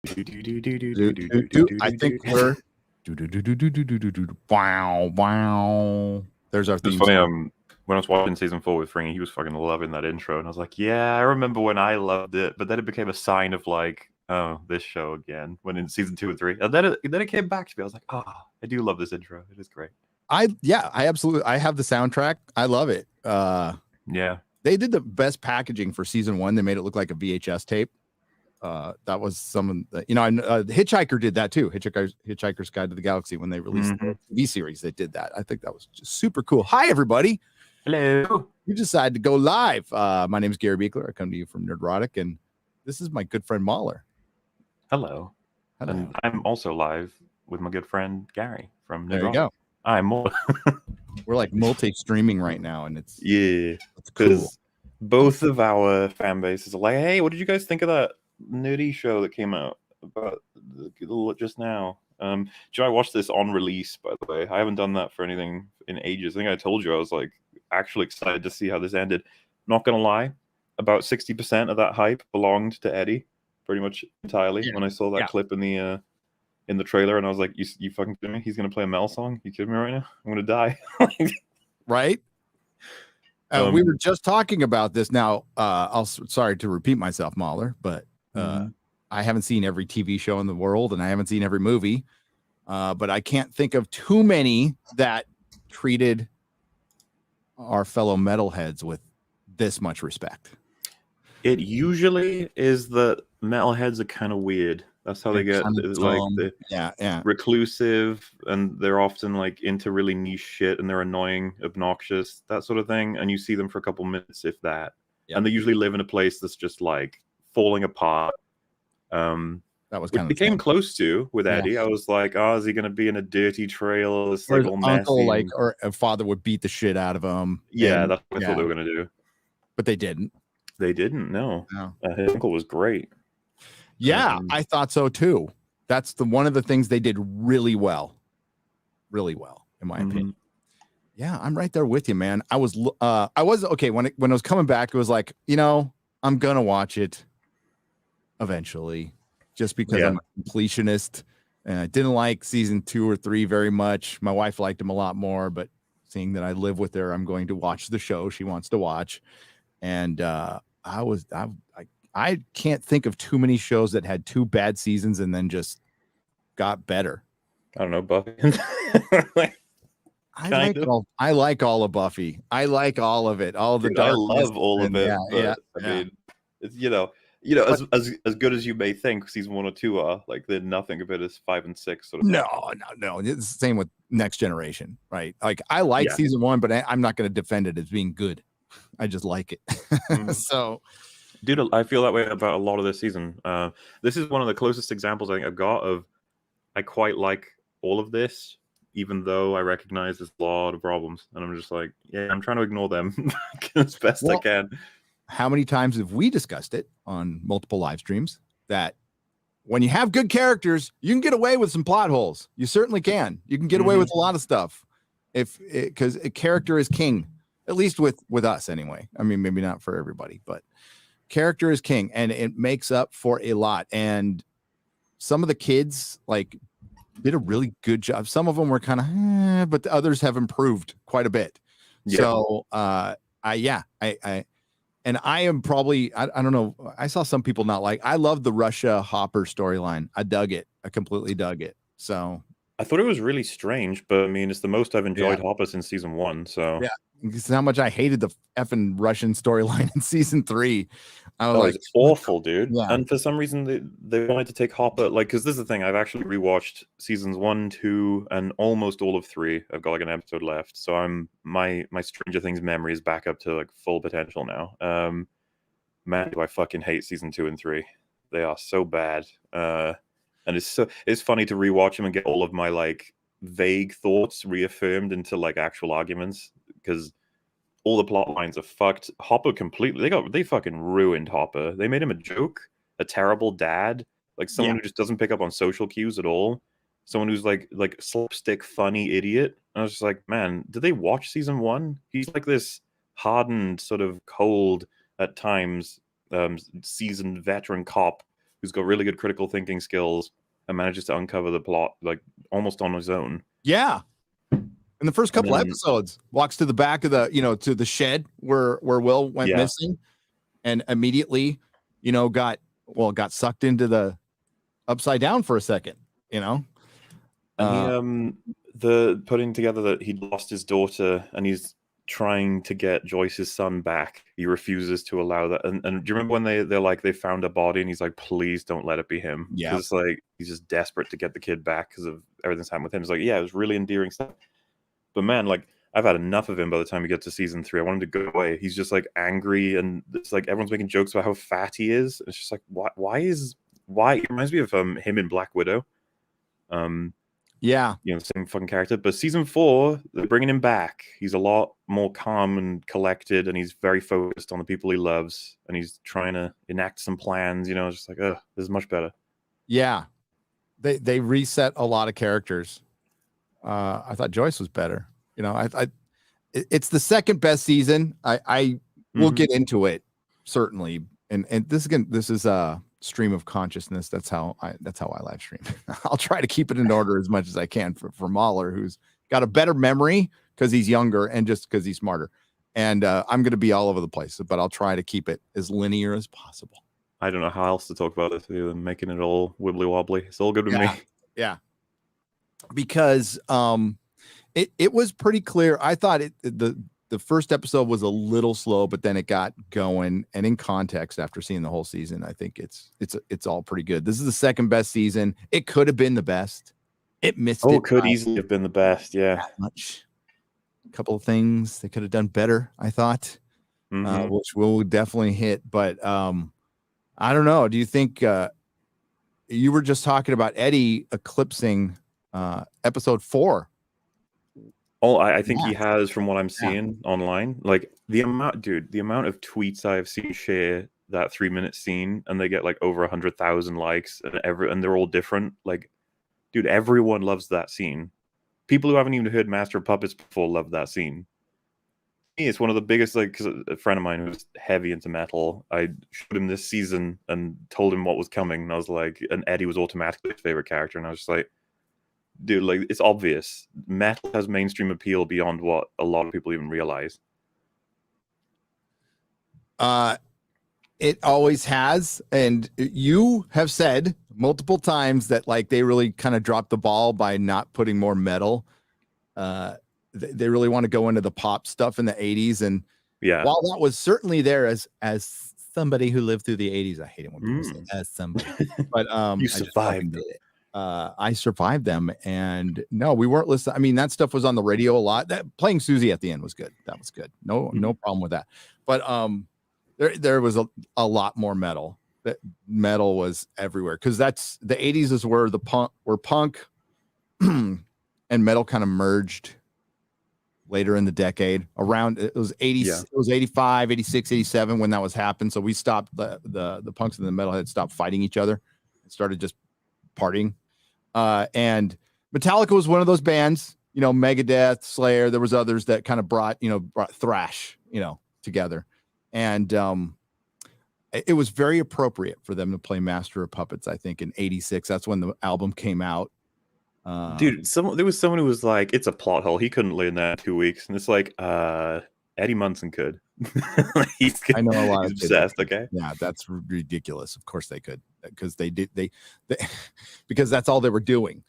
I think we're wow. There's our It's theme funny. song. When I was watching season 4 with Fringy, he was fucking loving that intro, and I was like, yeah, I remember when I loved it, but then it became a sign of like, oh, this show again. When in season 2 and 3, and then it came back to me. I was like, I do love this intro. It is great. I absolutely. I have the soundtrack. I love it. Yeah, they did the best packaging for season 1. They made it look like a VHS tape. That was some of the, Hitchhiker did that too. Hitchhiker's Guide to the Galaxy, when they released the TV series, they did that. I think that was just super cool. Hi, everybody. hello. You decided to go live. My name is Gary Beekler. I come to you from Nerdrotic, and this is my good friend Mauler. Hello. And I'm also live with my good friend Gary from Nerdrotic. There you go. I'm more. We're like multi-streaming right now, and it's cool. Both of our fan bases are like, hey, what did you guys think of that nerdy show that came out about just now? I watched this on release, by the way. I haven't done that for anything in ages. I think I told you I was like actually excited to see how this ended. Not gonna lie, about 60% of that hype belonged to Eddie, pretty much entirely. When I saw that clip in the trailer, and I was like, you fucking kidding me? He's gonna play a Mel song? You kidding me right now? I'm gonna die. Right? We were just talking about this. Now, sorry to repeat myself, Mauler, but I haven't seen every TV show in the world, and I haven't seen every movie. But I can't think of too many that treated our fellow metalheads with this much respect. It usually is that metalheads are kind of weird. That's how they get like reclusive, and they're often like into really niche shit, and they're annoying, obnoxious, that sort of thing. And you see them for a couple minutes, if that. And they usually live in a place that's just like falling apart. That was kind of became close to with Eddie. I was like, is he gonna be in a dirty trail? It's like all uncle, messy. or a father would beat the shit out of him. Yeah, that's what they were gonna do. But they didn't. They didn't. No. His uncle was great. Yeah, I thought so too. That's one of the things they did really well, in my opinion. Yeah, I'm right there with you, man. I was okay when I was coming back. It was like, I'm gonna watch it eventually, just because I'm a completionist, and I didn't like season 2 or 3 very much. My wife liked him a lot more, but seeing that I live with her, I'm going to watch the show she wants to watch, and I can't think of too many shows that had 2 bad seasons and then just got better. I don't know, Buffy. I like all of Buffy. I like all of it. All the I love all of it. I mean, it's as good as you may think season 1 or 2 are, like they're nothing of it as 5 and 6 sort of. No. It's the same with Next Generation, right? Like I like season 1, but I'm not going to defend it as being good. I just like it. So. Dude, I feel that way about a lot of this season. This is one of the closest examples I think I've got of I quite like all of this, even though I recognize there's a lot of problems. And I'm just like, I'm trying to ignore them as best I can. How many times have we discussed it on multiple live streams that when you have good characters, you can get away with some plot holes. You certainly can. You can get away with a lot of stuff because a character is king, at least with us anyway. I mean, maybe not for everybody, but character is king, and it makes up for a lot. And some of the kids did a really good job. Some of them were kind of, but the others have improved quite a bit. So I am probably, I don't know. I saw some people not like. I love the Russia Hopper storyline. I dug it. I completely dug it. So I thought it was really strange, but I mean, it's the most I've enjoyed Hopper since season 1. So this is how much I hated the effing Russian storyline in season 3. I was it's awful, dude. And for some reason they wanted to take Hopper, because this is the thing. I've actually rewatched seasons 1, 2, and almost all of 3. I've got an episode left, so my Stranger Things memory is back up to full potential now. Man, do I fucking hate season 2 and 3. They are so bad. And it's funny to rewatch them and get all of my vague thoughts reaffirmed into actual arguments, because all the plot lines are fucked. Hopper completely, they fucking ruined Hopper. They made him a joke, a terrible dad, someone who just doesn't pick up on social cues at all. Someone who's like slapstick funny idiot. And I was just like, man, did they watch season 1? He's like this hardened, sort of cold at times, seasoned veteran cop who's got really good critical thinking skills and manages to uncover the plot like almost on his own. Yeah. In the first couple episodes, walks to the back of the, to the shed where Will went missing, and immediately, got sucked into the upside down for a second, And the putting together that he'd lost his daughter and he's trying to get Joyce's son back. He refuses to allow that. And do you remember when they're like, they found a body and he's like, please don't let it be him. Yeah. Because like he's just desperate to get the kid back because of everything's happened with him. It's like, it was really endearing stuff. But man, like I've had enough of him by the time we get to season 3. I want him to go away. He's just like angry and it's like everyone's making jokes about how fat he is. It's just like, why? It reminds me of him in Black Widow. Yeah. Same fucking character. But season 4, they're bringing him back. He's a lot more calm and collected, and he's very focused on the people he loves, and he's trying to enact some plans. It's just like, this is much better. Yeah. They reset a lot of characters. I thought Joyce was better. It's the second best season. I will get into it certainly. And this is a stream of consciousness. That's how I live stream. I'll try to keep it in order as much as I can for Mauler, who's got a better memory because he's younger and just because he's smarter. And I'm going to be all over the place, but I'll try to keep it as linear as possible. I don't know how else to talk about this other than making it all wibbly wobbly. It's all good with me. Yeah. Because it was pretty clear. I thought the first episode was a little slow, but then it got going. And in context, after seeing the whole season, I think it's all pretty good. This is the second best season. It could have been the best. It missed it. It could easily have been the best. Yeah. Much. A couple of things they could have done better, I thought, which we'll definitely hit. But I don't know. Do you think you were just talking about Eddie eclipsing episode 4? Oh, I think he has, from what I'm seeing online. Like the amount of tweets I have seen share that 3-minute scene, and they get like over 100,000 likes, and they're all different. Like, dude, everyone loves that scene. People who haven't even heard Master of Puppets before love that scene. It's one of the biggest, like, because a friend of mine who's heavy into metal, I showed him this season and told him what was coming, and I was like, and Eddie was automatically his favorite character, and I was just like, dude, like, it's obvious. Metal has mainstream appeal beyond what a lot of people even realize. It always has, and you have said multiple times that like they really kind of dropped the ball by not putting more metal. They really want to go into the pop stuff in the 80s, and while that was certainly there as somebody who lived through the 80s, I hate it when people say as somebody, but you survived it. I survived them, and no, we weren't listening. I mean, that stuff was on the radio a lot. That playing Susie at the end was good. That was good. No problem with that. But there was a lot more metal. That metal was everywhere, because that's the 80s is where punk and metal kind of merged later in the decade. Around it was 80, it was 85, 86, 87 when that was happened. So we stopped the punks and the metalheads stopped fighting each other and started just partying. And Metallica was one of those bands, Megadeth, Slayer. There was others that kind of brought thrash, together. And it was very appropriate for them to play Master of Puppets, I think, in 86. That's when the album came out. Dude, there was someone who was like, it's a plot hole. He couldn't learn that in 2 weeks. And it's like, Eddie Munson could. I know a lot of obsessed, kids. okay? Yeah, that's ridiculous. Of course they could, because they because that's all they were doing.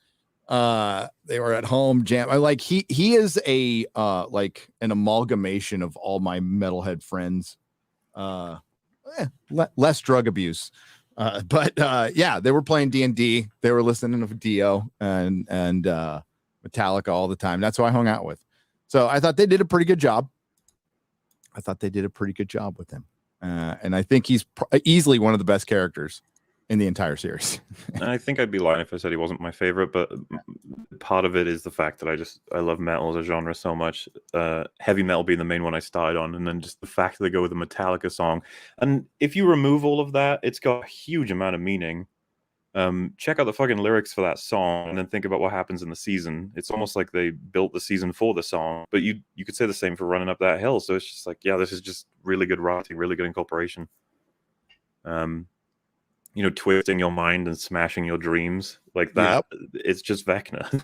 They were at home jam. Like he is a like an amalgamation of all my metalhead friends. Less drug abuse. But they were playing D&D. They were listening to Dio and Metallica all the time. That's who I hung out with. So I thought they did a pretty good job. With him. And I think he's easily one of the best characters in the entire series. I think I'd be lying if I said he wasn't my favorite, but part of it is the fact that I love metal as a genre so much. Heavy metal being the main one I started on, and then just the fact that they go with a Metallica song. And if you remove all of that, it's got a huge amount of meaning. Check out the fucking lyrics for that song, and then think about what happens in the season. It's almost like they built the season for the song, but you could say the same for Running Up That Hill. So it's just like, this is just really good writing, really good incorporation. twisting your mind and smashing your dreams like that. Yep. It's just Vecna.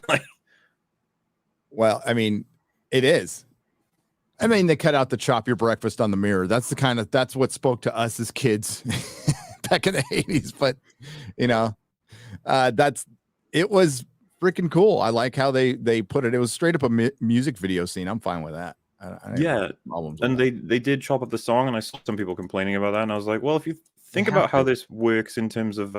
Well, I mean, it is. I mean, they cut out the chop your breakfast on the mirror. That's what spoke to us as kids back in the 80s. But it was freaking cool. I like how they put it. It was straight up a music video scene. I'm fine with that. Yeah, and they did chop up the song, and I saw some people complaining about that, and I was like, well, if you think about how this works in terms of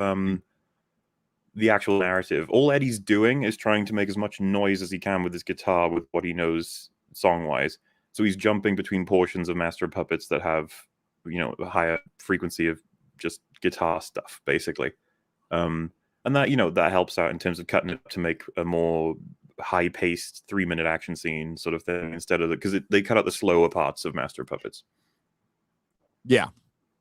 the actual narrative, all Eddie's doing is trying to make as much noise as he can with his guitar with what he knows song-wise. So he's jumping between portions of Master of Puppets that have, a higher frequency of just guitar stuff, basically. And that, that helps out in terms of cutting it to make a more high-paced 3-minute action scene sort of thing instead of because they cut out the slower parts of Master of Puppets. Yeah,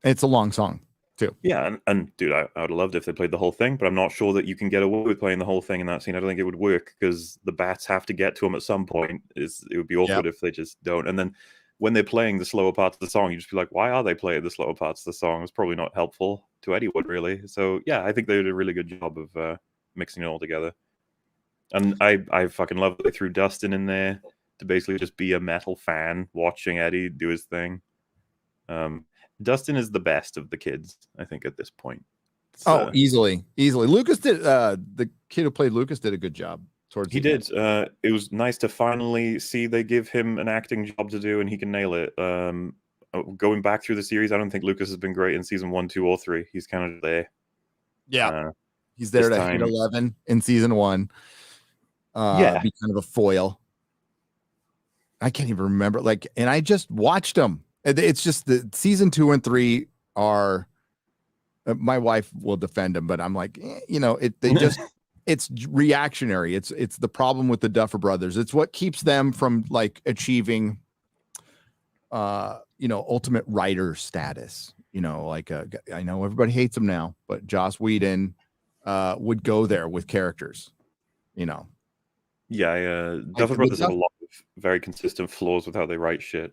it's a long song too. Yeah, and dude, I would have loved if they played the whole thing, but I'm not sure that you can get away with playing the whole thing in that scene. I don't think it would work because the bats have to get to him at some point. It would be awkward if they just don't. And then when they're playing the slower parts of the song, you just be like, why are they playing the slower parts of the song? It's probably not helpful to anyone, really. So yeah, I think they did a really good job of mixing it all together. And I fucking love that they threw Dustin in there to basically just be a metal fan watching Eddie do his thing. Dustin is the best of the kids, I think, at this point. So, easily. Lucas did. The kid who played Lucas did a good job. He did. It was nice to finally see they give him an acting job to do, and he can nail it. Going back through the series, I don't think Lucas has been great in season 1, 2, or 3. He's kind of there. Yeah, he's there to hit 11 in season 1. Be kind of a foil. I can't even remember. And I just watched him. It's just the season 2 and 3 are. My wife will defend him, but I'm like, it's reactionary. It's the problem with the Duffer Brothers. It's what keeps them from achieving, ultimate writer status. I know everybody hates him now, but Joss Whedon would go there with characters. Yeah, Duffer Brothers have a lot of very consistent flaws with how they write shit.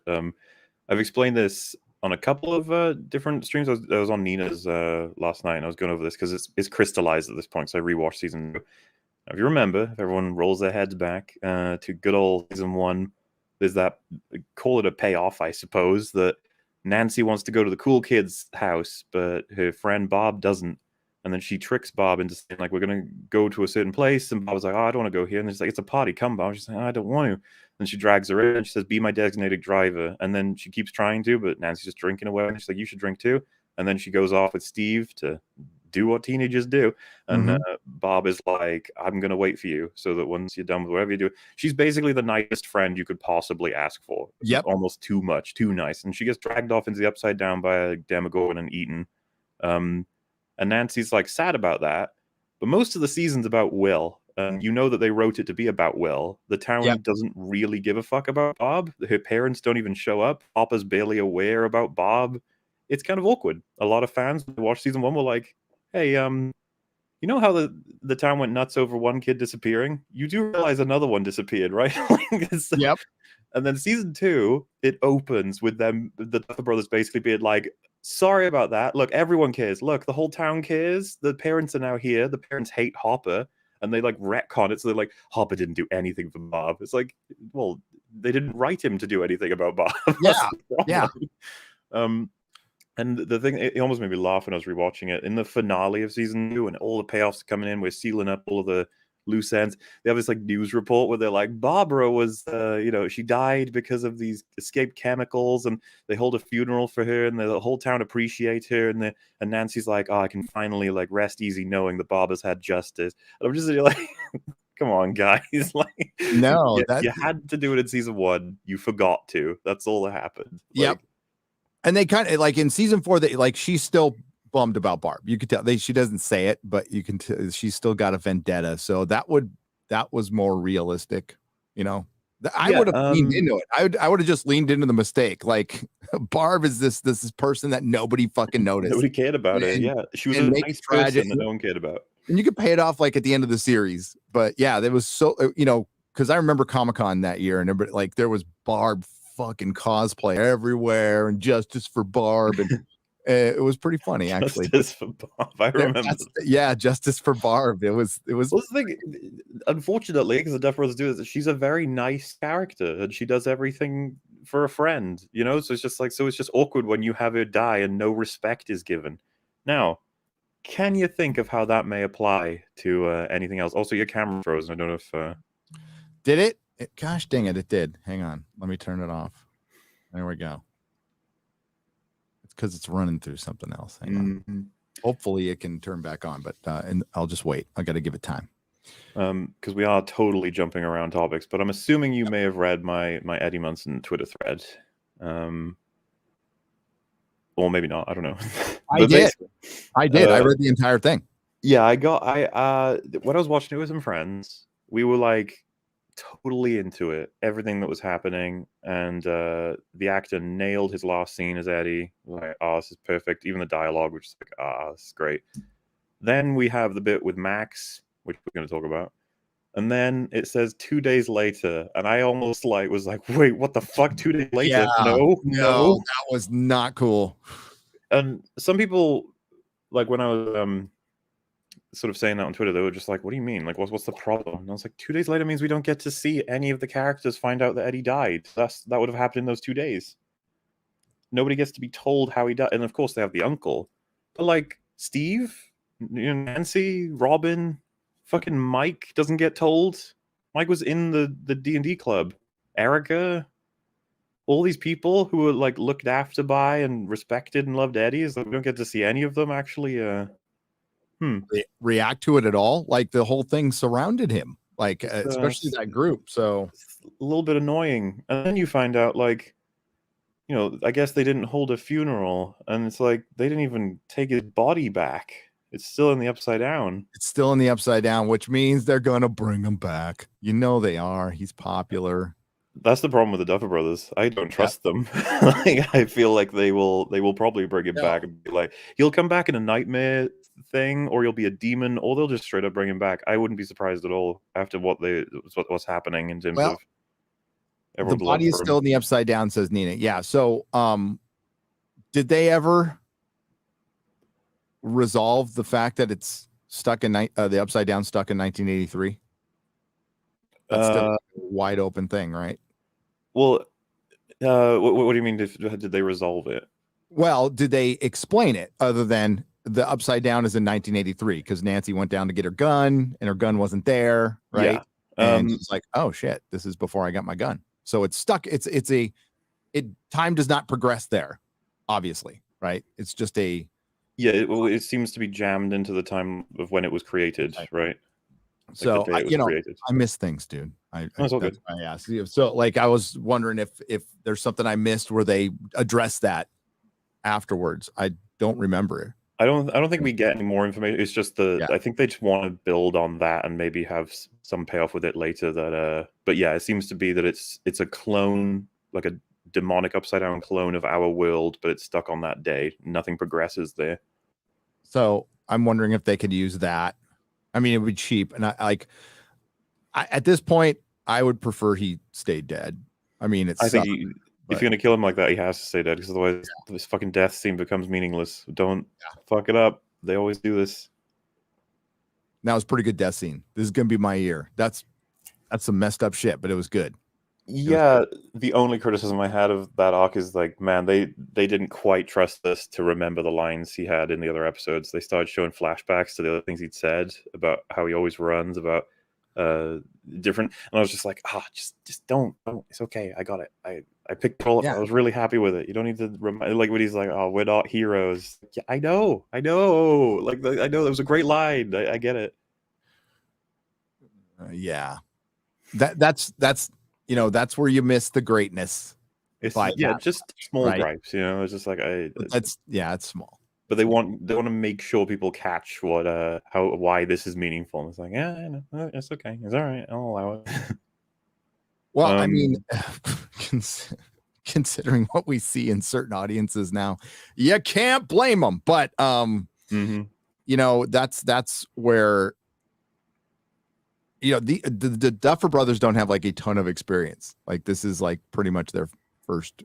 I've explained this on a couple of different streams. I was on Nina's last night, and I was going over this because it's crystallized at this point. So I rewatched season 2. If you remember, if everyone rolls their heads back to good old season 1, there's that, call it a payoff, I suppose, that Nancy wants to go to the cool kid's house, but her friend Bob doesn't. And then she tricks Bob into saying, we're going to go to a certain place. And Bob's like, I don't want to go here. And she's like, it's a party. Come, Bob. She's like, I don't want to. And she drags her in and she says, be my designated driver. And then she keeps trying to, but Nancy's just drinking away. And she's like, you should drink too. And then she goes off with Steve to do what teenagers do. And Bob is like, I'm going to wait for you so that once you're done with whatever you do. She's basically the nicest friend you could possibly ask for. Yep. Almost too much, too nice. And she gets dragged off into the Upside Down by a Demogorgon and eaten. And Nancy's sad about that. But most of the season's about Will. You know that they wrote it to be about Will. The town doesn't really give a fuck about Bob. Her parents don't even show up. Papa's barely aware about Bob. It's kind of awkward. A lot of fans who watched season 1 were like, hey, you know how the town went nuts over one kid disappearing? You do realize another one disappeared, right? Yep. And then season 2, it opens with them, the Duffer Brothers basically being like, sorry about that. Look, everyone cares. Look, the whole town cares. The parents are now here. The parents hate Hopper. And they retcon it. So they're like, Hopper didn't do anything for Bob. It's like, well, they didn't write him to do anything about Bob. Yeah. And the thing, it almost made me laugh when I was rewatching it. In the finale of season 2, and all the payoffs are coming in, we're sealing up all of the loose ends. They have this news report where they're like, Barbara was, she died because of these escaped chemicals, and they hold a funeral for her, and the whole town appreciates her. And Nancy's like, oh, I can finally rest easy knowing that Barbara's had justice. And I'm just like, come on, guys. No, you had to do it in season 1. You forgot to. That's all that happened. Yep. And they kind of in season 4, they she's still bummed about Barb. You could tell she doesn't say it, but you can tell she's still got a vendetta. So that was more realistic, I would have leaned into it. I would have just leaned into the mistake. Barb is this person that nobody fucking noticed. Nobody cared about her. Yeah, she was a nice person that no one cared about. And you could pay it off at the end of the series. But yeah, there was so because I remember Comic-Con that year, and everybody there was Barb fucking cosplay everywhere and justice for Barb, and It was pretty funny, actually. Justice for Bob. I remember. Yeah, justice for Barb. It was. Well, the thing, unfortunately, because the Duff Brothers do this, she's a very nice character, and she does everything for a friend. You know, so it's just like, so it's just awkward when you have her die and no respect is given. Now, can you think of how that may apply to anything else? Also, your camera frozen. I don't know if did it? Gosh dang it! It did. Hang on. Let me turn it off. There we go. It's because it's running through something else. Hang on. Hopefully it can turn back on, but and I'll just wait. I got to give it time. Because we are totally jumping around topics, but I'm assuming you may have read my Eddie Munson Twitter thread. Or maybe not. I don't know. I did. I read the entire thing. Yeah, when I was watching it with some friends, we were like totally into it, everything that was happening, and the actor nailed his last scene as Eddie. Like, oh, this is perfect. Even the dialogue, which is like, this is great. Then we have the bit with Max, which we're going to talk about. And then it says 2 days later, and I almost was like, wait, what the fuck? 2 days later? Yeah, no, that was not cool. And some people, like when I was sort of saying that on Twitter, they were just like, what do you mean? Like, what's the problem? And I was like, 2 days later means we don't get to see any of the characters find out that Eddie died. That would have happened in those 2 days. Nobody gets to be told how he died. And of course they have the uncle. But like Steve, Nancy, Robin, fucking Mike doesn't get told. Mike was in the D&D club. Erica, all these people who were like looked after by and respected and loved Eddie, is like we don't get to see any of them actually react to it at all. Like the whole thing surrounded him, like especially that group. So it's a little bit annoying. And then you find out, like, I guess they didn't hold a funeral, and it's like they didn't even take his body back. It's still in the Upside Down. It's still in the Upside Down, which means they're gonna bring him back. They are. He's popular. That's the problem with the Duffer Brothers. I don't trust them. Like, I feel like they will probably bring him back and be like, he'll come back in a nightmare thing, or he'll be a demon, or they'll just straight up bring him back. I wouldn't be surprised at all after what's happening in terms of the body is still in the Upside Down, says Nina. Yeah. So, did they ever resolve the fact that it's stuck in the Upside Down stuck in 1983? That's still a wide open thing, right? Well, what do you mean? Did they resolve it? Well, did they explain it other than the Upside Down is in 1983 because Nancy went down to get her gun and her gun wasn't there, right? Yeah. And it's like, oh shit, this is before I got my gun, so it's stuck. Time does not progress there, obviously, right? It's just it seems to be jammed into the time of when it was created, right? Like so I miss things, dude. That's all good. So like I was wondering if there's something I missed where they addressed that afterwards. I don't remember. I don't think we get any more information. It's just I think they just want to build on that and maybe have some payoff with it later. That but yeah, it seems to be that it's a clone, like a demonic Upside Down clone of our world, but it's stuck on that day. Nothing progresses there. So I'm wondering if they could use that. I mean, it would be cheap, and I at this point, I would prefer he stayed dead. I mean, if you're gonna kill him like that, he has to stay dead, because otherwise, this fucking death scene becomes meaningless. Don't fuck it up. They always do this. That was a pretty good death scene. This is gonna be my year. That's some messed up shit, but it was good. Yeah, the only criticism I had of that arc is like, man, they didn't quite trust us to remember the lines he had in the other episodes. They started showing flashbacks to the other things he'd said about how he always runs, about different, and I was just like, just don't. It's okay. I got it. I picked it all up. I was really happy with it. You don't need to remind, like when he's like, oh, we're not heroes. Yeah, I know. Like, I know that was a great line. I get it. Yeah, that's that's where you miss the greatness. It's just small gripes, It's just like it's small. But they want to make sure people catch why this is meaningful. And it's like, yeah, I know, it's okay, it's all right, I'll allow it. Well, I mean, considering what we see in certain audiences now, you can't blame them. But that's where. The Duffer Brothers don't have like a ton of experience. Like this is like pretty much their first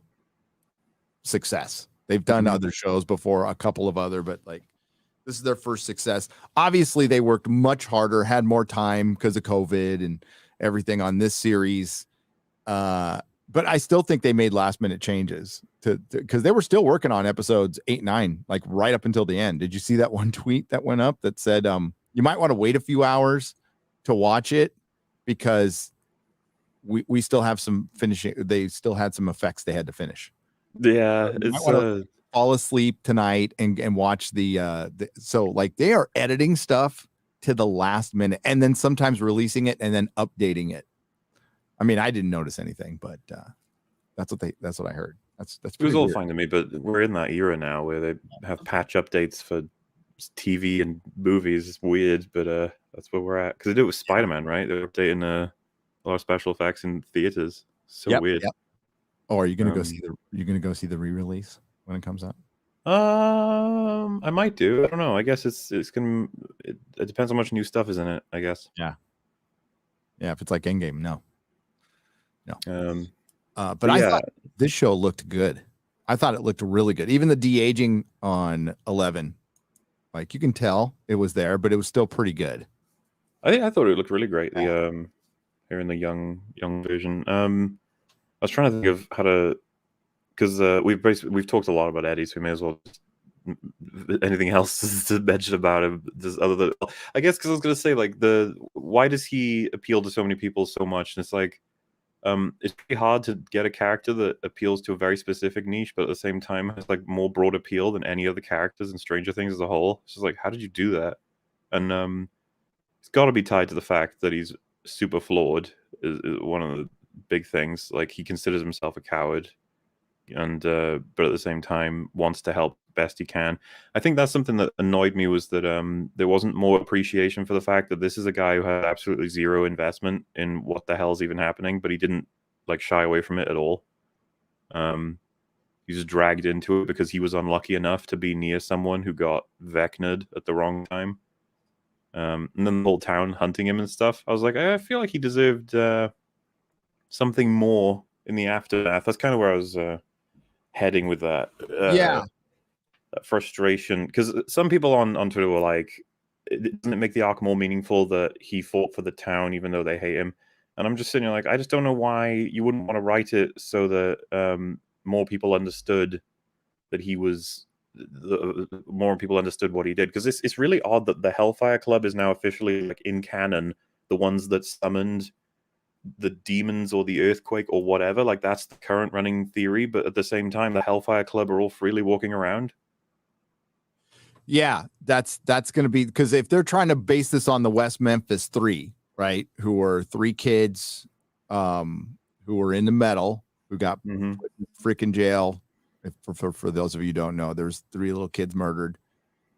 success. They've done other shows before, a couple of other, but like this is their first success. Obviously, they worked much harder, had more time because of COVID and everything on this series. But I still think they made last minute changes because they were still working on episodes 8, 9, like right up until the end. Did you see that one tweet that went up that said, you might want to wait a few hours to watch it because we still have some finishing. They still had some effects they had to finish. Yeah, So it's fall asleep tonight and watch the so like they are editing stuff to the last minute and then sometimes releasing it and then updating it. I mean, I didn't notice anything, but that's what I heard. That's it was all weird. fine to me, but we're in that era now where they have patch updates for TV and movies. It's weird, but that's where we're at. Because they do it with Spider-Man, right? They're updating a lot of special effects in theaters. So weird. Yep. Oh, are you gonna go see the re-release when it comes out? I might do. I don't know. I guess it's gonna. It depends how much new stuff is in it. I guess. Yeah. If it's like Endgame, no. But yeah. I thought this show looked good. I thought it looked really good. Even the de-aging on 11, like you can tell it was there, but it was still pretty good. I thought it looked really great. The here in the young version. I was trying to think of how to, because we've talked a lot about Eddie, so we may as well just, anything else to mention about him just other than, I guess, because I was going to say like why does he appeal to so many people so much? And it's like it's pretty hard to get a character that appeals to a very specific niche, but at the same time has like more broad appeal than any other characters in Stranger Things as a whole. It's just like, how did you do that? And it's got to be tied to the fact that he's super flawed is one of the big things. Like he considers himself a coward, and but at the same time wants to help best he can. I think that's something that annoyed me, was that there wasn't more appreciation for the fact that this is a guy who had absolutely zero investment in what the hell's even happening, but he didn't like shy away from it at all. He was dragged into it because he was unlucky enough to be near someone who got Vecna'd at the wrong time. And then the whole town hunting him and stuff. I was like, I feel like he deserved something more in the aftermath. That's kind of where I was heading with that. That frustration. Because some people on Twitter were like, doesn't it make the arc more meaningful that he fought for the town even though they hate him? And I'm just sitting here like, I just don't know why you wouldn't want to write it so that more people understood that he was... more people understood what he did, because it's really odd that the Hellfire Club is now officially like in canon the ones that summoned the demons or the earthquake or whatever. Like that's the current running theory, but at the same time the Hellfire Club are all freely walking around. Yeah, that's going to be, because if they're trying to base this on the West Memphis 3, right, who were 3 kids who were into metal, who got put in freaking jail. For those of you who don't know, there's 3 little kids murdered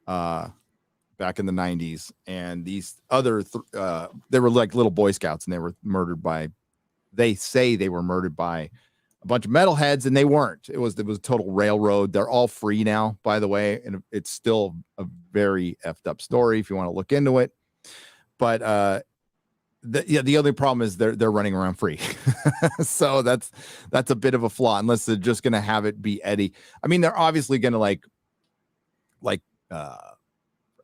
back in the 90s, and these other they were like little Boy Scouts, and they were murdered by, they say they were murdered by a bunch of metalheads, and they weren't. It was a total railroad. They're all free now, by the way, and it's still a very effed up story if you want to look into it. But the only problem is they're running around free. So that's a bit of a flaw, unless they're just going to have it be Eddie. I mean, they're obviously going to like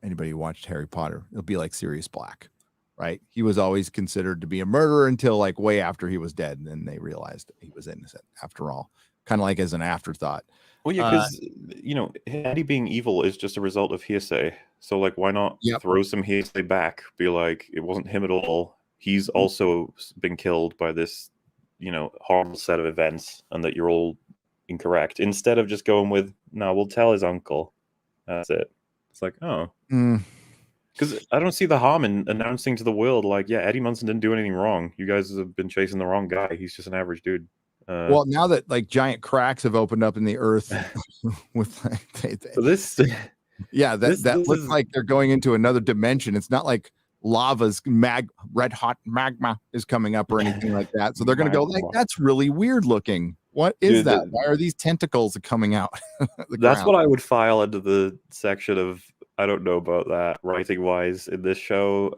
anybody who watched Harry Potter, it'll be like Sirius Black, right? He was always considered to be a murderer until like way after he was dead, and then they realized he was innocent after all, kind of like as an afterthought. Well, yeah, because Eddie being evil is just a result of hearsay. So like, why not throw some hearsay back? Be like, it wasn't him at all. He's also been killed by this, horrible set of events, and that you're all incorrect. Instead of just going with, no, we'll tell his uncle. That's it. It's like, oh. Because I don't see the harm in announcing to the world, like, yeah, Eddie Munson didn't do anything wrong. You guys have been chasing the wrong guy. He's just an average dude. Well, now that like giant cracks have opened up in the earth with like, so this, that looks like they're going into another dimension. It's not like lava's red hot magma is coming up or anything like that. So they're going to go like, that's really weird looking. What is that? Why are these tentacles coming out? That's what I would file into the section of, I don't know about that writing wise in this show.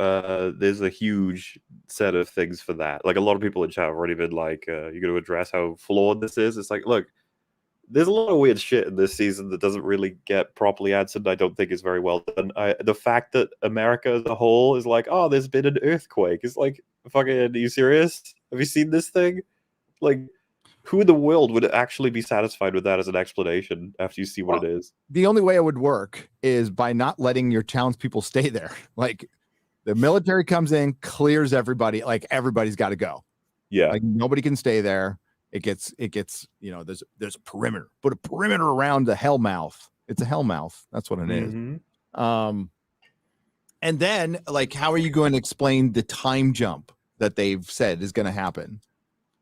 There's a huge set of things for that. Like a lot of people in chat have already been like, you're going to address how flawed this is. It's like, look, there's a lot of weird shit in this season that doesn't really get properly answered. I don't think is very well done. The fact that America as a whole is like, oh, there's been an earthquake. It's like, fucking, are you serious? Have you seen this thing? Like, who in the world would actually be satisfied with that as an explanation after you see what it is? The only way it would work is by not letting your townspeople stay there. Like, the military comes in, clears everybody. Like, everybody's got to go. Yeah. Like, nobody can stay there. It gets, there's a perimeter. Put a perimeter around the hell mouth. It's a hell mouth. That's what it is. And then, like, how are you going to explain the time jump that they've said is going to happen?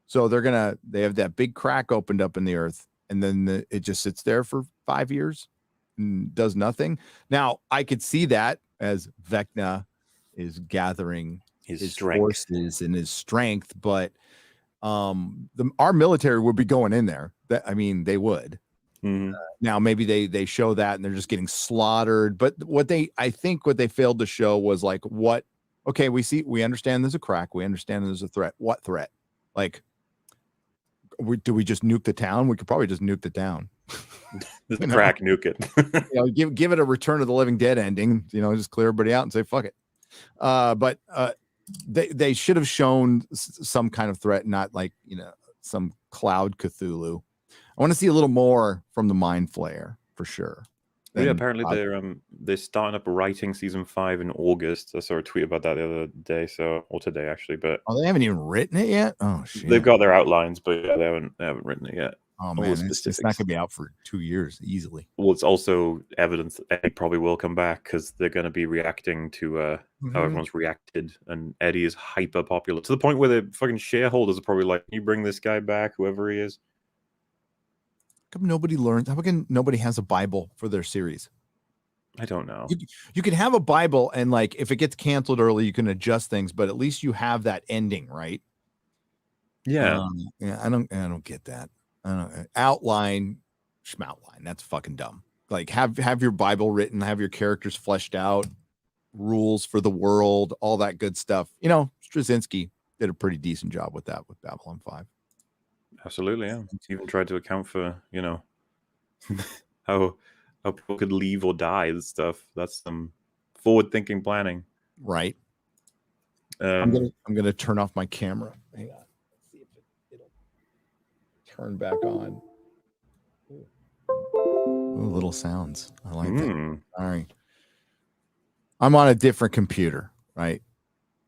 So they have that big crack opened up in the earth, and then it just sits there for 5 years and does nothing. Now, I could see that as Vecna is gathering his forces and his strength, but our military would be going in there. They would. Now maybe they show that and they're just getting slaughtered, but I think what they failed to show was like, we understand there's a crack, we understand there's a threat. What threat? Like, do we just nuke the town? We could probably just nuke the town. The crack, nuke it. Give it a Return of the Living Dead ending, just clear everybody out and say fuck it. But they should have shown some kind of threat, not like, some Cloud Cthulhu. I want to see a little more from the Mind Flayer for sure. Yeah, apparently they're starting up writing season 5 in August. I saw a tweet about that the other day, or today actually. But they haven't even written it yet. Oh shit! They've got their outlines, but yeah, they haven't written it yet. Oh man, it's not gonna be out for 2 years easily. Well, it's also evidence that Eddie probably will come back because they're going to be reacting to how everyone's reacted, and Eddie is hyper popular to the point where the fucking shareholders are probably like, "Can you bring this guy back, whoever he is?" How come nobody learns? How come nobody has a Bible for their series? I don't know. You can have a Bible, and like if it gets canceled early, you can adjust things, but at least you have that ending, right? Yeah. I don't get that. Outline, schmoutline. That's fucking dumb. Like have your Bible written, have your characters fleshed out, rules for the world, all that good stuff. Straczynski did a pretty decent job with that with Babylon 5. Absolutely, yeah. He even tried to account for, how people could leave or die and stuff. That's some forward-thinking planning, right? I'm gonna turn off my camera. Hang on, let's see if it'll turn back on. Ooh, little sounds. I like that. All right, I'm on a different computer, right?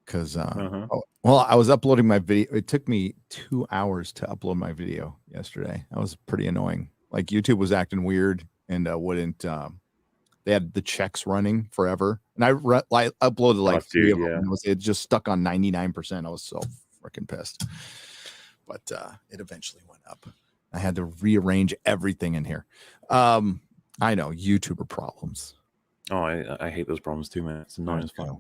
Because I was uploading my video. It took me 2 hours to upload my video yesterday. That was pretty annoying. Like, YouTube was acting weird and wouldn't. They had the checks running forever, and I uploaded like 3 of them. And it just stuck on 99%. I was so freaking pissed, but it eventually went up. I had to rearrange everything in here. I know, YouTuber problems. Oh, I hate those problems too, man. It's annoying as fuck.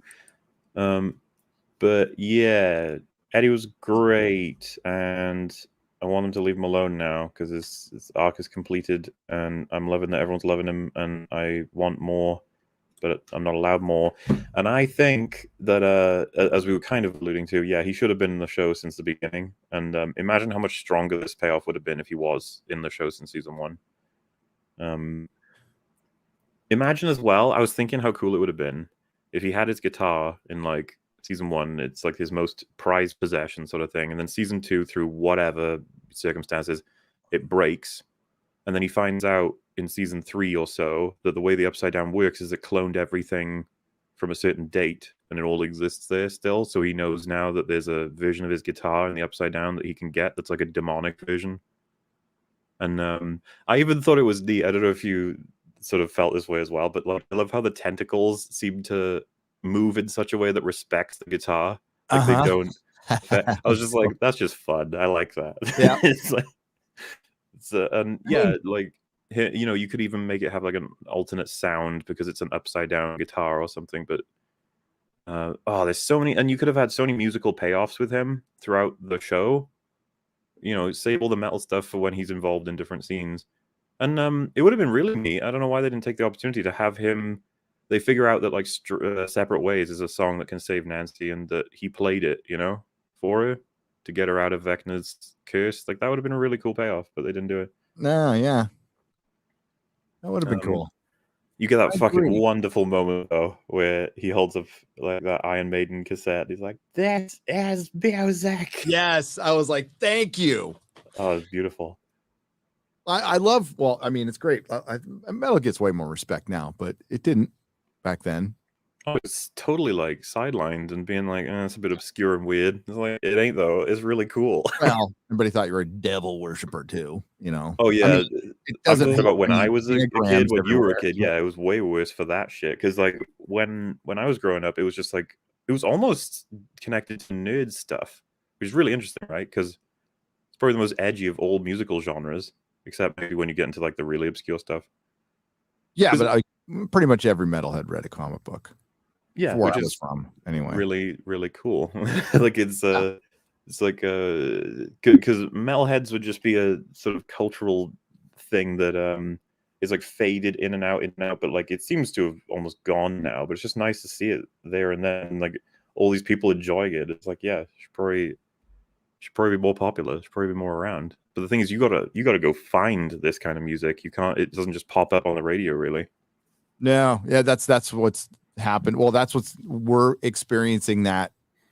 But yeah, Eddie was great, and I want him to leave him alone now because his arc is completed, and I'm loving that everyone's loving him, and I want more, but I'm not allowed more. And I think that, as we were kind of alluding to, yeah, he should have been in the show since the beginning. And imagine how much stronger this payoff would have been if he was in the show since season 1. Imagine as well, I was thinking how cool it would have been if he had his guitar in like season 1, it's like his most prized possession sort of thing, and then season 2, through whatever circumstances, it breaks, and then he finds out in season 3 or so that the way the Upside Down works is it cloned everything from a certain date, and it all exists there still. So he knows now that there's a version of his guitar in the Upside Down that he can get that's like a demonic version. And I even thought it was neat. I don't know if you sort of felt this way as well, but like, I love how the tentacles seem to move in such a way that respects the guitar. Like they don't. I was just like, that's just fun. I like that. Yeah. Like, you could even make it have like an alternate sound because it's an upside down guitar or something. But there's so many, and you could have had so many musical payoffs with him throughout the show. Save all the metal stuff for when he's involved in different scenes. And it would have been really neat. I don't know why they didn't take the opportunity to have him. They figure out that like Separate Ways is a song that can save Nancy, and that he played it, for her to get her out of Vecna's curse. Like, that would have been a really cool payoff, but they didn't do it. No, yeah. That would have been cool. You get that I fucking agree. wonderful moment though, where he holds up like that Iron Maiden cassette. He's like, "That's as music." Yes, I was like, thank you. Oh, it's beautiful. I love. Well, I mean, it's great. Metal gets way more respect now, but it didn't back then. Oh, it's totally like sidelined and being like, it's a bit obscure and weird. It's like it ain't though. It's really cool. Well, everybody thought you were a devil worshiper too. Oh yeah, I mean, it I'm doesn't talking have about when to I be was a kid. anagrams When you were a everywhere. kid, yeah, it was way worse for that shit. Because like when I was growing up, it was just like it was almost connected to nerd stuff, which is really interesting, right? Because it's probably the most edgy of all musical genres, except maybe when you get into like the really obscure stuff. Yeah, but pretty much every metalhead read a comic book. Yeah, where which I is was from anyway. really, really cool. Like it's like because metalheads would just be a sort of cultural thing that is like faded in and out, but like it seems to have almost gone now. But it's just nice to see it there and then, like all these people enjoying it. It's like, yeah, should probably be more popular. Should probably be more around. But the thing is, you gotta go find this kind of music. You can't. It doesn't just pop up on the radio, really. No, yeah, that's what's happened. Well, we're experiencing that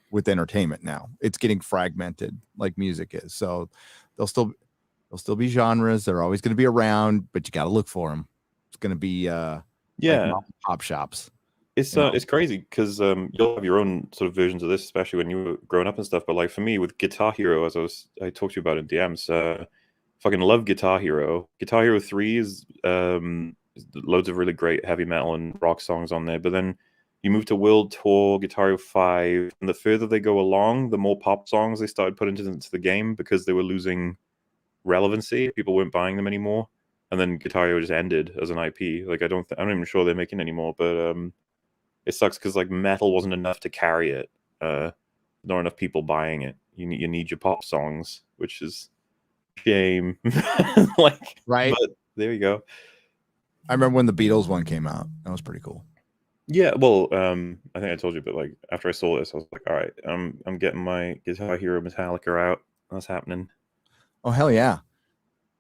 with entertainment now. It's getting fragmented like music is. So there'll still be genres. They're always going to be around, but you got to look for them. It's going to be like mom and pop shops. It's crazy because you'll have your own sort of versions of this, especially when you were growing up and stuff. But like for me, with Guitar Hero, as I talked to you about in DMs, fucking love Guitar Hero. Guitar Hero 3 is loads of really great heavy metal and rock songs on there. But then you move to World Tour, Guitar Hero 5, and the further they go along, the more pop songs they started putting into the game because they were losing relevancy. People weren't buying them anymore. And then Guitar Hero just ended as an IP. Like I'm not even sure they're making anymore, but it sucks because like metal wasn't enough to carry it. Not enough people buying it. You need your pop songs, which is shame. Like, right. But there you go. I remember when the Beatles one came out. That was pretty cool. Yeah, well, I think I told you, but like after I saw this, I was like, all right, I'm getting my Guitar Hero Metallica out. That's happening. Oh hell yeah!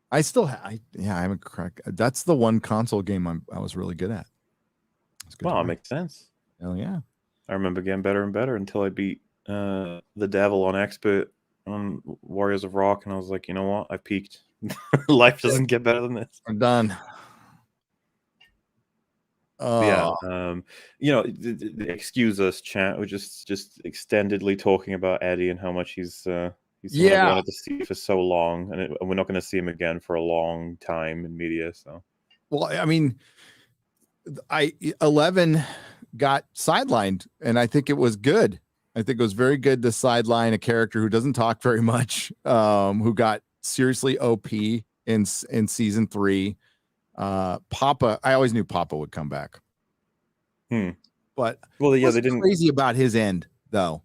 I haven't cracked. That's the one console game I was really good at. Well, it makes sense. Hell yeah! I remember getting better and better until I beat the devil on expert on Warriors of Rock, and I was like, you know what? I've peaked. Life doesn't get better than this. I'm done. Yeah, excuse us, chat. We're just extendedly talking about Eddie and how much he's someone I wanted to see for so long, and we're not going to see him again for a long time in media. So, well, I mean, 11 got sidelined, and I think it was good. I think it was very good to sideline a character who doesn't talk very much, who got seriously OP in season 3. Papa, I always knew Papa would come back. But they didn't. Crazy about his end though.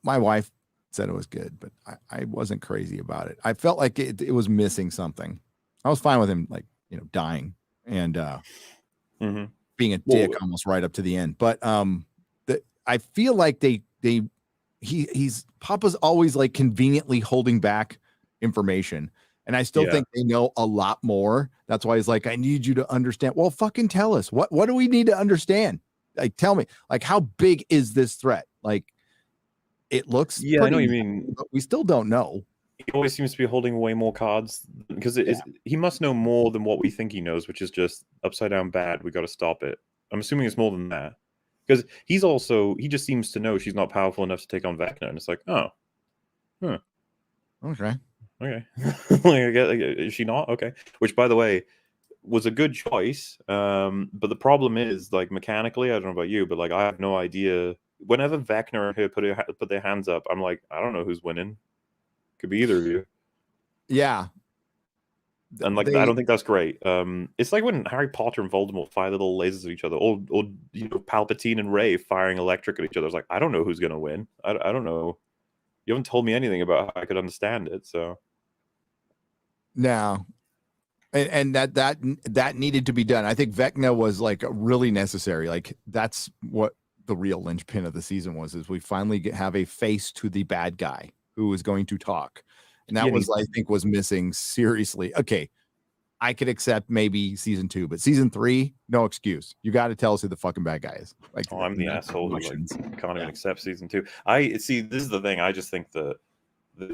My wife said it was good, but I wasn't crazy about it. I felt like it was missing something. I was fine with him, like dying and being a dick almost right up to the end. But I feel like he's Papa's always like conveniently holding back information. And I still think they know a lot more. That's why he's like, I need you to understand. Well, fucking tell us. What do we need to understand? Like, tell me, like, how big is this threat? Like, it looks. Yeah, I know what you mean. But we still don't know. He always seems to be holding way more cards because he must know more than what we think he knows, which is just upside down bad. We got to stop it. I'm assuming it's more than that because he just seems to know she's not powerful enough to take on Vecna, and it's like, Okay. Is she not? Okay. Which, by the way, was a good choice. But the problem is, like, mechanically, I don't know about you, but like, I have no idea. Whenever Vecna and her put their hands up, I'm like, I don't know who's winning. Could be either of you. Yeah. And like, I don't think that's great. It's like when Harry Potter and Voldemort fire little lasers at each other, or Palpatine and Rey firing electric at each other. It's like, I don't know who's gonna win. I don't know. You haven't told me anything about how I could understand it, so. No, and that needed to be done. I think Vecna was like really necessary. Like that's what the real linchpin of the season was. Is we finally have a face to the bad guy who is going to talk, and that I think was missing seriously. Okay, I could accept maybe season 2, but season 3, no excuse. You got to tell us who the fucking bad guy is. Like, oh, I'm the asshole who can't even accept season 2. I see. This is the thing. I just think that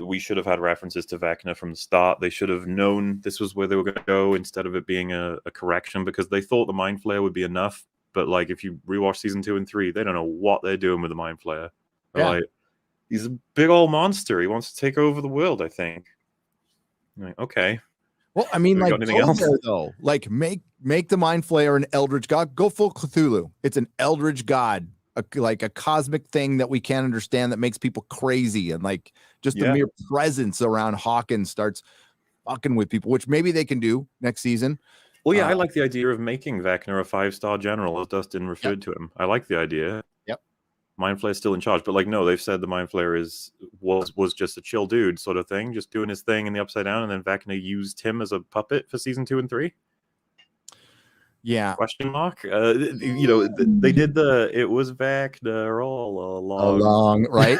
we should have had references to Vecna from the start. They should have known this was where they were going to go instead of it being a correction, because they thought the Mind Flayer would be enough. But like, if you rewatch season 2 and 3, they don't know what they're doing with the Mind Flayer. Yeah. Like, he's a big old monster. He wants to take over the world, I think. Like, okay. Well, I mean, like, though, like make the Mind Flayer an Eldritch God. Go full Cthulhu. It's an Eldritch God, like a cosmic thing that we can't understand that makes people crazy, and like just the mere presence around Hawkins starts fucking with people, which maybe they can do next season. Well, yeah, I like the idea of making Vecna a 5-star general, as Dustin referred to him. I like the idea. Yep. Mind Flayer's still in charge, but like, no, they've said the Mind Flayer was just a chill dude sort of thing, just doing his thing in the Upside Down, and then Vecna used him as a puppet for season 2 and 3. Yeah. Question mark. You know, they did it was Vecna all along, right?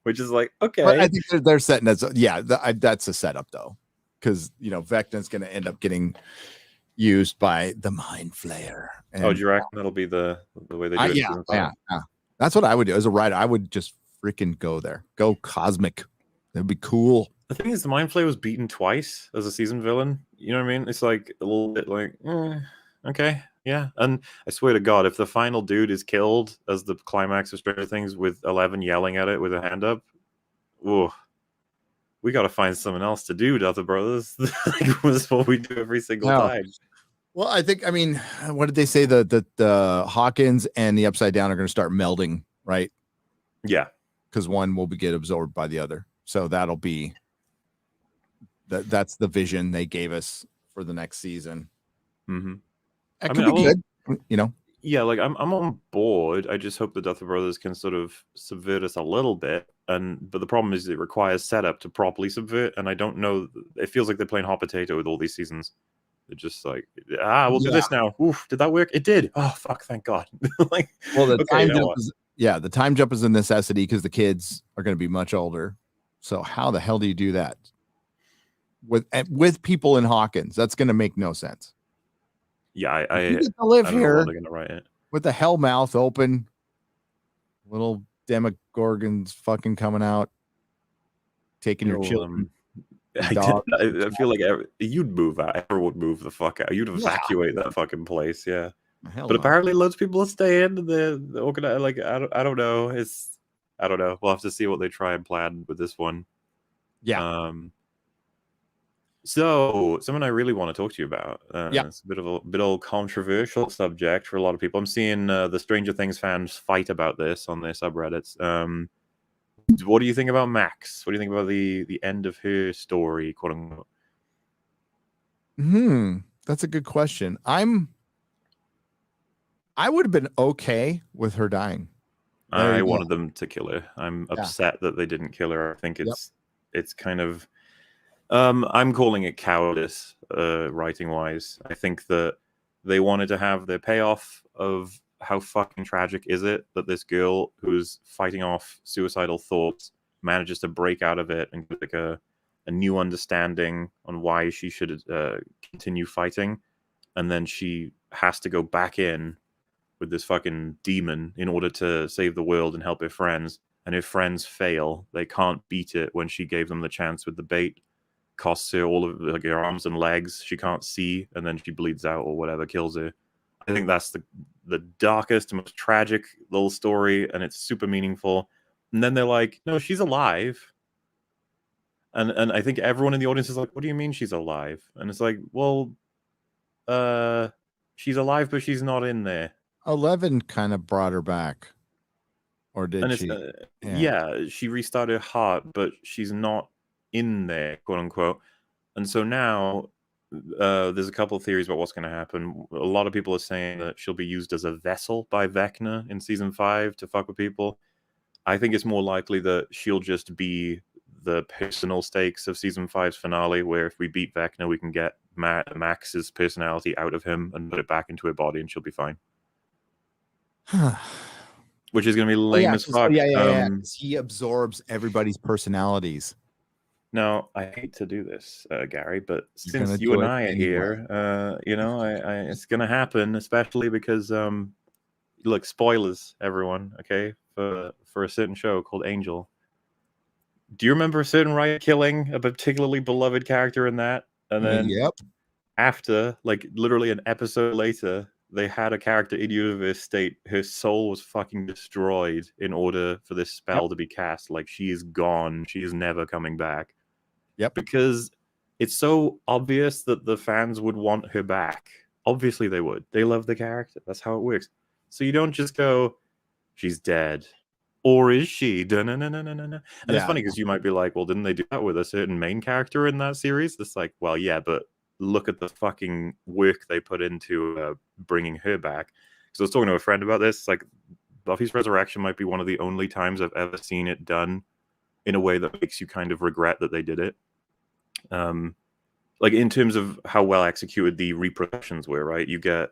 Which is like, okay. But I think they're setting that's that's a setup though, because you know Vecna's going to end up getting used by the Mind Flayer. And, do you reckon that'll be the way they do it? Yeah. That's what I would do as a writer. I would just freaking go there. Go cosmic. That'd be cool. The thing is, the Mind Flayer was beaten twice as a season villain. You know what I mean? It's like a little bit like, okay, yeah. And I swear to God, if the final dude is killed as the climax of Stranger Things with 11 yelling at it with a hand up, ooh, we got to find something else to do, Duther Brothers. That's what we do every single time. Well, I mean, what did they say? The Hawkins and the Upside Down are going to start melding, right? Yeah. Because one will get absorbed by the other. So that'll be that's the vision they gave us for the next season. Mm-hmm. That could be good, you know. Yeah, like I'm on board. I just hope the Duther Brothers can sort of subvert us a little bit. But the problem is it requires setup to properly subvert, and I don't know. It feels like they're playing hot potato with all these seasons. They're just like, we'll do this now. Oof, did that work? It did. Oh, fuck, thank God. Like, well, the time jump is the time jump is a necessity because the kids are going to be much older. So how the hell do you do that with people in Hawkins? That's going to make no sense. Yeah, I get to live here they're going to write it with the hell mouth open, little demogorgons fucking coming out, taking your children. I feel like you'd move out. Everyone would move the fuck out. You'd evacuate that fucking place. Yeah. But apparently loads of people are staying. The organize, like, I don't know. I don't know. We'll have to see what they try and plan with this one. Yeah. So something I really want to talk to you about. It's a bit of controversial subject for a lot of people. I'm seeing the Stranger Things fans fight about this on their subreddits. What do you think about Max? What do you think about the end of her story, quote unquote? That's a good question. I would have been okay with her dying. I wanted them to kill her. I'm upset that they didn't kill her. I think it's kind of I'm calling it cowardice, writing wise. I think that they wanted to have their payoff of how fucking tragic is it that this girl who's fighting off suicidal thoughts manages to break out of it and get like a new understanding on why she should continue fighting, and then she has to go back in with this fucking demon in order to save the world and help her friends, and her friends fail. They can't beat it when she gave them the chance with the bait. Costs her all of like her arms and legs. She can't see, and then she bleeds out or whatever, kills her. I think that's the darkest, most tragic little story, and it's super meaningful. And then they're like, no, she's alive. And I think everyone in the audience is like, what do you mean she's alive? And it's like, well, she's alive, but she's not in there. 11 kind of brought her back. Or did she? Yeah, she restarted her heart, but she's not in there, quote unquote. And so now there's a couple of theories about what's going to happen. A lot of people are saying that she'll be used as a vessel by Vecna in season 5 to fuck with people. I think it's more likely that she'll just be the personal stakes of season 5's finale, where if we beat Vecna, we can get Max's personality out of him and put it back into her body, and she'll be fine. Which is going to be lame as fuck. Yeah. He absorbs everybody's personalities. Now, I hate to do this, Gary, but You're gonna since you do and it I are anyway. here, it's gonna happen, especially because look, spoilers, everyone, okay, for a certain show called Angel. Do you remember a certain writer killing a particularly beloved character in that? And then Yep. after, like literally an episode later, they had a character in universe state her soul was fucking destroyed in order for this spell to be cast. Like she is gone. She is never coming back. Yep. Because it's so obvious that the fans would want her back. Obviously they would. They love the character. That's how it works. So you don't just go, she's dead. Or is she? And it's funny because you might be like, well, didn't they do that with a certain main character in that series? It's like, well, yeah, but look at the fucking work they put into bringing her back. Because I was talking to a friend about this. It's like Buffy's Resurrection might be one of the only times I've ever seen it done in a way that makes you kind of regret that they did it. Like in terms of how well executed the repercussions were, right? You get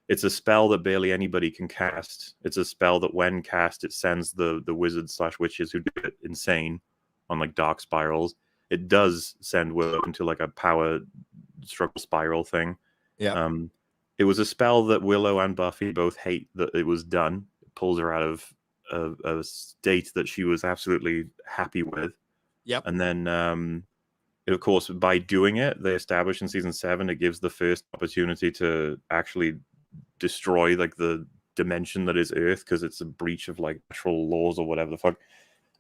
it's a spell that barely anybody can cast. It's a spell that when cast, it sends the wizards / witches who do it insane on like dark spirals. It does send Willow into like a power struggle spiral thing. Yeah. It was a spell that Willow and Buffy both hate that it was done. It pulls her out of a state that she was absolutely happy with. Yep. And then of course, by doing it, they established in season 7, it gives the first opportunity to actually destroy like the dimension that is Earth because it's a breach of like natural laws or whatever the fuck.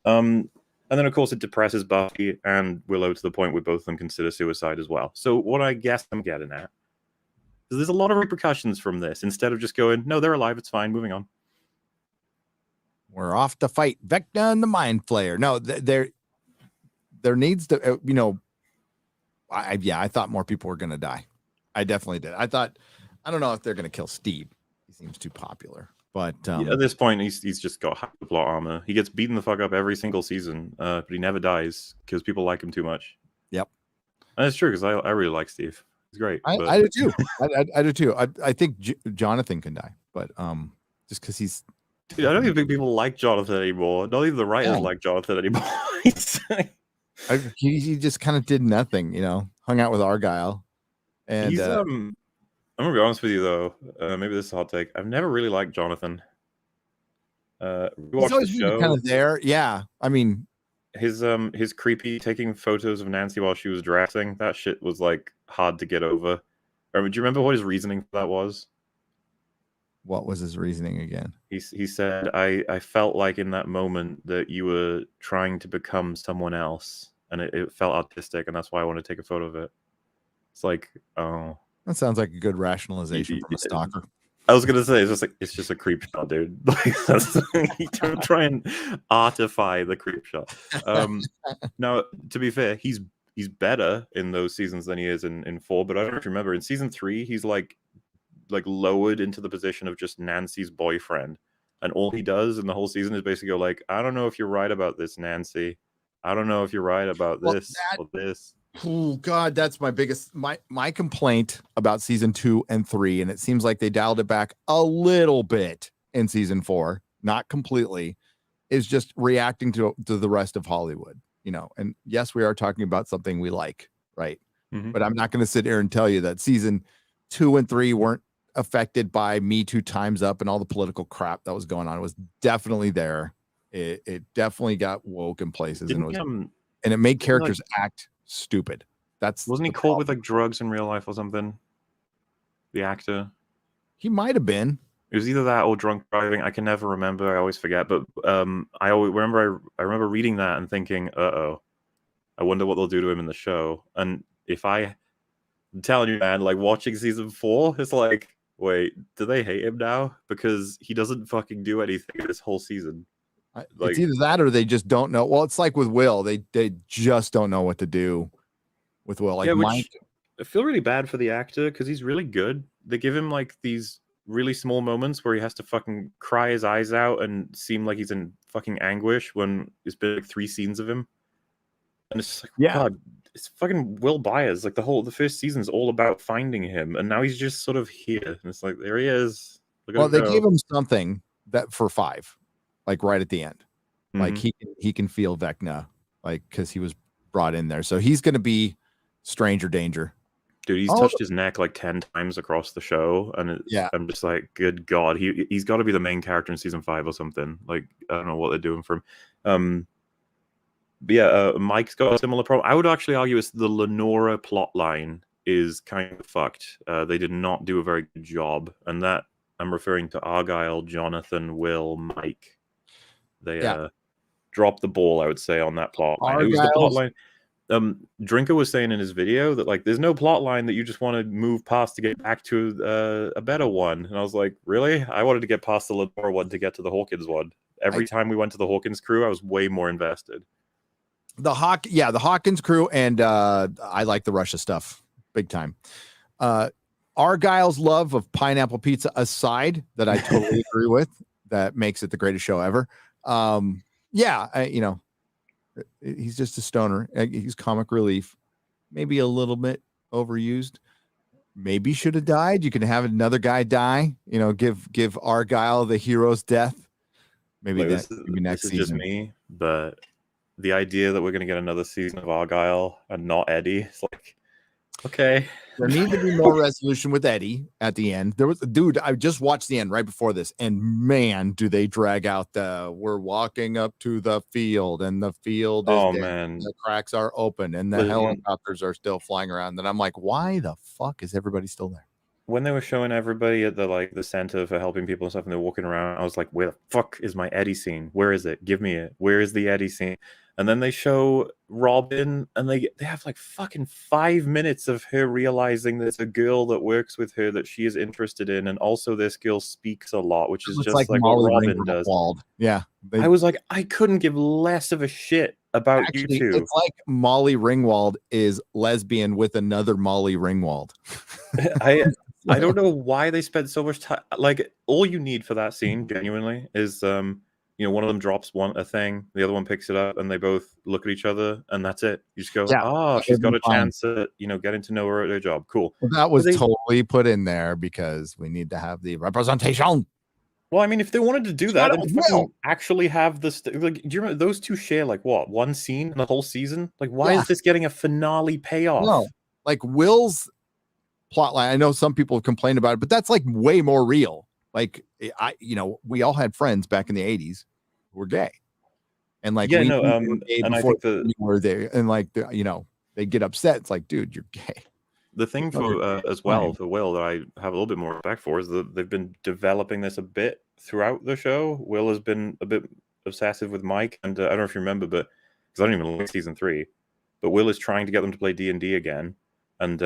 And then of course it depresses Buffy and Willow to the point where both of them consider suicide as well. So what I guess I'm getting at is there's a lot of repercussions from this. Instead of just going, no, they're alive, it's fine, moving on. We're off to fight Vecna and the Mind Flayer. No, there needs to, I thought more people were going to die. I definitely did. I don't know if they're going to kill Steve. He seems too popular, but at this point, he's just got half the plot armor. He gets beaten the fuck up every single season, but he never dies because people like him too much. Yep. And it's true because I really like Steve. He's great. I do too. I do too. I think Jonathan can die, but just because he's. Dude, I don't even think people like Jonathan anymore. Not even the writers like Jonathan anymore. He just kind of did nothing, hung out with Argyle. And he's I'm gonna be honest with you though. Maybe this is a hot take. I've never really liked Jonathan. He's always been kind of there. Yeah. I mean, his creepy taking photos of Nancy while she was dressing, that shit was like hard to get over. Do you remember what his reasoning for that was? What was his reasoning again? He said, I felt like in that moment that you were trying to become someone else, and it felt autistic, and that's why I want to take a photo of it. It's like, oh, that sounds like a good rationalization from a stalker. I was gonna say it's just a creep shot, dude. You don't try and artify the creep shot. Now, to be fair, he's better in those seasons than he is in 4. But I don't know if you remember in season 3, he's like lowered into the position of just Nancy's boyfriend, and all he does in the whole season is basically go like, I don't know if you're right about this, Nancy. I don't know if you're right about this or this. Oh God, that's my biggest my complaint about season 2 and 3, and it seems like they dialed it back a little bit in season 4, not completely, is just reacting to the rest of Hollywood, And yes, we are talking about something we like, right? Mm-hmm. But I'm not going to sit here and tell you that season 2 and 3 weren't affected by Me Too Time's Up and all the political crap that was going on. It was definitely there. It definitely got woke in places, and it made characters act stupid. Wasn't he caught with like drugs in real life or something? The actor, he might have been. It was either that or drunk driving. I can never remember. I always forget. But I always remember. I remember reading that and thinking, I wonder what they'll do to him in the show. And I'm telling you, man, like watching season 4, it's like, wait, do they hate him now because he doesn't fucking do anything this whole season? It's either that or they just don't know. Well, it's like with Will, they just don't know what to do with Will. Like, I feel really bad for the actor because he's really good. They give him like these really small moments where he has to fucking cry his eyes out and seem like he's in fucking anguish when it's been like 3 scenes of him. And it's like, God, it's fucking Will Byers. Like the first season is all about finding him, and now he's just sort of here. And it's like, there he is. Well, they gave him something that for 5. Like right at the end, like he can feel Vecna, like because he was brought in there. So he's going to be stranger danger. Dude, he's touched his neck like 10 times across the show, and I'm just like, good God, he's got to be the main character in season 5 or something. Like, I don't know what they're doing for him. But yeah, Mike's got a similar problem. I would actually argue it's the Lenora plotline is kind of fucked. They did not do a very good job, and that I'm referring to Argyle, Jonathan, Will, Mike. They dropped the ball, I would say, on that plotline. It was the plotline. Drinker was saying in his video that like there's no plot line that you just want to move past to get back to a better one, and I was like, really? I wanted to get past the Lenora one to get to the Hawkins one. Every time we went to the Hawkins crew, I was way more invested. The Hawkins crew, and I like the Russia stuff big time. Argyle's love of pineapple pizza aside, that I totally agree with, that makes it the greatest show ever. He's just a stoner. He's comic relief, maybe a little bit overused. Maybe should have died. You can have another guy die. Give Argyle the hero's death. Maybe next season. Just me, but the idea that we're going to get another season of Argyle and not Eddie, it's like, okay. There needs to be more resolution with Eddie at the end. There was a dude, I just watched the end right before this, and man, do they drag out we're walking up to the field, and the field is man, the cracks are open, and the helicopters are still flying around. And I'm like, why the fuck is everybody still there? When they were showing everybody at the center for helping people and stuff, and they're walking around, I was like, where the fuck is my Eddie scene? Where is it? Give me it. Where is the Eddie scene? And then they show Robin, and they have like fucking 5 minutes of her realizing there's a girl that works with her that she is interested in, and also this girl speaks a lot, which is just like what Robin does. Yeah, I was like, I couldn't give less of a shit about you two. It's like Molly Ringwald is lesbian with another Molly Ringwald. I don't know why they spent so much time. Like, all you need for that scene, genuinely, is one of them drops a thing, the other one picks it up, and they both look at each other, and that's it. You just go, she's got a chance at getting to know her at her job. Cool. Well, that was totally put in there because we need to have the representation. Well, I mean, if they wanted to do that, then actually have this. Like, do you remember those two share like what, one scene in the whole season? Like, why is this getting a finale payoff? No, like Will's plotline. I know some people have complained about it, but that's like way more real. Like we all had friends back in the 80s who were gay, and like and I think we were there, and like they get upset. It's like, dude, you're gay. The thing for Will that I have a little bit more respect for is that they've been developing this a bit throughout the show. Will has been a bit obsessive with Mike, and I don't know if you remember, but because I don't even like season 3, but Will is trying to get them to play D&D again, and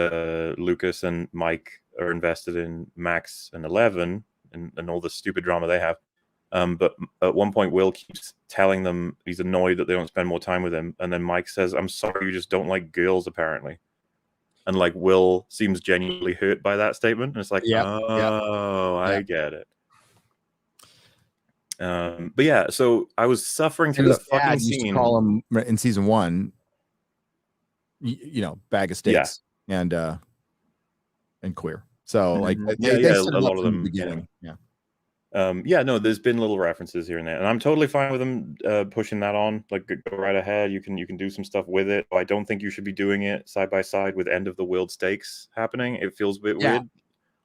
Lucas and Mike are invested in Max and 11 and all the stupid drama they have. But at one point, Will keeps telling them he's annoyed that they don't spend more time with him, and then Mike says, "I'm sorry, you just don't like girls, apparently." And like Will seems genuinely hurt by that statement, and it's like, I get it. But yeah, so I was suffering through this fucking scene. Used to call him in season 1, bag of sticks and queer. So like, a lot of them beginning. There's been little references here and there, and I'm totally fine with them pushing that on. Like, go right ahead. You can do some stuff with it. I don't think you should be doing it side by side with end of the world stakes happening. It feels a bit weird.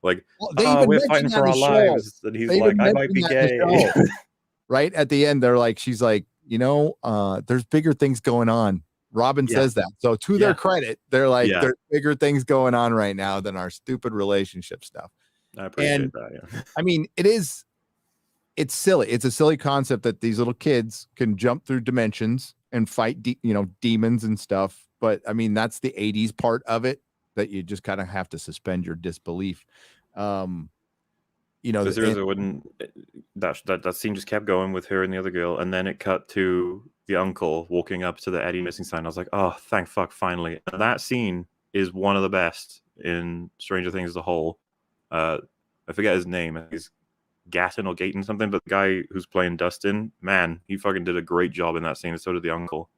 Like, we're fighting for our lives, and he's like, I might be gay. Right at the end, she's like, there's bigger things going on. Robin says that. So to their credit, they're like, there's bigger things going on right now than our stupid relationship stuff. I appreciate that. Yeah. I mean, it's silly. It's a silly concept that these little kids can jump through dimensions and fight, demons and stuff. But I mean, that's the 80s part of it that you just kind of have to suspend your disbelief. That scene just kept going with her and the other girl, and then it cut to the uncle walking up to the Eddie missing sign. I was like, oh, thank fuck, finally. And that scene is one of the best in Stranger Things as a whole. I forget his name. He's Gatton or Gayton something, but the guy who's playing Dustin, man, he fucking did a great job in that scene, and so did the uncle.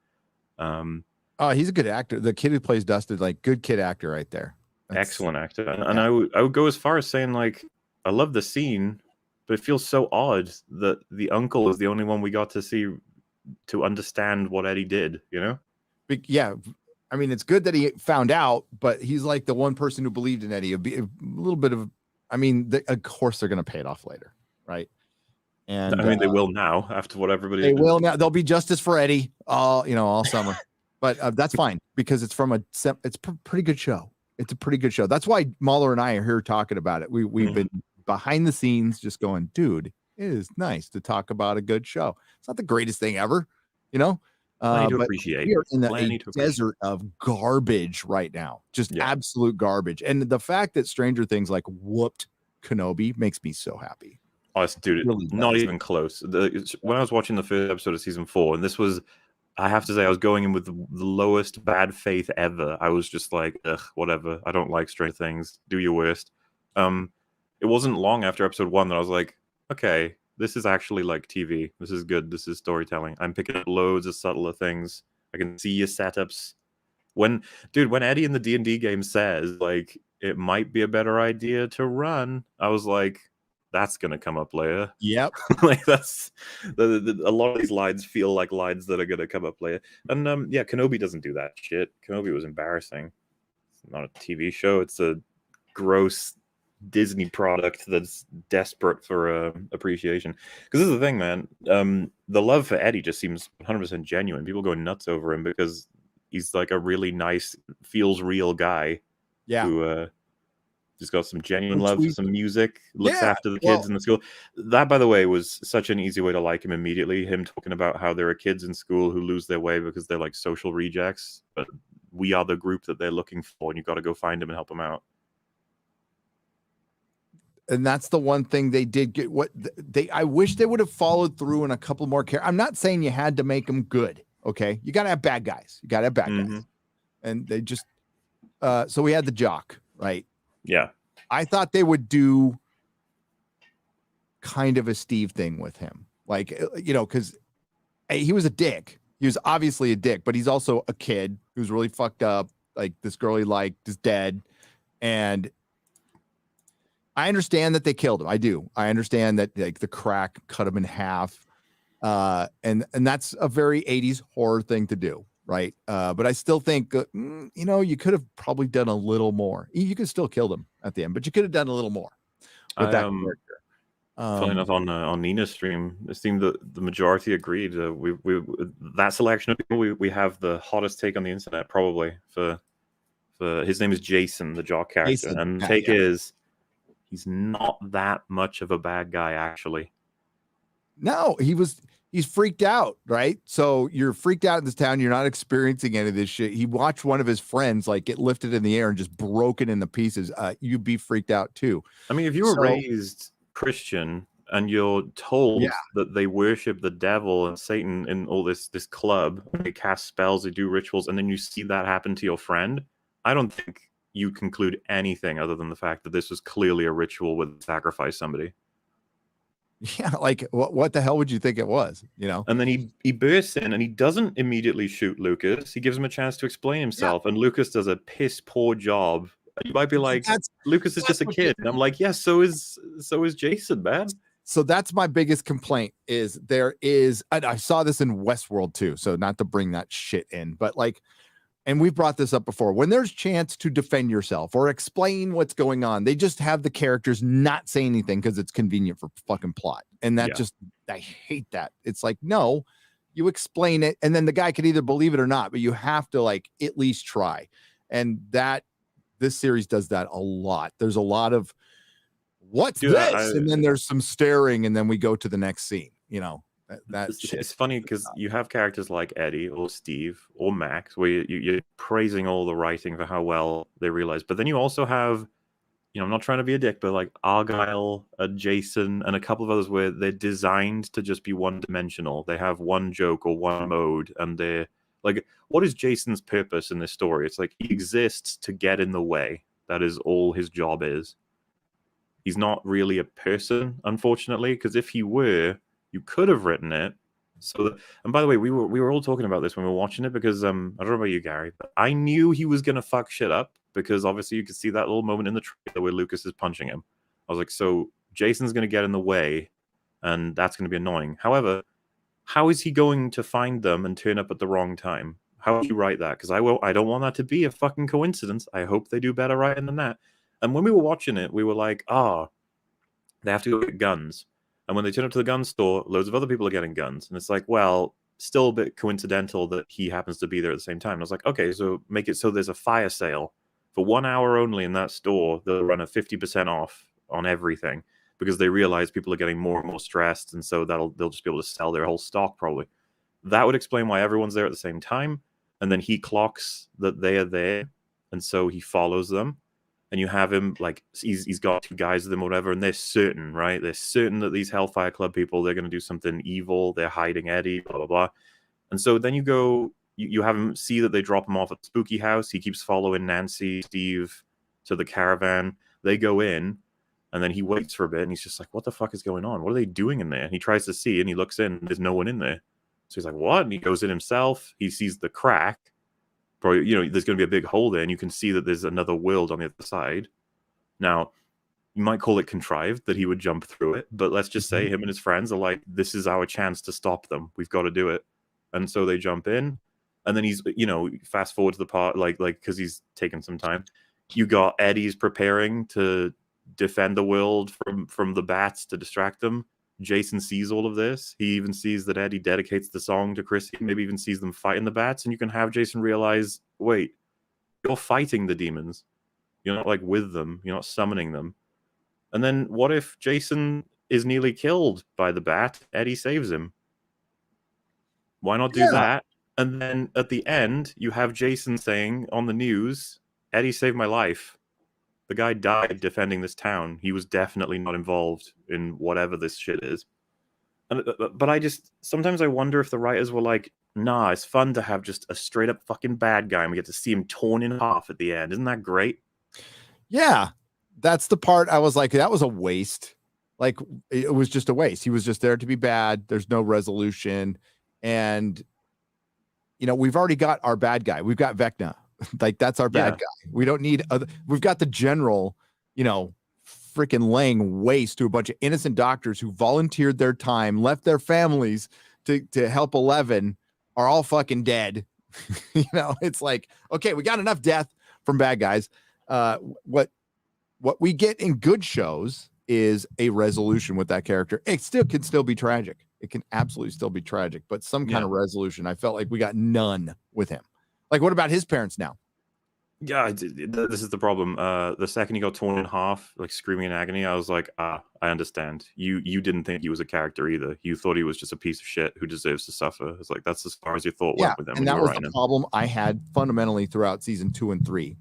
He's a good actor. The kid who plays Dustin, like, good kid actor right there. Excellent actor. And I would go as far as saying, like, I love the scene, but it feels so odd that the uncle is the only one we got to see to understand what Eddie did, Yeah, I mean, it's good that he found out, but he's like the one person who believed in Eddie. It'd be a little bit of, I mean, of course they're going to pay it off later, right? And I mean, they will now after what everybody. They will now. There'll be justice for Eddie, all summer, but that's fine because it's from it's a pretty good show. It's a pretty good show. That's why Mauler and I are here talking about it. We've been behind the scenes, just going, dude, it is nice to talk about a good show. It's not the greatest thing ever, Plenty to but appreciate. we are in a desert of garbage right now, just absolute garbage. And the fact that Stranger Things like whooped Kenobi makes me so happy. Oh, dude, really not even close. When I was watching the first episode of season 4, and this was, I have to say, I was going in with the lowest bad faith ever. I was just like, ugh, whatever. I don't like Stranger Things. Do your worst. It wasn't long after episode 1 that I was like, okay, this is actually like TV. This is good. This is storytelling. I'm picking up loads of subtler things. I can see your setups. When Eddie in the D&D game says, like, it might be a better idea to run, I was like, that's gonna come up later. Yep. Like that's a lot of these lines feel like lines that are gonna come up later. And Kenobi doesn't do that shit. Kenobi was embarrassing. It's not a TV show. It's a gross Disney product that's desperate for appreciation. Because this is the thing, man. The love for Eddie just seems 100% genuine. People go nuts over him because he's like a really nice, feels real guy. Yeah. Who just got some genuine love for some music, looks after the kids in the school. That, by the way, was such an easy way to like him immediately. Him talking about how there are kids in school who lose their way because they're like social rejects, but we are the group that they're looking for, and you got to go find them and help them out. And that's the one thing they did get. I wish they would have followed through in a couple more characters. I'm not saying you had to make them good. Okay, you got to have bad guys. Guys, and they just. So we had the jock, right? Yeah. I thought they would do kind of a Steve thing with him. Like, because he was a dick. He was obviously a dick, but he's also a kid who's really fucked up. Like, this girl he liked is dead. And I understand that they killed him. I do. I understand that like the crack cut him in half. And that's a very 80s horror thing to do. Right. But I still think, you could have probably done a little more. You could still kill them at the end, but you could have done a little more with that character. Funny enough, on Nina's stream, it seemed that the majority agreed. We that selection of people, we have the hottest take on the internet, probably for his name is Jason, the jock character. Jason. And the take is he's not that much of a bad guy, actually. No, he's freaked out, right? So you're freaked out in this town. You're not experiencing any of this shit. He watched one of his friends like get lifted in the air and just broken into pieces. You'd be freaked out too. I mean, if you were raised Christian and you're told that they worship the devil and Satan in all this club, they cast spells, they do rituals, and then you see that happen to your friend, I don't think you conclude anything other than the fact that this was clearly a ritual with sacrifice somebody. Yeah, like what the hell would you think it was? And then he bursts in and he doesn't immediately shoot Lucas. He gives him a chance to explain himself, and Lucas does a piss poor job. You might be like, Lucas is just a kid. And I'm like, yeah, so is Jason, man. So that's my biggest complaint is and I saw this in Westworld too. So not to bring that shit in, but like, and we've brought this up before, when there's chance to defend yourself or explain what's going on, they just have the characters not say anything because it's convenient for fucking plot. And that I hate that. It's like, no, you explain it. And then the guy can either believe it or not, but you have to like at least try. And this series does that a lot. There's a lot of what's this? And then there's some staring and then we go to the next scene, It's funny because you have characters like Eddie or Steve or Max where you're praising all the writing for how well they realize, but then you also have, I'm not trying to be a dick, but like Argyle, Jason, and a couple of others where they're designed to just be one-dimensional. They have one joke or one mode, and they're like, what is Jason's purpose in this story? It's like he exists to get in the way. That is all his job is. He's not really a person, unfortunately, because if he were, you could have written it. So, and by the way, we were all talking about this when we were watching it because I don't know about you, Gary, but I knew he was gonna fuck shit up because obviously you could see that little moment in the trailer where Lucas is punching him. I was like, so Jason's gonna get in the way, and that's gonna be annoying. However, how is he going to find them and turn up at the wrong time? How would you write that? Because I don't want that to be a fucking coincidence. I hope they do better writing than that. And when we were watching it, we were like, they have to go get guns. And when they turn up to the gun store, loads of other people are getting guns. And it's like, well, still a bit coincidental that he happens to be there at the same time. And I was like, okay, so make it so there's a fire sale. For 1 hour only in that store, they'll run a 50% off on everything because they realize people are getting more and more stressed. And so they'll just be able to sell their whole stock probably. That would explain why everyone's there at the same time. And then he clocks that they are there. And so he follows them. And you have him, like, he's got 2 guys with him or whatever, and they're certain, right? They're certain that these Hellfire Club people, they're going to do something evil. They're hiding Eddie, blah, blah, blah. And so then you have him see that they drop him off at the spooky house. He keeps following Nancy, Steve to the caravan. They go in, and then he waits for a bit, and he's just like, what the fuck is going on? What are they doing in there? And he tries to see, and he looks in, and there's no one in there. So he's like, what? And he goes in himself. He sees the crack. Probably, there's going to be a big hole there, and you can see that there's another world on the other side. Now, you might call it contrived that he would jump through it, but let's just say him and his friends are like, this is our chance to stop them. We've got to do it. And so they jump in, and then he's, fast forward to the part, like because he's taken some time. You got Eddie's preparing to defend the world from the bats to distract them. Jason sees all of this. He even sees that Eddie dedicates the song to Chrissy, maybe even sees them fighting the bats, and you can have Jason realize, wait, you're fighting the demons. You're not like with them. You're not summoning them. And then what if Jason is nearly killed by the bat? Eddie saves him. Why not do that? And then at the end, you have Jason saying on the news, Eddie saved my life. The guy died defending this town. He was definitely not involved in whatever this shit is. But sometimes I wonder if the writers were like, nah, it's fun to have just a straight up fucking bad guy and we get to see him torn in half at the end. Isn't that great? Yeah. That's the part I was like, that was a waste. Like, it was just a waste. He was just there to be bad. There's no resolution. And, we've already got our bad guy. We've got Vecna. Like, that's our bad guy. We don't need we've got the general, freaking laying waste to a bunch of innocent doctors who volunteered their time, left their families to help 11, are all fucking dead. It's like, okay, we got enough death from bad guys. What we get in good shows is a resolution with that character. It can still be tragic. It can absolutely still be tragic, but some kind of resolution. I felt like we got none with him. Like, what about his parents now? Yeah, this is the problem. The second he got torn in half, like screaming in agony, I was like, I understand. You didn't think he was a character either. You thought he was just a piece of shit who deserves to suffer. It's like, that's as far as your thought went with him. And that was the problem I had fundamentally throughout season 2 and 3.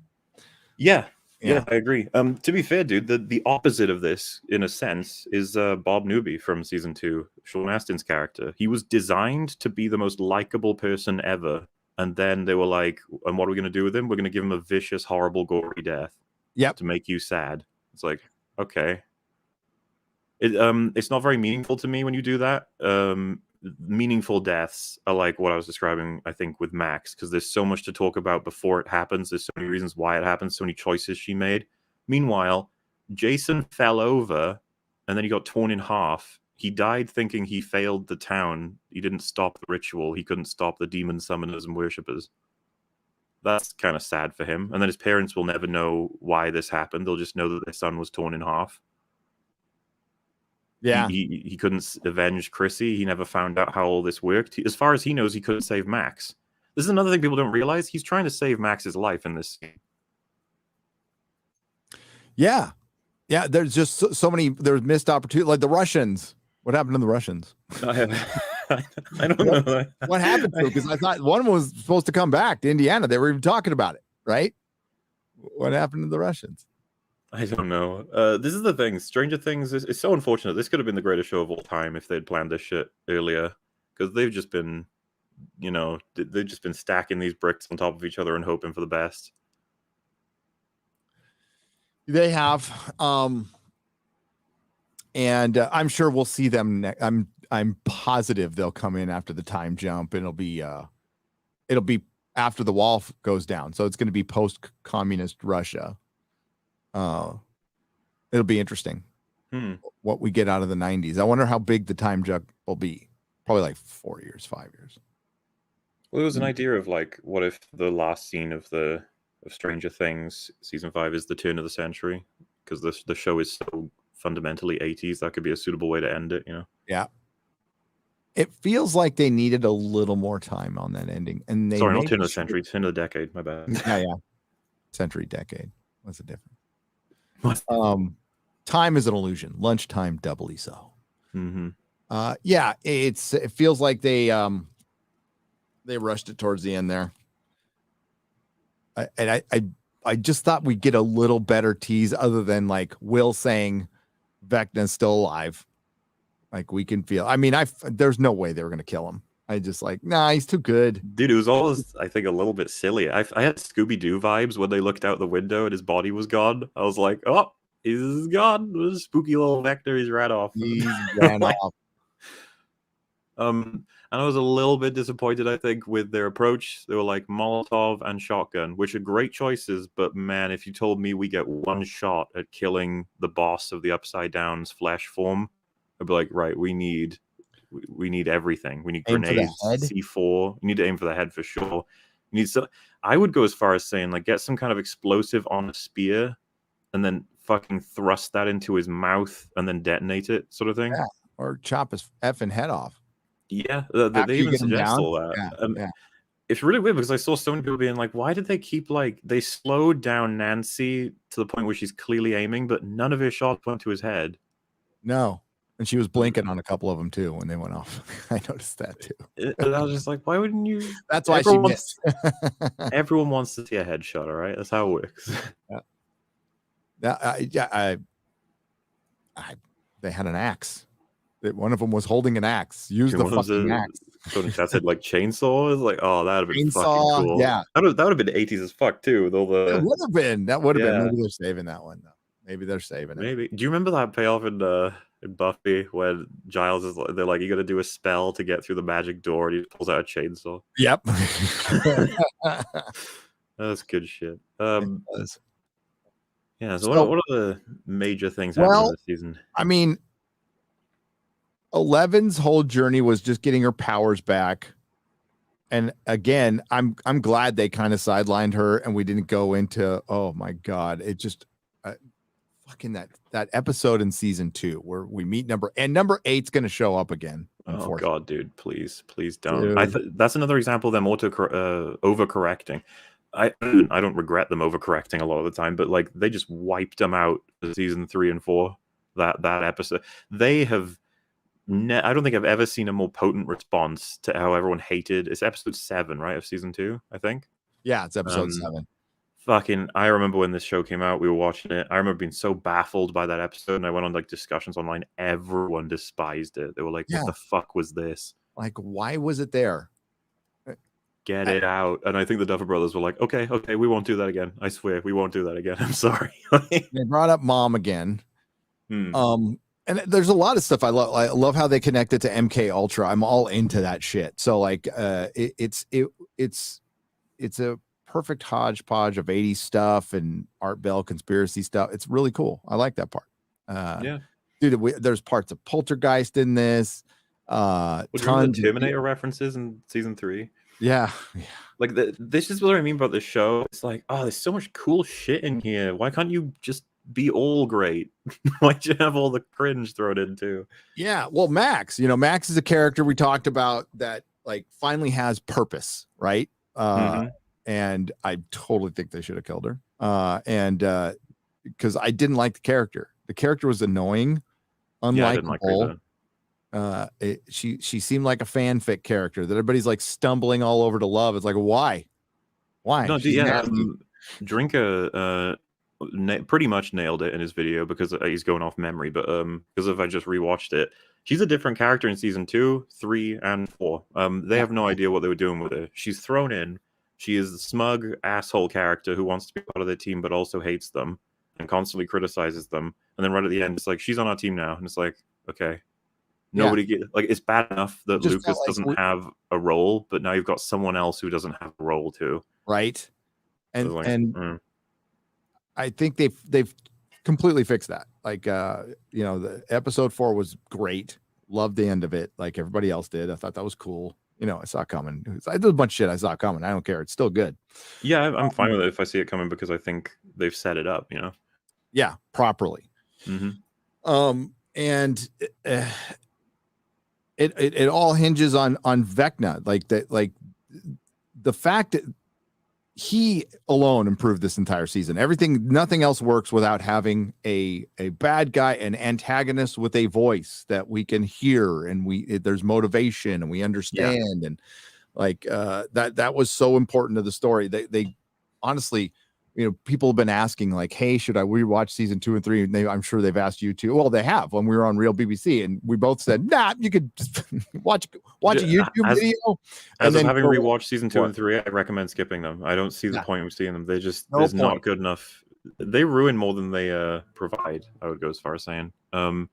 Yeah, I agree. To be fair, dude, the opposite of this, in a sense, is Bob Newby from season 2, Sean Astin's character. He was designed to be the most likable person ever. And then they were like, and what are we going to do with him? We're going to give him a vicious, horrible, gory death. Yep. To make you sad. It's like, okay. It's not very meaningful to me when you do that. Meaningful deaths are like what I was describing, I think, with Max, because there's so much to talk about before it happens. There's so many reasons why it happens, so many choices she made. Meanwhile, Jason fell over, and then he got torn in half. He died thinking he failed the town. He didn't stop the ritual. He couldn't stop the demon summoners and worshippers. That's kind of sad for him. And then his parents will never know why this happened. They'll just know that their son was torn in half. Yeah. He couldn't avenge Chrissy. He never found out how all this worked. As far as he knows, he couldn't save Max. This is another thing people don't realize. He's trying to save Max's life in this scene. Yeah. Yeah. There's just so many, there's missed opportunities. Like the Russians. What happened to the Russians? I don't know. What happened to them? Because I thought one was supposed to come back to Indiana. They were even talking about it, right? What happened to the Russians? I don't know. This is the thing. Stranger Things is so unfortunate. This could have been the greatest show of all time if they'd planned this shit earlier. Because they've just been, they've just been stacking these bricks on top of each other and hoping for the best. They have. And I'm sure we'll see them. I'm positive they'll come in after the time jump, and it'll be after the wall goes down. So it's going to be post-communist Russia. It'll be interesting what we get out of the 90s. I wonder how big the time jump will be. Probably like 4 years, 5 years. Well, it was an idea of like, what if the last scene of Stranger Things season 5 is the turn of the century? Because the show is so fundamentally 80s, that could be a suitable way to end it, you know? Yeah. It feels like they needed a little more time on that ending. And they Sorry, not turn of the century, turn of the decade, my bad. Yeah. Century, decade. What's the difference? What? Time is an illusion. Lunchtime doubly so. Mm-hmm. Yeah, it feels like they rushed it towards the end there. I just thought we'd get a little better tease other than like Will saying Vecna's still alive. Like we can feel. I mean, there's no way they were gonna kill him. I just like, nah, he's too good. Dude, it was always, I think, a little bit silly. I had Scooby-Doo vibes when they looked out the window and his body was gone. I was like, oh, he's gone. The spooky little Vecna, he's ran off. He's ran off. And I was a little bit disappointed, I think, with their approach. They were like Molotov and shotgun, which are great choices, but man, if you told me we get one shot at killing the boss of the Upside Down's flesh form, I'd be like, right, we need everything. We need grenades, C4. You need to aim for the head for sure. You need I would go as far as saying, like, get some kind of explosive on a spear and then fucking thrust that into his mouth and then detonate it, sort of thing. Yeah. Or chop his effing head off. Yeah, they even suggest all that. Yeah. It's really weird because I saw so many people being like, why did they keep, like, they slowed down Nancy to the point where she's clearly aiming, but none of his shots went to his head. No. And she was blinking on a couple of them too when they went off. I noticed that too. And I was just like, why wouldn't you? That's why she missed. Everyone wants to see a headshot, all right? That's how it works. Yeah. They had an axe. One of them was holding an axe. Use the fucking axe. So that said, like, chainsaw is like, oh, that'd have been fucking cool. Yeah, that would have been 80s as fuck too. Though it would have been. That would have been. Maybe they're saving that one though. Maybe they're saving it. Maybe. Do you remember that payoff in Buffy when Giles is? They're like, you got to do a spell to get through the magic door, and he pulls out a chainsaw. Yep. That's good shit. Yeah. So what are the major things happening this season? I mean, 11's whole journey was just getting her powers back. And again, I'm glad they kind of sidelined her and we didn't go into, oh my God, it just fucking that episode in season 2 where we meet number 8's going to show up again. Oh God, dude, please don't. That's another example of them overcorrecting. I don't regret them overcorrecting a lot of the time, but like they just wiped them out in season 3 and 4. That episode, they have. I don't think I've ever seen a more potent response to how everyone hated. It's episode 7, right, of season 2, I think. Yeah, it's episode 7. Fucking, I remember when this show came out, we were watching it. I remember being so baffled by that episode, and I went on like discussions online. Everyone despised it. They were like, "What the fuck was this? Like, why was it there? Get it out." And I think the Duffer Brothers were like, "Okay, we won't do that again. I swear, we won't do that again. I'm sorry." They brought up Mom again. And there's a lot of stuff I love. I love how they connect it to MK Ultra. I'm all into that shit. So like, it's a perfect hodgepodge of 80s stuff and Art Bell conspiracy stuff. It's really cool. I like that part. Yeah, dude. There's parts of Poltergeist in this. Tons of Terminator references in season 3. Yeah. Like this is what I mean about the show. It's like, oh, there's so much cool shit in here. Why can't you just be all great? Why'd you have all the cringe thrown in too? Yeah, well, Max is a character we talked about that like finally has purpose, right? And I totally think they should have killed her. And because I didn't like the character was annoying, unlikable. She seemed like a fanfic character that everybody's like stumbling all over to love. It's like, why no, Drinker pretty much nailed it in his video because he's going off memory, but because if I just rewatched it, she's a different character in season 2, 3, and 4. They have no idea what they were doing with her. She's thrown in. She is the smug asshole character who wants to be part of their team but also hates them and constantly criticizes them. And then right at the end, it's like, she's on our team now, and it's like, okay, nobody it's bad enough that Lucas doesn't have a role, but now you've got someone else who doesn't have a role too, right? And I think they've completely fixed that. Like, the episode 4 was great. Loved the end of it, like everybody else did. I thought that was cool. I saw it coming. I did a bunch of shit I saw it coming. I don't care. It's still good. Yeah, I'm fine with it if I see it coming because I think they've set it up, Yeah, properly. And it all hinges on Vecna, like that, like the fact that he alone improved this entire season. Nothing else works without having a bad guy, an antagonist with a voice that we can hear, and there's motivation and we understand, and like that was so important to the story. They honestly, people have been asking like, hey, should I rewatch season 2 and 3? And I'm sure they've asked you too. Well, they have when we were on Real BBC, and we both said, nah, you could just watch a YouTube video. As of having rewatched season 2 and 3, I recommend skipping them. I don't see the point of seeing them. They just there's not good enough. They ruin more than they provide. I would go as far as saying. And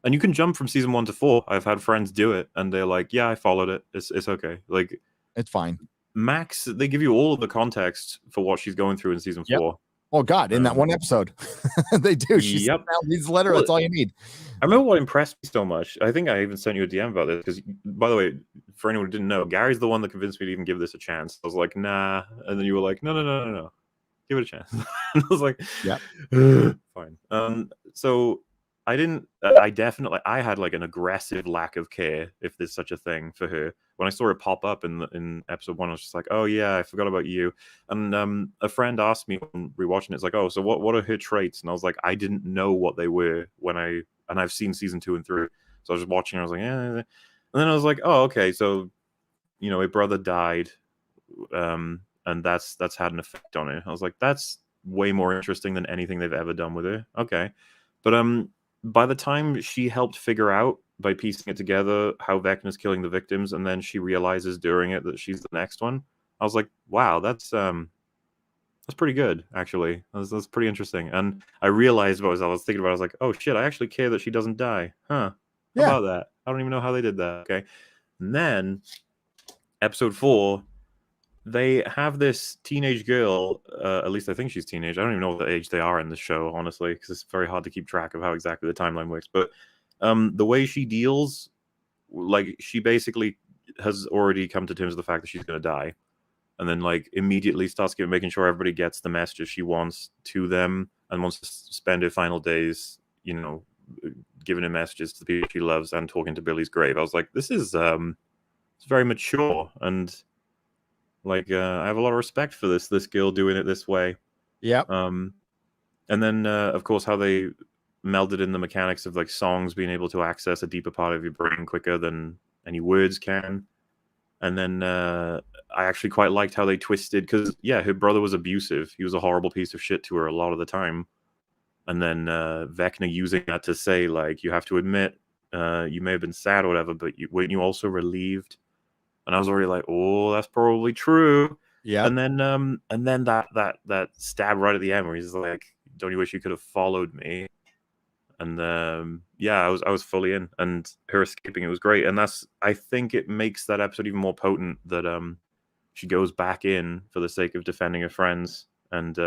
you can jump from season 1 to 4. I've had friends do it, and they're like, yeah, I followed it. It's okay. Like, it's fine. Max, they give you all of the context for what she's going through in season 4. Oh God, in that one episode, they do. She reads the letter. That's all you need. I remember what impressed me so much. I think I even sent you a DM about this because, by the way, for anyone who didn't know, Gary's the one that convinced me to even give this a chance. I was like, nah, and then you were like, no, give it a chance. And I was like, yeah, fine. So I had like an aggressive lack of care, if there's such a thing, for her. When I saw her pop up in episode 1, I was just like, oh yeah, I forgot about you. And a friend asked me when rewatching it, it's like, oh, so what are her traits? And I was like, I didn't know what they were and I've seen season 2 and 3. So I was just watching, I was like, yeah. And then I was like, oh, okay, so a brother died, and that's had an effect on her. I was like, that's way more interesting than anything they've ever done with her. Okay. But by the time she helped figure out by piecing it together how Vecna's killing the victims, and then she realizes during it that she's the next one, I was like, wow, that's pretty good, actually. That's pretty interesting. And I realized what I was thinking about. I was like, oh shit, I actually care that she doesn't die. Huh? How about that? I don't even know how they did that. Okay. And then episode 4, they have this teenage girl, at least I think she's teenage. I don't even know what age they are in the show, honestly, because it's very hard to keep track of how exactly the timeline works. But the way she deals, like, she basically has already come to terms with the fact that she's going to die. And then, like, immediately starts making sure everybody gets the messages she wants to them, and wants to spend her final days, giving her messages to the people she loves and talking to Billy's grave. I was like, this is it's very mature, and like I have a lot of respect for this girl doing it this way. Yeah. And then of course how they melded in the mechanics of like songs being able to access a deeper part of your brain quicker than any words can. And then I actually quite liked how they twisted, because her brother was abusive. He was a horrible piece of shit to her a lot of the time. And then Vecna using that to say, like, you have to admit you may have been sad or whatever, but weren't you also relieved? And I was already like, oh, that's probably true. Yeah. And then that stab right at the end where he's like, don't you wish you could have followed me? And I was fully in, and her escaping it was great. And I think it makes that episode even more potent that she goes back in for the sake of defending her friends, and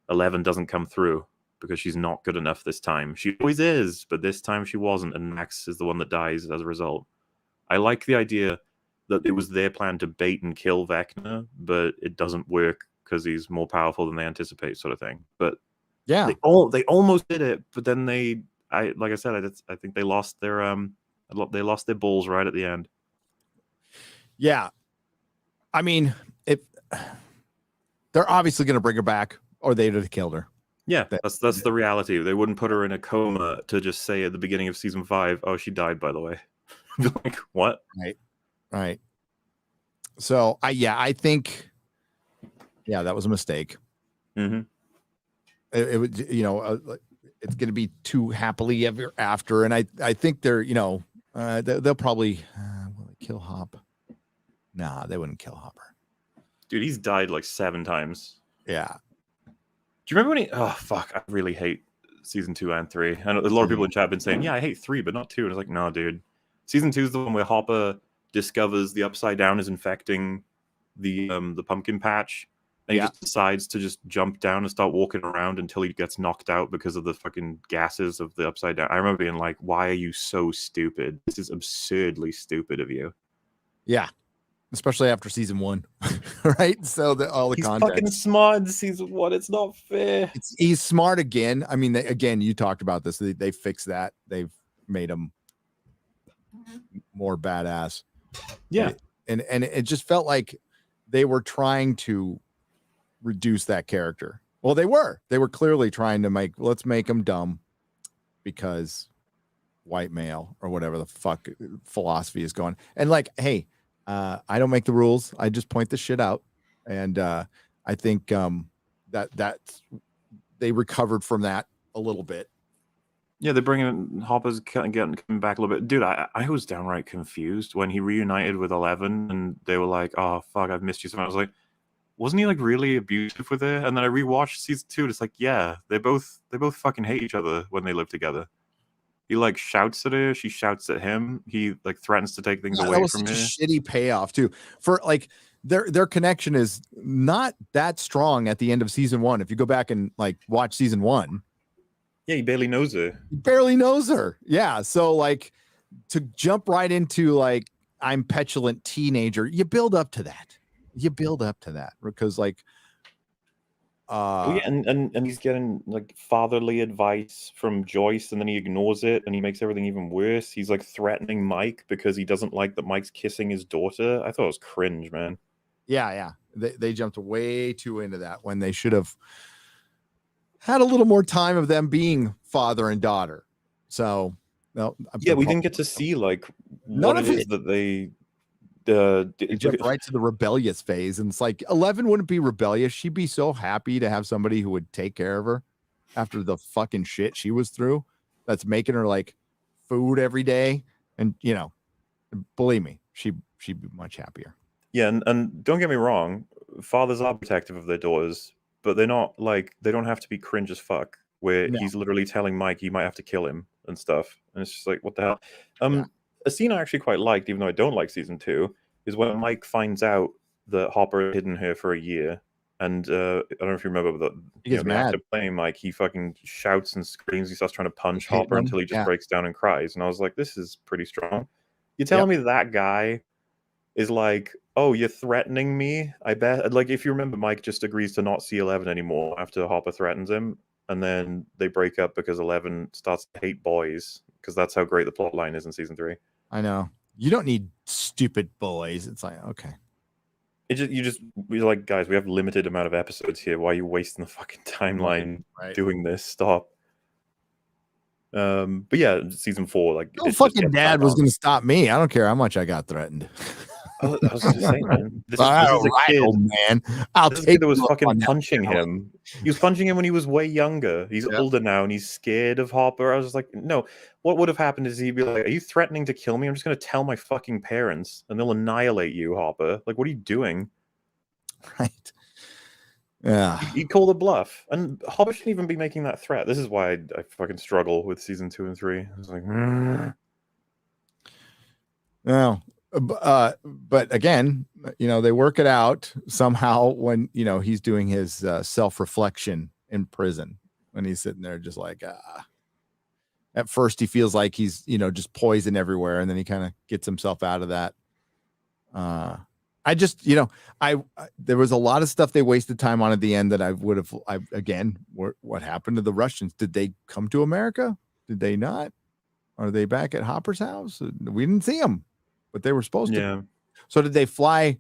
11 doesn't come through because she's not good enough this time. She always is, but this time she wasn't, and Max is the one that dies as a result. I like the idea that it was their plan to bait and kill Vecna, but it doesn't work because he's more powerful than they anticipate, sort of thing. But yeah, they almost did it, but then like I said, I think they lost their balls right at the end. Yeah, I mean, if they're obviously going to bring her back, or they'd have killed her. Yeah, that's the reality. They wouldn't put her in a coma to just say at the beginning of season 5, oh, she died, by the way. Like, what? Right. So I think, that was a mistake. Mm-hmm. It would, it's going to be too happily ever after, and I think they're, they'll probably will they kill Hop? Nah, they wouldn't kill Hopper. Dude, he's died like 7 times. Yeah. Do you remember when he? Oh fuck! I really hate season 2 and 3. I know a lot of people in chat have been saying, yeah, I hate 3, but not 2. And it's like, no, dude. Season 2 is the one where Hopper discovers the Upside Down is infecting the pumpkin patch, and he just decides to just jump down and start walking around until he gets knocked out because of the fucking gases of the Upside Down. I remember being like, why are you so stupid? This is absurdly stupid of you. Yeah, especially after season 1, right? So all the He's context. fucking smart in season 1. It's not fair. He's smart again. I mean, again, you talked about this. They fixed that. They've made him more badass. Yeah. And it just felt like they were trying to reduce that character. Well, they were clearly trying to let's make him dumb because white male or whatever the fuck philosophy is going. And like, hey, I don't make the rules. I just point the shit out. And I think that they recovered from that a little bit. Yeah, they're bringing Hopper's coming back a little bit. Dude, I was downright confused when he reunited with 11 and they were like, oh, fuck, I've missed you so much. I was like, wasn't he like really abusive with her? And then I rewatched season 2 and it's like, yeah, they both fucking hate each other when they live together. He like shouts at her, she shouts at him. He like threatens to take things away that was from such her. A shitty payoff too. For like their connection is not that strong at the end of season 1. If you go back and like watch season 1. Yeah, he barely knows her. Yeah. So like to jump right into like I'm petulant teenager, you build up to that because like yeah, and he's getting like fatherly advice from Joyce and then he ignores it and he makes everything even worse. He's like threatening Mike because he doesn't like that Mike's kissing his daughter. I thought it was cringe, man. Yeah. They jumped way too into that when they should have had a little more time of them being father and daughter. So no, yeah, we didn't get to see like what it is that they jump right to the rebellious phase. And it's like 11 wouldn't be rebellious. She'd be so happy to have somebody who would take care of her after the fucking shit she was through. That's making her like food every day. And you know, believe me, she'd be much happier. Yeah, and don't get me wrong, fathers are protective of their daughters, but they're not like they don't have to be cringe as fuck. Where he's literally telling Mike he might have to kill him and stuff, and it's just like, what the hell? A scene I actually quite liked, even though I don't like season 2, is when Mike finds out that Hopper had hidden her for a year, and I don't know if you remember, but the actor playing Mike, he fucking shouts and screams. He starts trying to punch Hopper until he just breaks down and cries, and I was like, this is pretty strong. You're telling me that guy is like, oh, you're threatening me? I bet. Like, if you remember, Mike just agrees to not see 11 anymore after Hopper threatens him, and then they break up because 11 starts to hate boys, because that's how great the plot line is in season 3. I know. You don't need stupid boys. It's like, okay. You're like, guys, we have limited amount of episodes here. Why are you wasting the fucking timeline doing this? Stop. But yeah, season 4, like, no fucking dad was going to stop me. I don't care how much I got threatened. I was just saying, man. This is a kid, old man. I'll this take. Kid was fucking punching him. He was punching him when he was way younger. He's older now, and he's scared of Hopper. I was just like, no. What would have happened is he'd be like, "Are you threatening to kill me? I'm just going to tell my fucking parents, and they'll annihilate you, Hopper. Like, what are you doing?" Right. Yeah. He'd call the bluff, and Hopper shouldn't even be making that threat. This is why I fucking struggle with season 2 and 3. I was like, no. But again, you know, they work it out somehow when, you know, he's doing his self-reflection in prison, when he's sitting there just like, at first he feels like he's, you know, just poison everywhere. And then he kind of gets himself out of that. I just, you know, there was a lot of stuff they wasted time on at the end that what happened to the Russians? Did they come to America? Did they not? Are they back at Hopper's house? We didn't see them. But they were supposed to. So did they fly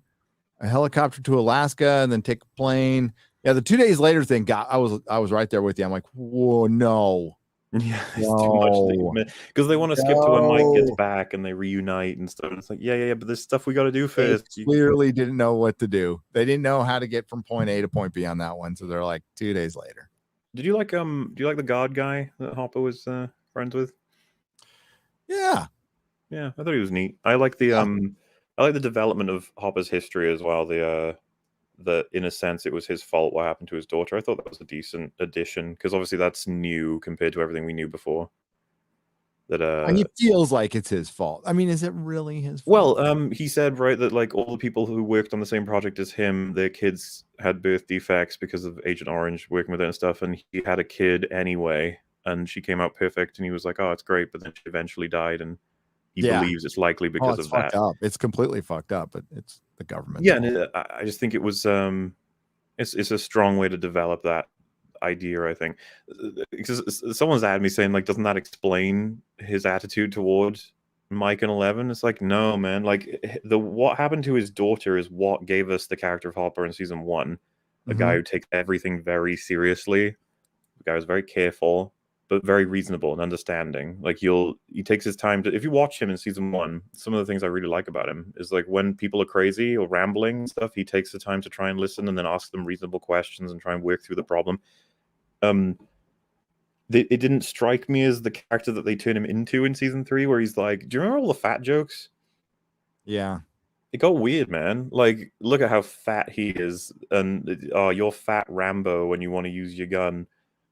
a helicopter to Alaska and then take a plane? Yeah, the 2 days later thing I was right there with you. I'm like, whoa, no. Yeah, it's too much because they want to skip to when Mike gets back and they reunite and stuff. And it's like, yeah, but there's stuff we got to do first. They clearly didn't know what to do. They didn't know how to get from point A to point B on that one. So they're like 2 days later. Do you like the guard guy that Hopper was friends with? Yeah. Yeah, I thought he was neat. I like the development of Hopper's history as well. The in a sense it was his fault what happened to his daughter. I thought that was a decent addition because obviously that's new compared to everything we knew before. That and he feels like it's his fault. I mean, is it really his fault? Well, he said that like all the people who worked on the same project as him, their kids had birth defects because of Agent Orange working with it and stuff, and he had a kid anyway, and she came out perfect, and he was like, "Oh, it's great," but then she eventually died, and he believes it's likely because it's of fucked that. up. It's completely fucked up, but it's the government. Yeah, and I just think it was it's a strong way to develop that idea, I think, because someone's at me saying, like, doesn't that explain his attitude toward Mike and 11? It's like, no, man. Like, what happened to his daughter is what gave us the character of Hopper in season 1, a guy who takes everything very seriously. The guy was very careful but very reasonable and understanding. Like, he takes his time to, if you watch him in season 1, some of the things I really like about him is, like, when people are crazy or rambling and stuff, he takes the time to try and listen and then ask them reasonable questions and try and work through the problem. It didn't strike me as the character that they turn him into in season 3, where he's like, do you remember all the fat jokes? Yeah. It got weird, man. Like, look at how fat he is, and oh, you're fat Rambo when you want to use your gun,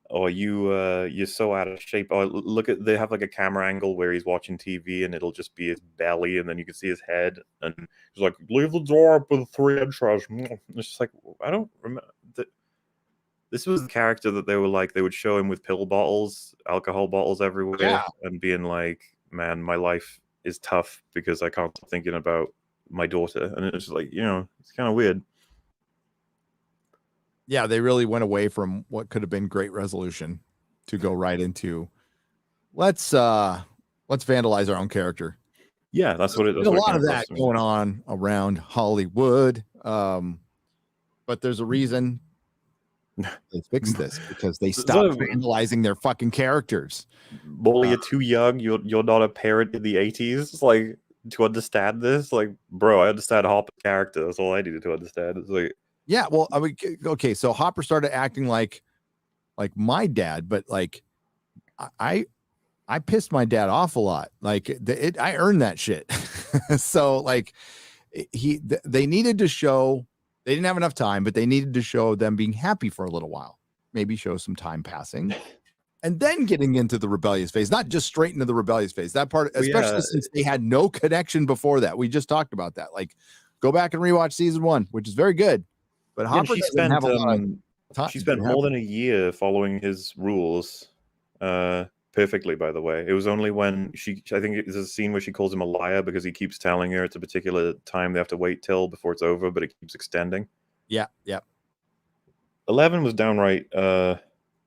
or you're so out of shape. Oh, look at, they have like a camera angle where he's watching TV and it'll just be his belly, and then you can see his head, and he's like, leave the door open 3 inches. It's just like, I don't remember. This was the character that they were like, they would show him with pill bottles, alcohol bottles everywhere, and being like, man, my life is tough because I can't stop thinking about my daughter. And it's like, it's kind of weird. Yeah, they really went away from what could have been great resolution to go right into let's vandalize our own character. Yeah, that's what it is. There's a lot of that going on around Hollywood. But there's a reason they fixed this, because they stopped vandalizing their fucking characters. Well, you're too young. You're not a parent in the 80s. Like, to understand this, like, bro, I understand Hopper's character. That's all I needed to understand. It's like, yeah, well, I mean, okay, so Hopper started acting like my dad, but like I pissed my dad off a lot. Like, I earned that shit. So like they needed to show, they didn't have enough time, but they needed to show them being happy for a little while, maybe show some time passing, and then getting into the rebellious phase, not just straight into the rebellious phase. That part, especially since they had no connection before that. We just talked about that. Like, go back and rewatch season 1, which is very good. But Hopper doesn't have a lot of time. She spent more than a year following his rules perfectly, by the way. It was only when I think there's a scene where she calls him a liar because he keeps telling her it's a particular time they have to wait till before it's over, but it keeps extending. Yeah. 11 was downright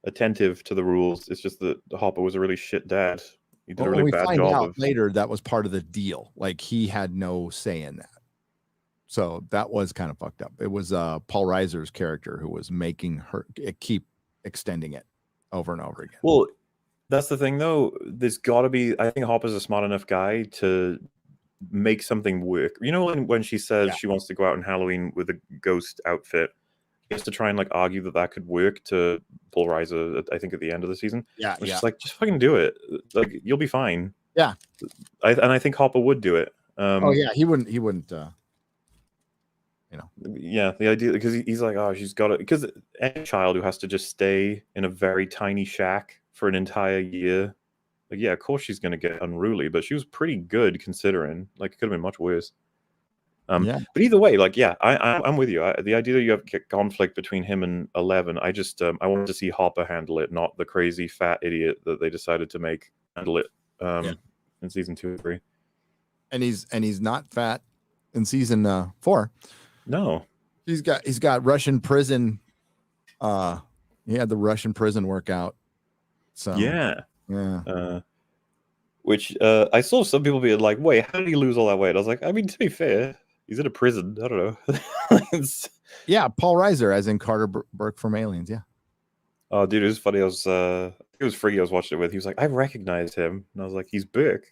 attentive to the rules. It's just that Hopper was a really shit dad. He did a really bad job. Later that was part of the deal. Like, he had no say in that. So that was kind of fucked up. It was Paul Reiser's character who was making her keep extending it over and over again. Well, that's the thing, though. There's got to be, I think Hopper's a smart enough guy to make something work. You know, when she says she wants to go out on Halloween with a ghost outfit, he has to try and like argue that could work to Paul Reiser, I think, at the end of the season. Yeah. It's just like, just fucking do it. Like, you'll be fine. Yeah. I think Hopper would do it. He wouldn't. Yeah, the idea, because he's like, oh, she's got it, because any child who has to just stay in a very tiny shack for an entire year, like, yeah, of course she's going to get unruly, but she was pretty good considering. Like, it could have been much worse. But either way, like, yeah, I'm with you. The idea that you have conflict between him and 11, I just I wanted to see Hopper handle it, not the crazy fat idiot that they decided to make handle it in season 2 and 3. And he's not fat in season 4. No, he's got Russian prison. He had the Russian prison workout. So yeah. Which I saw some people being like, "Wait, how did he lose all that weight?" I was like, I mean, to be fair, he's in a prison. I don't know. Yeah, Paul Reiser, as in Carter Burke from Aliens. Yeah. Oh, dude, it was funny. It was Friggy I was watching it with. He was like, I recognized him, and I was like, he's Burke.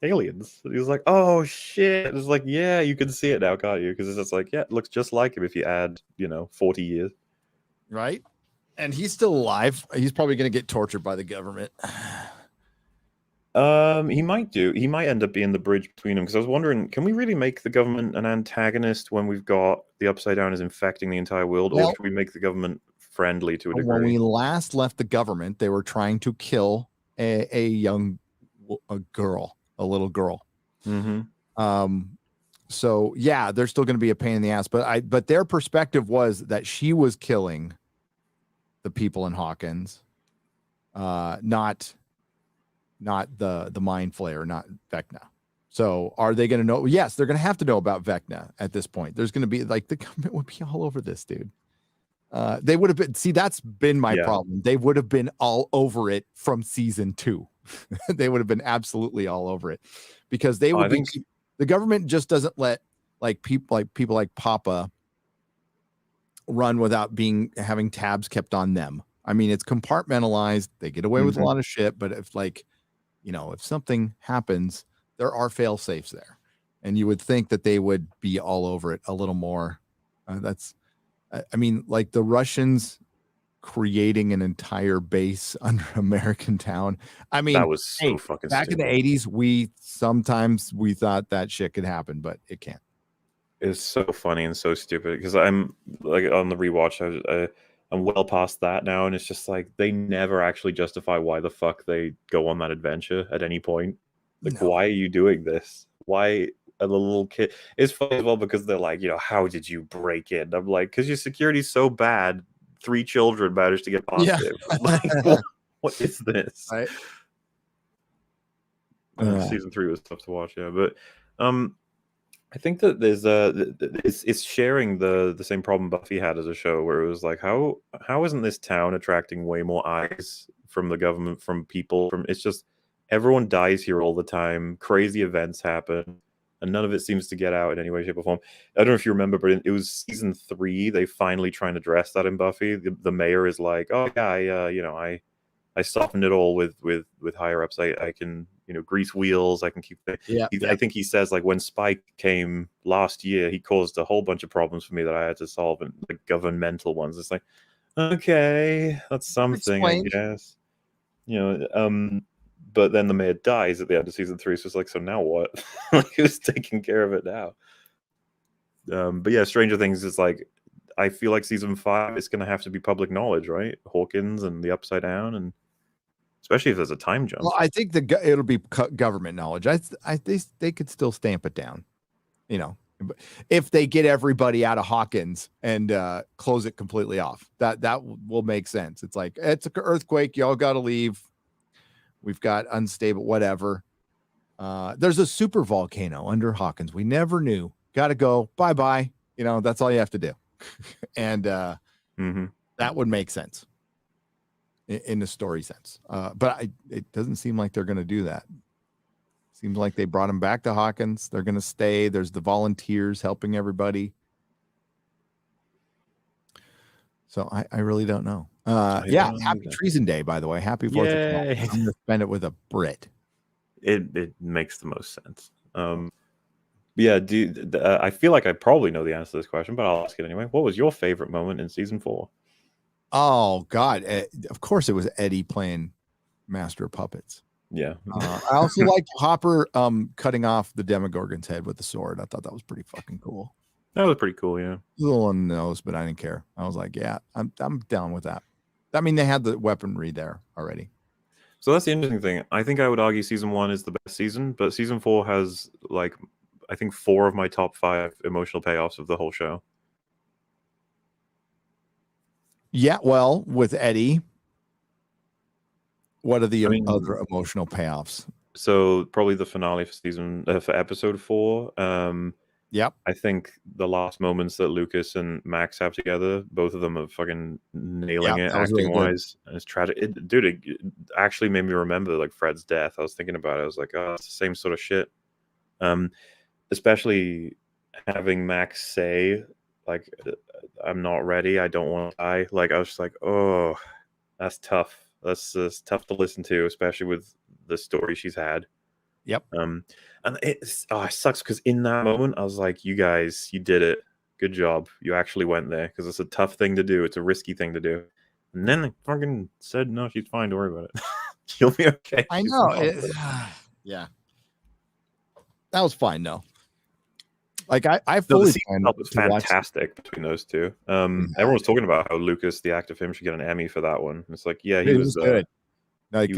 Aliens. And he was like, oh shit. It was like, yeah, you can see it now, can't you? Because it's just like, yeah, it looks just like him if you add 40 years, right? And he's still alive. He's probably going to get tortured by the government. He might end up being the bridge between them, because I was wondering, can we really make the government an antagonist when we've got the Upside Down is infecting the entire world, or should we make the government friendly to a degree? When we last left the government, they were trying to kill a little girl. Mm-hmm. So yeah, they're still going to be a pain in the ass, but their perspective was that she was killing the people in Hawkins, not the Mind Flayer, not Vecna. So are they going to know? Yes, they're going to have to know about Vecna at this point. There's going to be like the government would be all over this, dude. They would have been. See, that's been my problem. They would have been all over it from season 2. They would have been absolutely all over it because they would the government just doesn't let people like Papa run without having tabs kept on them. I mean, it's compartmentalized. They get away with a lot of shit, but if if something happens, there are fail safes there, and you would think that they would be all over it a little more. I mean, like the Russians creating an entire base under American town. I mean, that was so fucking back stupid. in the 80s, we thought that shit could happen, but it can't. It's so funny and so stupid because I'm like on the rewatch. I'm well past that now, and it's just like they never actually justify why the fuck they go on that adventure at any point. Like, why are you doing this? Why are the little kid? It's funny as well because they're like, how did you break in? I'm like, because your security's so bad. 3 children managed to get past it. Like, what is this? Right. Season 3 was tough to watch, but I think that there's it's sharing the same problem Buffy had as a show, where it was like, how isn't this town attracting way more eyes from the government, from people, it's just everyone dies here all the time, crazy events happen, and none of it seems to get out in any way, shape, or form. I don't know if you remember, but it was season 3. They finally try and address that in Buffy. The mayor is like, "Oh yeah, I softened it all with higher ups. I can grease wheels. I can keep it." I think he says like when Spike came last year, he caused a whole bunch of problems for me that I had to solve, and like governmental ones. It's like, okay, that's something, I guess. But then the mayor dies at the end of season 3, so it's like, so now what? Like, who's taking care of it now? But yeah, Stranger Things is like, I feel like season 5 is going to have to be public knowledge, right? Hawkins and the Upside Down, and especially if there's a time jump. Well, I think it'll be government knowledge. They could still stamp it down, if they get everybody out of Hawkins and close it completely off. That will make sense. It's like, it's an earthquake. Y'all got to leave. We've got unstable, whatever. There's a super volcano under Hawkins. We never knew. Got to go. Bye-bye. That's all you have to do. And that would make sense in the story sense. But it doesn't seem like they're going to do that. Seems like they brought him back to Hawkins. They're going to stay. There's the volunteers helping everybody. So I really don't know. Happy Treason Day, by the way. Happy 4th of July. I'm going to spend it with a Brit. It makes the most sense. I feel like I probably know the answer to this question, but I'll ask it anyway. What was your favorite moment in season 4? Oh, God. Of course, it was Eddie playing Master of Puppets. Yeah. I also liked Hopper cutting off the Demogorgon's head with the sword. I thought that was pretty fucking cool. That was pretty cool, yeah. A little on the nose, but I didn't care. I was like, yeah, I'm down with that. I mean, they had the weaponry there already. So that's the interesting thing. I think I would argue season 1 is the best season, but season 4 has, like, I think 4 of my top 5 emotional payoffs of the whole show. Yeah, well, with Eddie, what are the other emotional payoffs? So probably the finale for episode 4. Yep. I think the last moments that Lucas and Max have together, both of them are fucking nailing it acting wise. And it's tragic. It actually made me remember like Fred's death. I was thinking about it. I was like, oh, it's the same sort of shit. Especially having Max say, like, I'm not ready. I don't want to die. Like, I was just like, oh, that's tough. That's tough to listen to, especially with the story she's had. Yep. And it sucks because in that moment I was like, you guys, you did it. Good job. You actually went there because it's a tough thing to do. It's a risky thing to do. And then they fucking said, no, she's fine. Don't worry about it. She'll be okay. I know. Yeah. That was fine, though. Like I fully was fantastic between those two. Everyone was talking about how Lucas, the actor for him, should get an Emmy for that one. It's like, yeah, he was good. Like it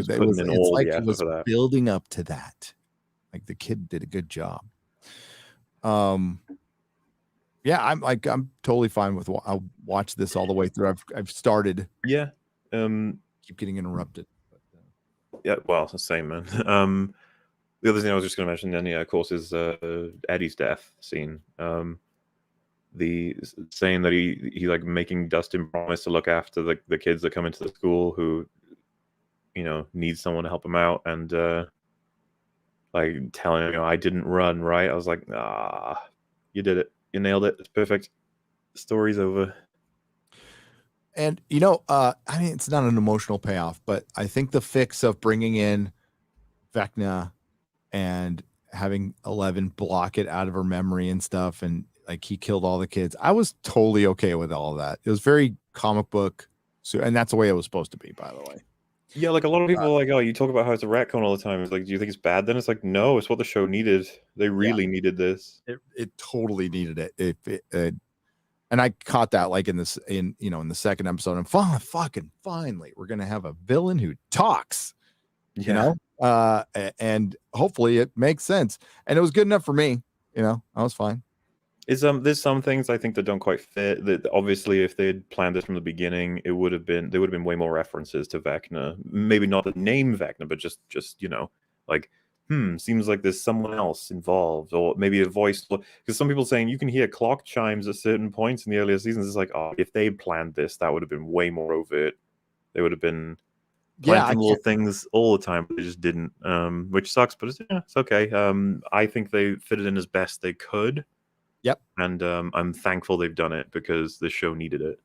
was building up to that. Like the kid did a good job. Yeah, I'm totally fine with. I'll watch this all the way through. I've started. Yeah. Keep getting interrupted. Yeah, well, it's the same, man. The other thing I was just going to mention, then, of course, is Eddie's death scene. The saying that he like making Dustin promise to look after the kids that come into the school who, need someone to help him out, and like telling him, I didn't run, right? I was like, you did it. You nailed it. It's perfect. The story's over. And, I mean, it's not an emotional payoff, but I think the fix of bringing in Vecna and having 11 block it out of her memory and stuff, and like he killed all the kids, I was totally okay with all of that. It was very comic book, and that's the way it was supposed to be, by the way. Yeah, like a lot of people are like, oh, you talk about how it's a retcon all the time. It's like, do you think it's bad then? It's like, no, it's what the show needed. They really needed this. It totally needed it. And I caught that like in the second episode. And finally, we're gonna have a villain who talks. And hopefully it makes sense. And it was good enough for me. I was fine. There's some things I think that don't quite fit. That obviously, if they had planned this from the beginning, there would have been way more references to Vecna. Maybe not the name Vecna, but just like, seems like there's someone else involved, or maybe a voice. Because some people saying you can hear clock chimes at certain points in the earlier seasons. It's like, if they planned this, that would have been way more overt. They would have been planting little things all the time, but they just didn't, which sucks. But it's okay. I think they fit it in as best they could. Yep. And I'm thankful they've done it because the show needed it.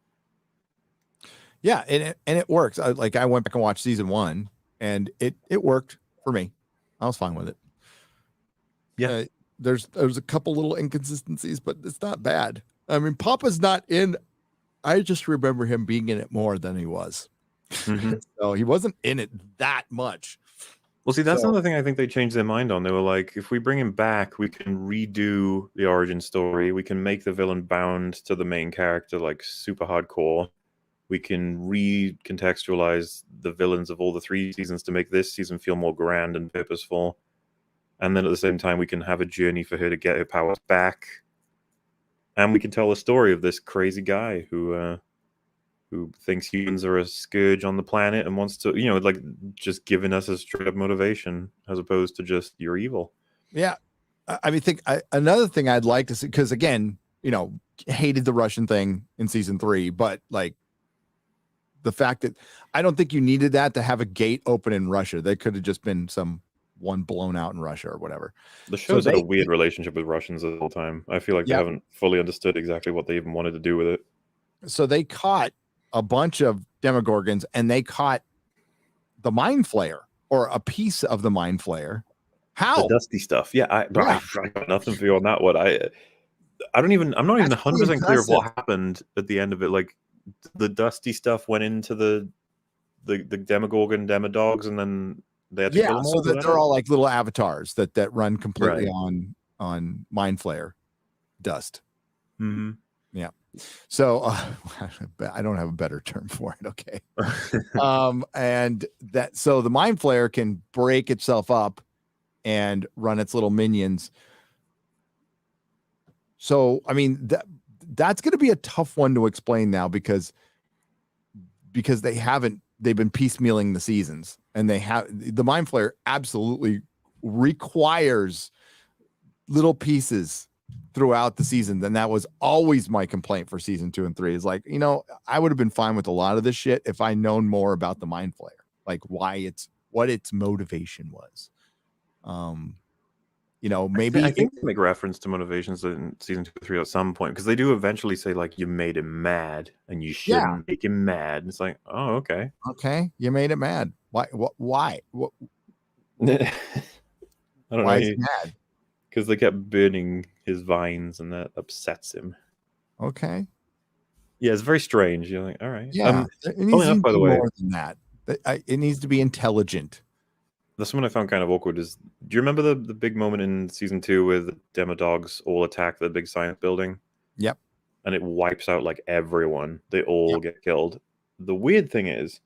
Yeah, and it works. I went back and watched season 1, and it worked for me. I was fine with it. Yeah. There's a couple little inconsistencies, but it's not bad. I mean, Papa's not in. I just remember him being in it more than he was. Mm-hmm. So he wasn't in it that much. Well, see, that's another thing I think they changed their mind on. They were like, if we bring him back, we can redo the origin story. We can make the villain bound to the main character, like super hardcore. We can recontextualize the villains of all the 3 seasons to make this season feel more grand and purposeful. And then at the same time, we can have a journey for her to get her powers back. And we can tell the story of this crazy guy who thinks humans are a scourge on the planet and wants to, like just giving us a straight up motivation as opposed to just you're evil. Yeah. I mean, another thing I'd like to see, because again, hated the Russian thing in season 3, but like the fact that I don't think you needed that to have a gate open in Russia. They could have just been one blown out in Russia or whatever. The show's had a weird relationship with Russians the whole time. I feel like they haven't fully understood exactly what they even wanted to do with it. So they caught a bunch of Demogorgons, and they caught the Mind Flayer, or a piece of the Mind Flayer. How? The dusty stuff. Yeah, I got nothing for you on that one. I'm not even 100% clear of what happened at the end of it. Like the dusty stuff went into the Demogorgon Demodogs, and then they had to kill them all. So that they're all like little avatars that run completely on Mind Flayer dust. Mm-hmm. Yeah. So I don't have a better term for it. Okay. And so the Mind Flayer can break itself up and run its little minions. So, I mean, that's going to be a tough one to explain now because they've been piecemealing the seasons, and the Mind Flayer absolutely requires little pieces throughout the season. And that was always my complaint for season 2 and 3 is like, I would have been fine with a lot of this shit if I known more about the Mind Flayer, like what its motivation was. Maybe I think they make reference to motivations in season 2 or 3 at some point, because they do eventually say like, you made him mad and you shouldn't make him mad. And it's like, oh, okay, you made it mad. Why? I don't know. Why is he mad? Because they kept burning his vines, and that upsets him. Okay. Yeah, it's very strange. You're like, all right. Yeah. It needs to be more than that. It needs to be intelligent. The one I found kind of awkward is, do you remember the big moment in season 2 where the Demodogs all attack the big science building? Yep. And it wipes out like everyone. They all get killed. The weird thing is,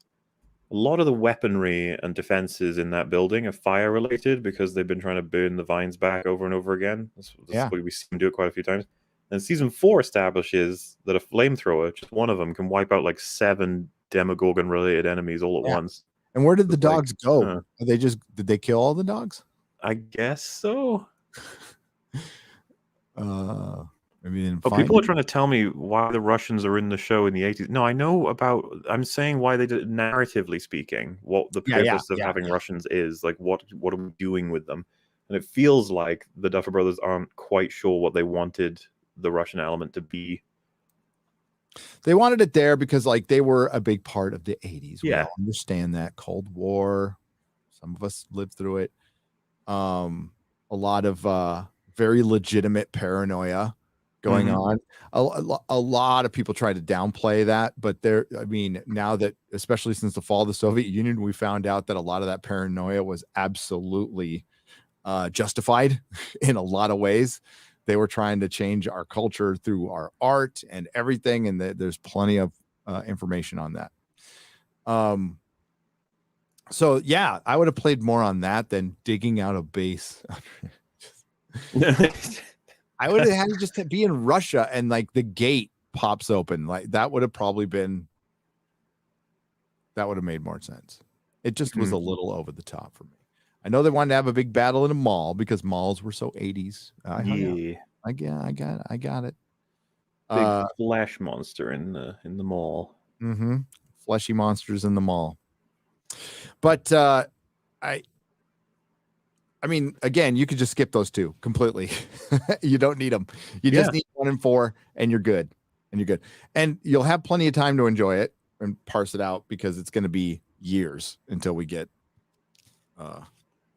a lot of the weaponry and defenses in that building are fire related because they've been trying to burn the vines back over and over again. That's we see them do it quite a few times. And season 4 establishes that a flamethrower, just one of them, can wipe out like 7 Demogorgon related enemies all at once. And where did the dogs go? Did they kill all the dogs? I guess so. Maybe they didn't Oh, find people are it? trying to tell me why the Russians are in the show in the 80s. No, I know about. I'm saying why they did, narratively speaking, what the purpose of having Russians is. Like, what are we doing with them? And it feels like the Duffer Brothers aren't quite sure what they wanted the Russian element to be. They wanted it there because, like, they were a big part of the 80s. We Yeah. all understand that. Cold War. Some of us lived through it. A lot of very legitimate paranoia going on. A lot of people try to downplay that, but I mean, now that, especially since the fall of the Soviet Union, we found out that a lot of that paranoia was absolutely justified in a lot of ways. They were trying to change our culture through our art and everything, and there's plenty of information on that. So yeah, I would have played more on that than digging out a base. I would have had to just be in Russia and like the gate pops open. Like that would have made more sense. It just was a little over the top for me. I know they wanted to have a big battle in a mall because malls were so 80s. I got it. Big flash monster in the mall. Fleshy monsters in the mall. But I mean, again, you could just skip those two completely. You don't need them. You just need 1 and 4, and you're good. And you'll have plenty of time to enjoy it and parse it out because it's going to be years until we get.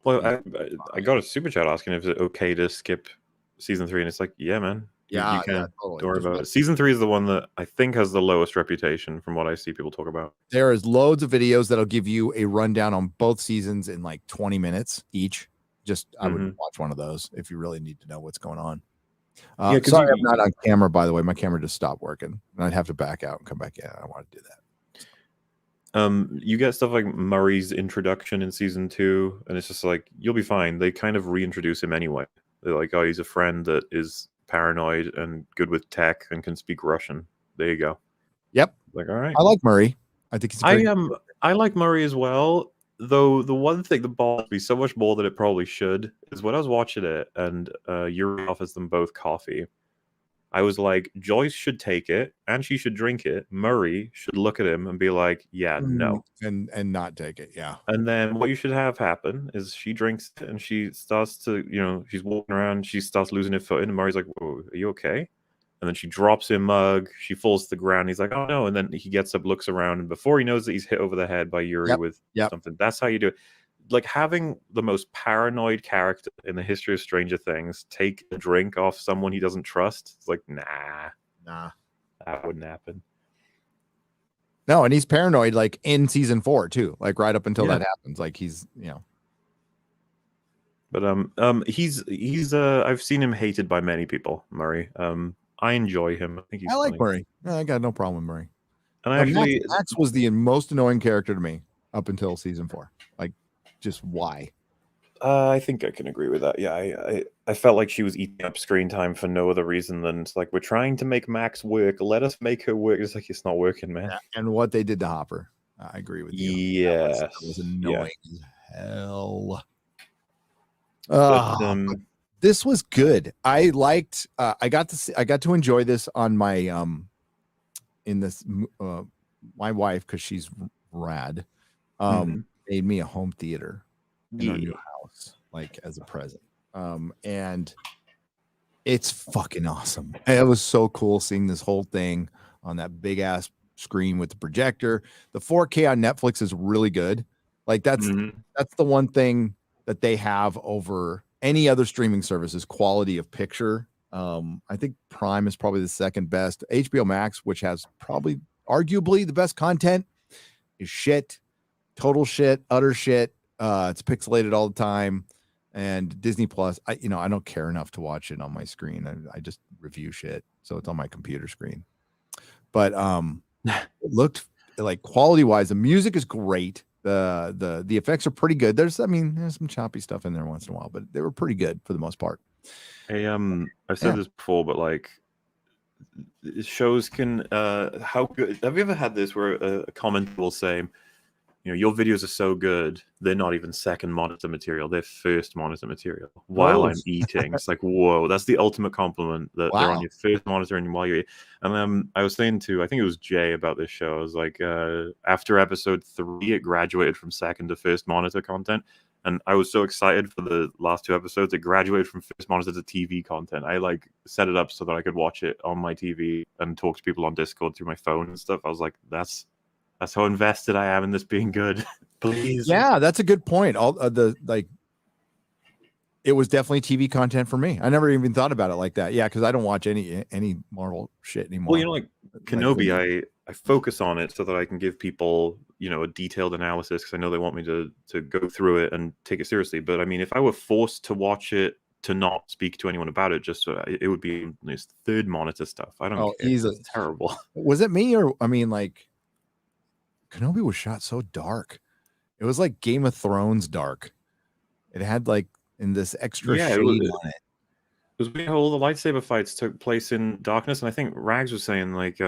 Well, I got a super chat asking if it's okay to skip season 3, and it's like, yeah, man. You can totally. Don't worry about it. Season 3 is the one that I think has the lowest reputation from what I see people talk about. There is loads of videos that'll give you a rundown on both seasons in like 20 minutes each. I would watch one of those if you really need to know what's going on. Sorry, I'm not on camera, by the way. My camera just stopped working, and I'd have to back out and come back in. I don't want to do that. You get stuff like Murray's introduction in season 2, and it's just like, you'll be fine. They kind of reintroduce him anyway. They're like, oh, he's a friend that is paranoid and good with tech and can speak Russian. There you go. Yep. Like, all right. I like Murray. I think he's I like Murray as well. Though the one thing that bothers me so much more than it probably should is when I was watching it and Yuri offers them both coffee, I was like, Joyce should take it and she should drink it. Murray should look at him and be like, yeah, no. And not take it. Yeah. And then what you should have happen is she drinks it and she starts to, she's walking around, she starts losing her footing, and Murray's like, whoa, are you okay? And then she drops her mug, she falls to the ground, he's like, oh no. And then he gets up, looks around, and before he knows that he's hit over the head by Yuri with something. That's how you do it. Like, having the most paranoid character in the history of Stranger Things take a drink off someone he doesn't trust. It's like, nah, that wouldn't happen. No, and he's paranoid like in season 4 too, like right up until that happens. Like he's, But he's I've seen him hated by many people, Murray. I enjoy him. I think he's like funny. Murray. No, I got no problem with Murray. And actually, Max was the most annoying character to me up until season 4. Like, just why? I think I can agree with that. Yeah, I felt like she was eating up screen time for no other reason than it's like, we're trying to make Max work. Let us make her work. It's like, it's not working, man. Yeah, and what they did to Hopper, I agree with you. Yeah, that was annoying as hell. But, this was good. I liked. I got to enjoy this on my my wife, because she's rad. Made me a home theater in our new house, like as a present. And it's fucking awesome. It was so cool seeing this whole thing on that big ass screen with the projector. The 4K on Netflix is really good. Like that's the one thing that they have over any other streaming service is quality of picture. I think Prime is probably the second best. HBO Max, which has probably arguably the best content, is shit. Total shit, utter shit. It's pixelated all the time. And Disney Plus, I don't care enough to watch it on my screen. I just review shit, so it's on my computer screen. But it looked like, quality wise, the music is great. The effects are pretty good. There's some choppy stuff in there once in a while, but they were pretty good for the most part. Hey, I've said this before, but like, shows can how good. Have you ever had this where a commenter will say, your videos are so good, they're not even second monitor material, they're first monitor material while I'm eating. It's like, whoa, that's the ultimate compliment that they're on your first monitor and while you're eating. And I was saying to, I think it was Jay about this show, I was like, after episode 3, it graduated from second to first monitor content. And I was so excited for the last 2 episodes. It graduated from first monitor to TV content. I like set it up so that I could watch it on my TV and talk to people on Discord through my phone and stuff. I was like, that's how invested I am in this being good. Please. Yeah, that's a good point. All it was definitely TV content for me. I never even thought about it like that. Yeah, because I don't watch any Marvel shit anymore. Well, like Kenobi, I focus on it so that I can give people, a detailed analysis, because I know they want me to go through it and take it seriously. But I mean, if I were forced to watch it to not speak to anyone about it, just so it would be this third monitor stuff. I don't care. It's terrible. Was it me or Kenobi was shot so dark. It was like Game of Thrones dark. It had like in this extra shade on it. It was weird how all the lightsaber fights took place in darkness, and I think Rags was saying like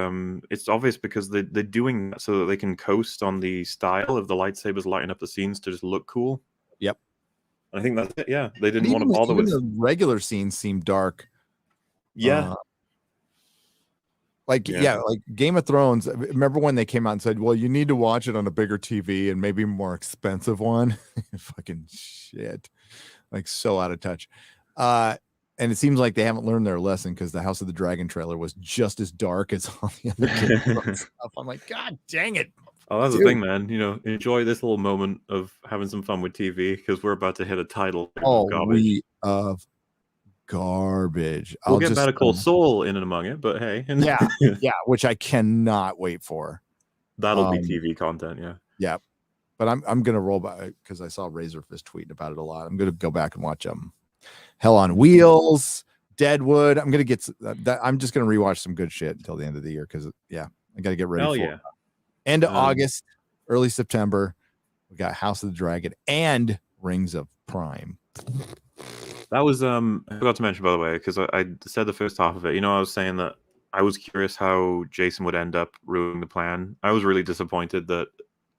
it's obvious because they're doing that so that they can coast on the style of the lightsabers lighting up the scenes to just look cool. Yep. And I think that's it. Yeah, they didn't want to bother with the regular scenes seemed dark. Yeah. Like Game of Thrones. Remember when they came out and said, "Well, you need to watch it on a bigger TV and maybe more expensive one." Fucking shit, like so out of touch. And it seems like they haven't learned their lesson, because the House of the Dragon trailer was just as dark as all the other Game of Thrones stuff. I'm like, God dang it! Oh, that's the thing, man. Enjoy this little moment of having some fun with TV, because we're about to hit a title. Garbage. We'll get Better Call Saul in and among it, but hey. yeah, which I cannot wait for. That'll be TV content, yeah. Yeah. But I'm gonna roll back, because I saw Razorfist tweeting about it a lot. I'm gonna go back and watch Hell on Wheels, Deadwood. I'm gonna get that. I'm just gonna rewatch some good shit until the end of the year, because I gotta get ready for it. End of August, early September. We got House of the Dragon and Rings of Prime. That was I forgot to mention, by the way, because I said the first half of it. I was saying that I was curious how Jason would end up ruining the plan. I was really disappointed that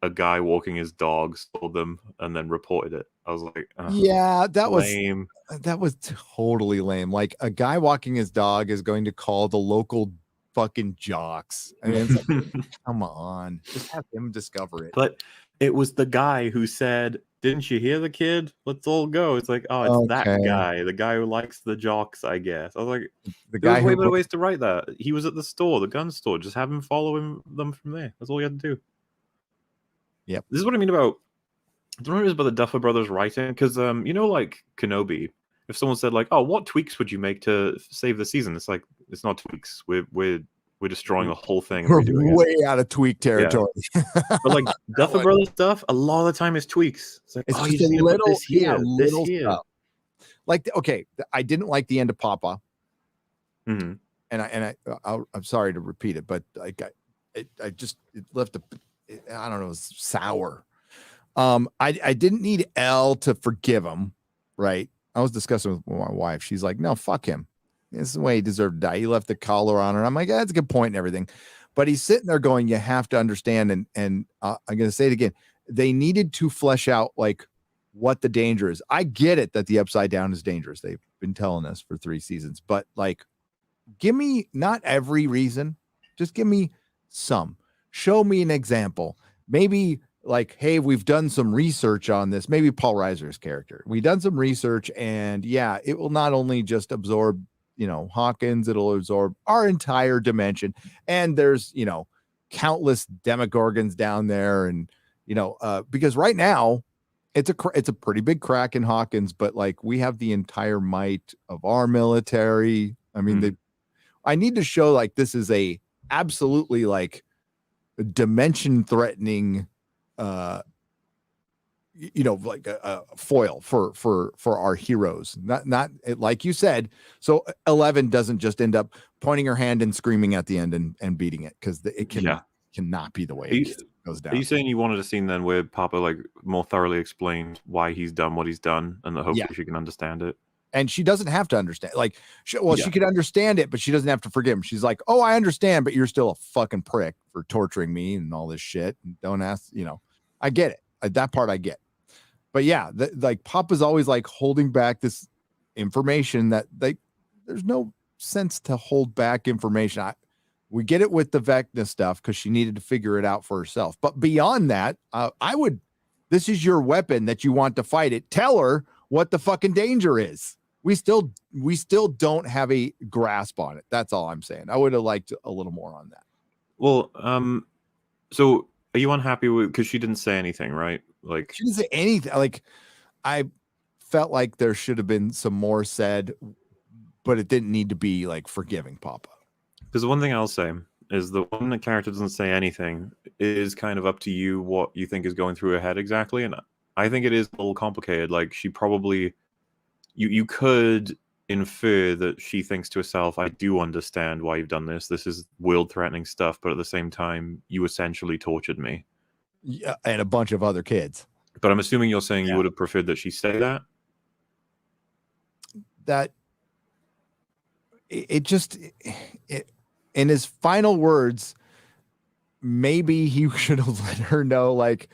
a guy walking his dog stole them and then reported it. I was like, that lame. That was totally lame. Like, a guy walking his dog is going to call the local fucking jocks. I mean, it's like, come on, just have him discover it. But it was the guy who said, "Didn't you hear the kid? Let's all go." It's like, oh, it's that guy, the guy who likes the jocks, I guess. I was like, the guy who way better ways to write that. He was at the store, the gun store. Just have him follow them from there. That's all you had to do. Yep. This is what I mean about. I don't know about the Duffer Brothers writing, because like Kenobi. If someone said like, "Oh, what tweaks would you make to save the season?" It's like, it's not tweaks. We're destroying the whole thing. We're way out of tweak territory. Yeah. But like Duffer Brothers stuff, a lot of the time is tweaks. It's like, it's just a little stuff. Like, okay, I didn't like the end of Papa, and I'm sorry to repeat it, but like it left I don't know, it was sour. I didn't need Elle to forgive him, right? I was discussing with my wife. She's like, "No, fuck him. This is the way he deserved to die. He left the collar on her." I'm like, "That's a good point and everything." But he's sitting there going, "You have to understand." And I'm going to say it again. They needed to flesh out like what the danger is. I get it that the upside down is dangerous. They've been telling us for 3 seasons, but like, give me not every reason, just give me some. Show me an example. Maybe like, hey, we've done some research on this. Maybe Paul Reiser's character. We've done some research, and yeah, it will not only just absorb, Hawkins, it'll absorb our entire dimension. And there's, countless demogorgons down there. And, because right now it's a pretty big crack in Hawkins, but like, we have the entire might of our military. I mean, I need to show like, this is a absolutely like dimension threatening, like a foil for our heroes, not like you said. So 11 doesn't just end up pointing her hand and screaming at the end and beating it, because it cannot be the way it goes down. Are you saying you wanted a scene then where Papa like more thoroughly explained why he's done what he's done, and that hopefully she can understand it? And she doesn't have to understand. Like, she could understand it, but she doesn't have to forgive him. She's like, "Oh, I understand, but you're still a fucking prick for torturing me and all this shit. And don't ask, I get it. That part I get. But yeah, like Papa's always like holding back this information that there's no sense to hold back information. We get it with the Vecna stuff because she needed to figure it out for herself. But beyond that, this is your weapon that you want to fight it. Tell her what the fucking danger is. We still don't have a grasp on it. That's all I'm saying. I would have liked a little more on that. Well, so are you unhappy with, because she didn't say anything, right? Like she didn't say anything. Like I felt like there should have been some more said, but it didn't need to be like forgiving Papa. Because the one thing I'll say is the one the character doesn't say anything is kind of up to you what you think is going through her head exactly. And I think it is a little complicated. Like she probably, you could infer that she thinks to herself, I do understand why you've done this. This is world-threatening stuff, but at the same time, you essentially tortured me. Yeah, and a bunch of other kids. But I'm assuming you're saying you would have preferred that she say that? That it just in his final words, maybe he should have let her know, like,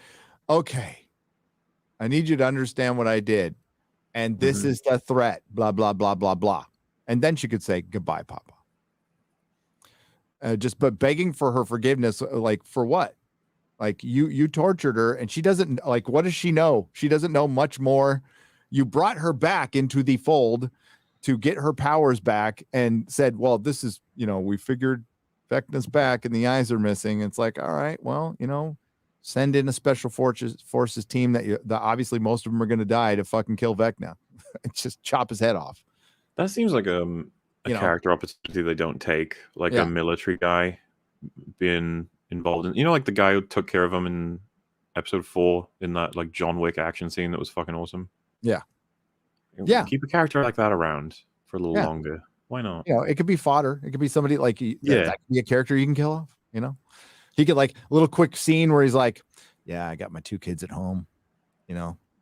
okay, I need you to understand what I did. And this is the threat, blah, blah, blah, blah, blah. And then she could say, goodbye, Papa. But begging for her forgiveness, like, for what? Like, you tortured her, and she doesn't, like, what does she know? She doesn't know much more. You brought her back into the fold to get her powers back and said, well, this is, we figured Vecna's back and the eyes are missing. It's like, all right, well, send in a special forces team that obviously most of them are going to die to fucking kill Vecna. Just chop his head off. That seems like a character opportunity they don't take, like a military guy being involved in, like the guy who took care of him in episode 4 in that like John Wick action scene that was fucking awesome. Yeah. Keep a character like that around for a little longer. Why not? It could be fodder. It could be somebody like that could be a character you can kill off. He could like a little quick scene where he's like, yeah, I got my 2 kids at home.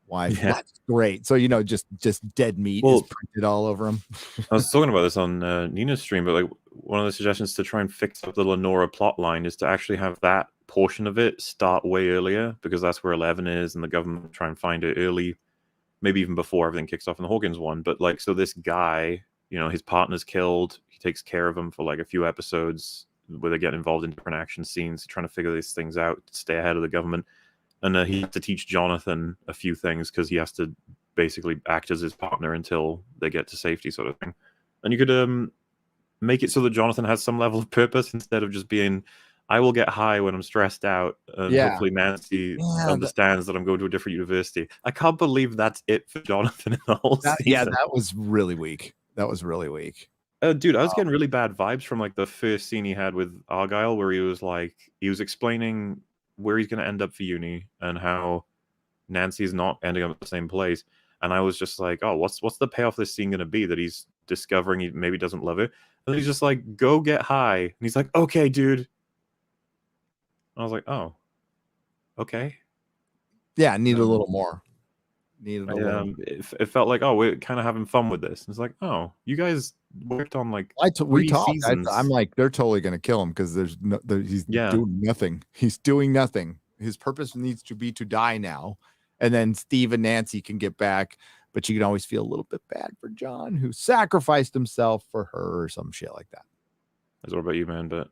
Wife. Yeah. That's great. So just dead meat is printed all over him. I was talking about this on Nina's stream, but like one of the suggestions to try and fix up the Lenora plot line is to actually have that portion of it start way earlier, because that's where 11 is, and the government will try and find it early, maybe even before everything kicks off in the Hawkins one. But like, so this guy, his partner's killed. He takes care of him for like a few episodes where they get involved in different action scenes, trying to figure these things out, stay ahead of the government. And he has to teach Jonathan a few things because he has to basically act as his partner until they get to safety, sort of thing. And you could make it so that Jonathan has some level of purpose instead of just being, I will get high when I'm stressed out. And hopefully Nancy understands that I'm going to a different university. I can't believe that's it for Jonathan in the whole season. Yeah, that was really weak. Dude, I was getting really bad vibes from like the first scene he had with Argyle, where he was explaining where he's going to end up for uni and how Nancy's not ending up at the same place. And I was just like, oh, what's the payoff of this scene going to be? That he's discovering he maybe doesn't love her. And he's just like, go get high. And he's like, okay, dude. I was like, oh, okay. Yeah, I need a little more. It felt like, oh, we're kind of having fun with this. And it's like, oh, you guys worked on like we talked. I'm like, they're totally going to kill him because he's doing nothing. He's doing nothing. His purpose needs to be to die now, and then Steve and Nancy can get back. But you can always feel a little bit bad for John, who sacrificed himself for her or some shit like that. That's what about you, man? But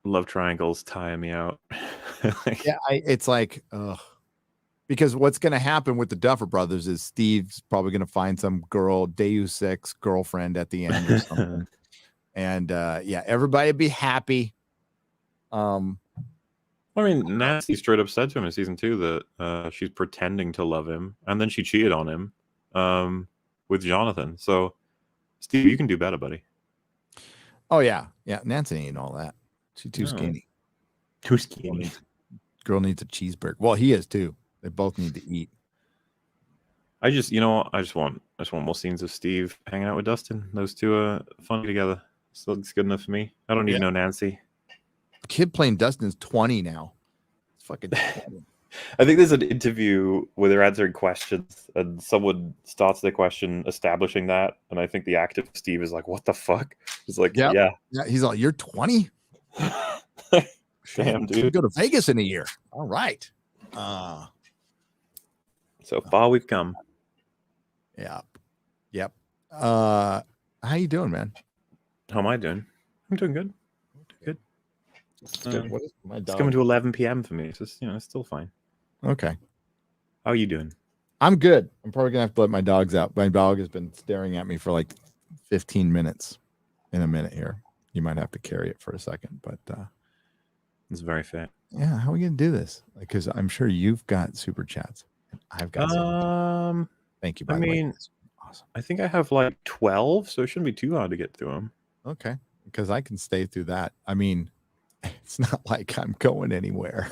love triangles tire me out. It's like, ugh. Because what's going to happen with the Duffer Brothers is Steve's probably going to find some girl, Deus Ex girlfriend at the end or something. And everybody be happy. I mean, Nancy straight up said to him in season 2 that she's pretending to love him, and then she cheated on him with Jonathan. So, Steve, you can do better, buddy. Oh, yeah. Yeah, Nancy ain't all that. She's too skinny. Too skinny. Girl needs a cheeseburger. Well, he is too. They both need to eat. I just want more scenes of Steve hanging out with Dustin. Those two are funny together. So it's good enough for me. I don't need to know Nancy. The kid playing Dustin is 20 now. It's fucking 20. I think there's an interview where they're answering questions and someone starts their question establishing that. And I think the actor Steve is like, what the fuck? He's like, yeah. He's like, you're 20? Damn, dude. Go to Vegas in a year. All right. So far we've come. Yeah. Yep. How you doing, man? How am I doing? I'm doing good. Good. Good. What is my It's dog? coming to 11 p.m. for me. So it's, it's still fine. Okay. How are you doing? I'm good. I'm probably gonna have to let my dogs out. My dog has been staring at me for like 15 minutes. In a minute here, you might have to carry it for a second, but It's very fair. yeah, how are we gonna do this? Because I'm sure you've got super chats. I've got. Thank you. By the way. Awesome. I think I have like 12, so it shouldn't be too hard to get through them. Okay, because I can stay through that. I mean, it's not like I'm going anywhere.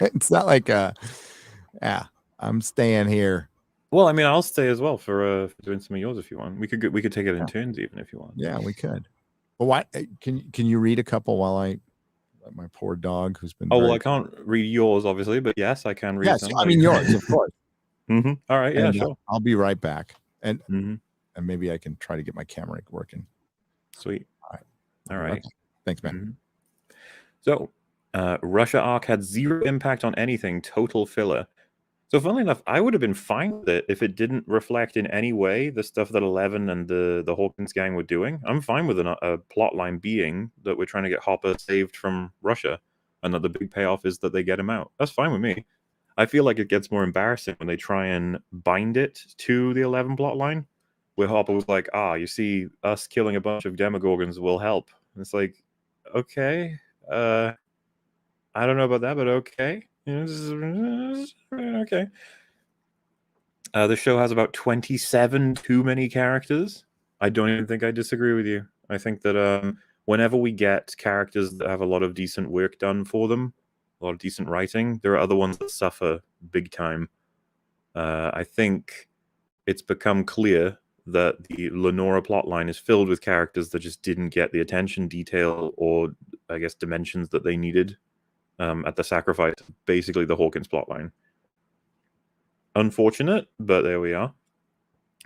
It's not like I'm staying here. Well, I mean, I'll stay as well for doing some of yours if you want. We could take it in turns even if you want. Yeah, we could. Well, what can you read a couple while I let my poor dog who's been. Well, I can't read yours obviously, but yes, I can read. Yes, some. I mean yours, of course. Mm-hmm. All right, yeah, and, sure. I'll be right back, and mm-hmm. and maybe I can try to get my camera working. Sweet. All right. Right. Thanks, man. Mm-hmm. So, Russia arc had zero impact on anything. Total filler. So, funnily enough, I would have been fine with it if it didn't reflect in any way the stuff that 11 and the Hawkins gang were doing. I'm fine with a plot line being that we're trying to get Hopper saved from Russia, and that the big payoff is that they get him out. That's fine with me. I feel like it gets more embarrassing when they try and bind it to the 11 plot line, where Hopper was like, you see, us killing a bunch of Demogorgons will help. And it's like, okay, I don't know about that, but okay. Okay. The show has about 27 too many characters. I don't even think I disagree with you. I think that whenever we get characters that have a lot of decent work done for them, a lot of decent writing, there are other ones that suffer big time. I think it's become clear that the Lenora plotline is filled with characters that just didn't get the attention, detail, or I guess dimensions that they needed at the sacrifice of basically the Hawkins plotline. Unfortunate, but there we are.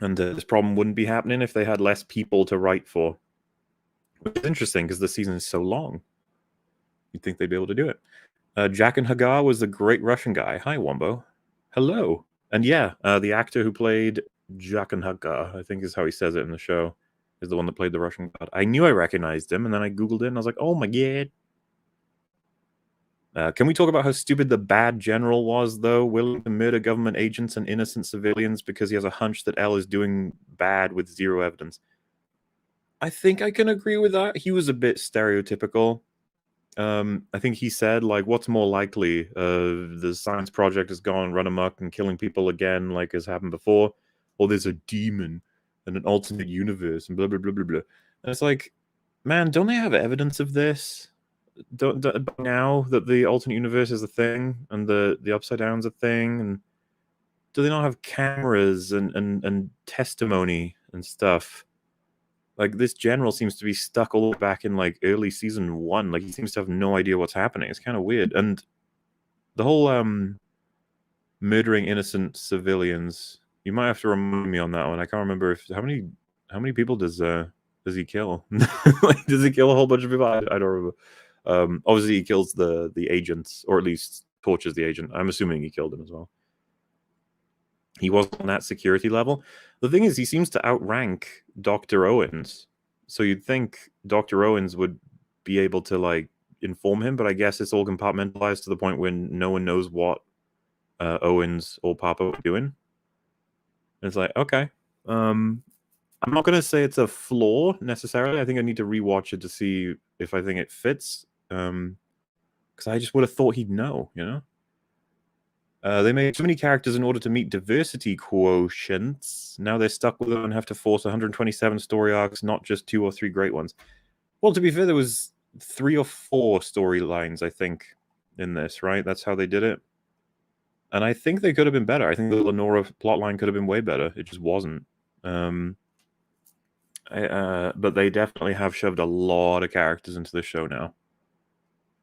And this problem wouldn't be happening if they had less people to write for. Which is interesting because the season is so long. You'd think they'd be able to do it. Jack and Hagar was a great Russian guy. Hi, Wombo. Hello. And yeah, the actor who played Jack and Hagar, I think is how he says it in the show, is the one that played the Russian god. I knew I recognized him, and then I Googled it, and I was like, oh my god. Can we talk about how stupid the bad general was, though, willing to murder government agents and innocent civilians because he has a hunch that L is doing bad with zero evidence? I think I can agree with that. He was a bit stereotypical. I think he said, like, what's more likely? The science project has gone run amok and killing people again, like has happened before, or there's a demon and an alternate universe and blah, blah, blah, blah, blah. And it's like, man, don't they have evidence of this? Don't now that the alternate universe is a thing and the upside down's a thing, and do they not have cameras and testimony and stuff? Like, this general seems to be stuck all the way back in like early season 1. Like, he seems to have no idea what's happening. It's kind of weird. And the whole murdering innocent civilians, you might have to remind me on that one. I can't remember how many people does he kill? Like, does he kill a whole bunch of people? I don't remember. Obviously he kills the agents, or at least tortures the agent. I'm assuming he killed him as well. He wasn't on that security level. The thing is, he seems to outrank Dr. Owens. So you'd think Dr. Owens would be able to like inform him, but I guess it's all compartmentalized to the point where no one knows what Owens or Papa were doing. And it's like, okay. I'm not going to say it's a flaw necessarily. I think I need to rewatch it to see if I think it fits. Because I just would have thought he'd know, you know? They made too many characters in order to meet diversity quotients. Now they're stuck with them and have to force 127 story arcs, not just 2 or 3 great ones. Well, to be fair, there was 3 or 4 storylines, I think, in this, right? That's how they did it. And I think they could have been better. I think the Lenora plotline could have been way better. It just wasn't. But they definitely have shoved a lot of characters into the show now,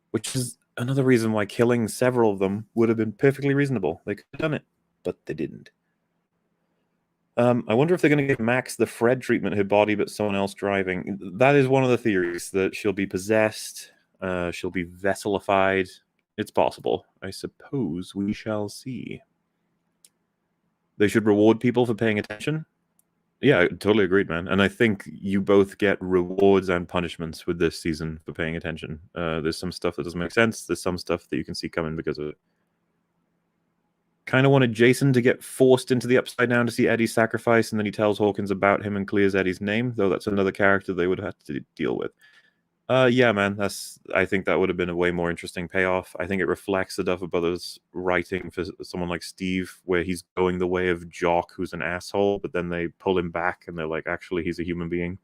which is another reason why killing several of them would have been perfectly reasonable. They could have done it, but they didn't. I wonder if they're going to give Max the Fred treatment, her body, but someone else driving. That is one of the theories, that she'll be possessed, she'll be vesselified. It's possible. I suppose we shall see. they should reward people for paying attention. Yeah, totally agreed, man. And I think you both get rewards and punishments with this season for paying attention. There's some stuff that doesn't make sense. There's some stuff that you can see coming because of it. Kind of wanted Jason to get forced into the Upside Down to see Eddie's sacrifice, and then he tells Hawkins about him and clears Eddie's name, though that's another character they would have to deal with. Yeah, man, I think that would have been a way more interesting payoff. I think it reflects the Duffer Brothers writing for someone like Steve, where he's going the way of Jock, who's an asshole, but then they pull him back and they're like, actually, he's a human being.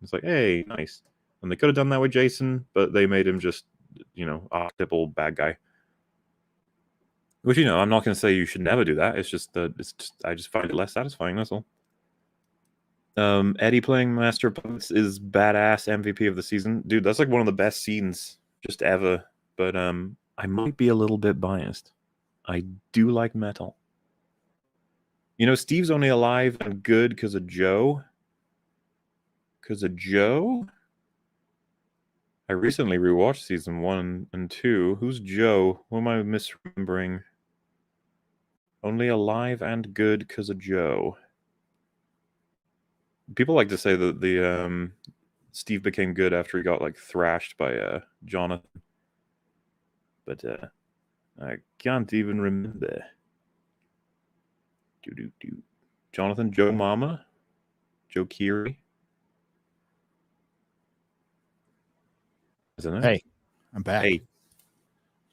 It's like, hey, nice. And they could have done that with Jason, but they made him just, archetypal bad guy. Which, I'm not going to say you should never do that. It's just that I just find it less satisfying, that's all. Eddie playing Master of Puppets is badass, MVP of the season. Dude, that's like one of the best scenes just ever. But I might be a little bit biased. I do like metal. Steve's only alive and good because of Joe. Because of Joe? I recently rewatched season 1 and 2. Who's Joe? Who am I misremembering? Only alive and good because of Joe. People like to say that the Steve became good after he got thrashed by Jonathan, but I can't even remember. Jonathan, Joe Mama, Joe Keery. Isn't it? Hey, I'm back.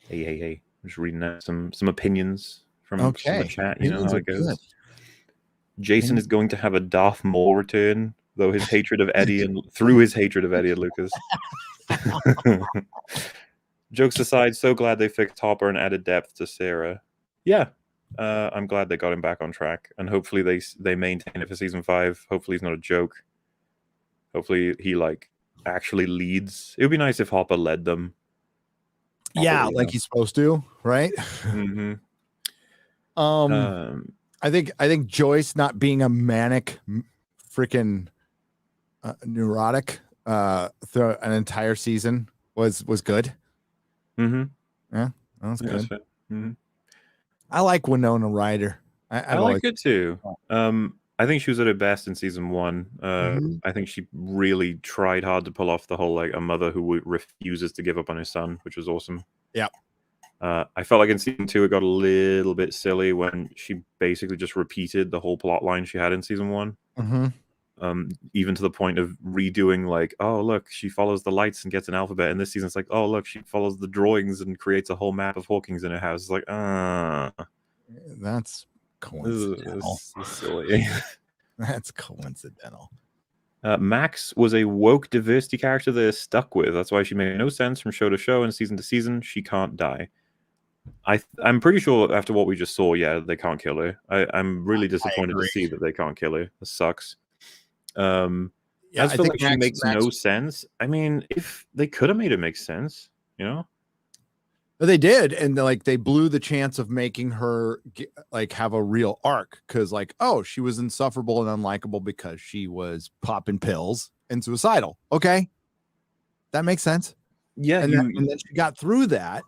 Hey. I'm just reading out some opinions from the chat. You know how it goes. Good. Jason is going to have a Darth Maul return, though his hatred of Eddie and Lucas. Jokes aside, so glad they fixed Hopper and added depth to Sarah. Yeah, I'm glad they got him back on track, and hopefully they maintain it for season 5. Hopefully he's not a joke. Hopefully he actually leads. It would be nice if Hopper led them. Yeah, he's supposed to, right? Mm-hmm. I think Joyce not being a manic, freaking neurotic through an entire season was good. Mm-hmm. Yeah, that was good. Mm-hmm. I like Winona Ryder. I like it too. I think she was at her best in season 1. I think she really tried hard to pull off the whole a mother who refuses to give up on her son, which was awesome. Yeah. I felt like in season 2 it got a little bit silly when she basically just repeated the whole plot line she had in season 1. Even to the point of redoing oh look, she follows the lights and gets an alphabet. And this season it's oh look, she follows the drawings and creates a whole map of Hawkins in her house. It's that's coincidental. This is silly. That's coincidental. Max was a woke diversity character they're stuck with. That's why she made no sense from show to show and season to season. She can't die. I'm pretty sure after what we just saw, they can't kill her. I'm really disappointed to see that they can't kill her. This sucks. I feel like she makes no sense. I mean, if they could have made it make sense, They did, and they blew the chance of making her have a real arc because she was insufferable and unlikable because she was popping pills and suicidal. Okay, that makes sense. Yeah, and then she got through that,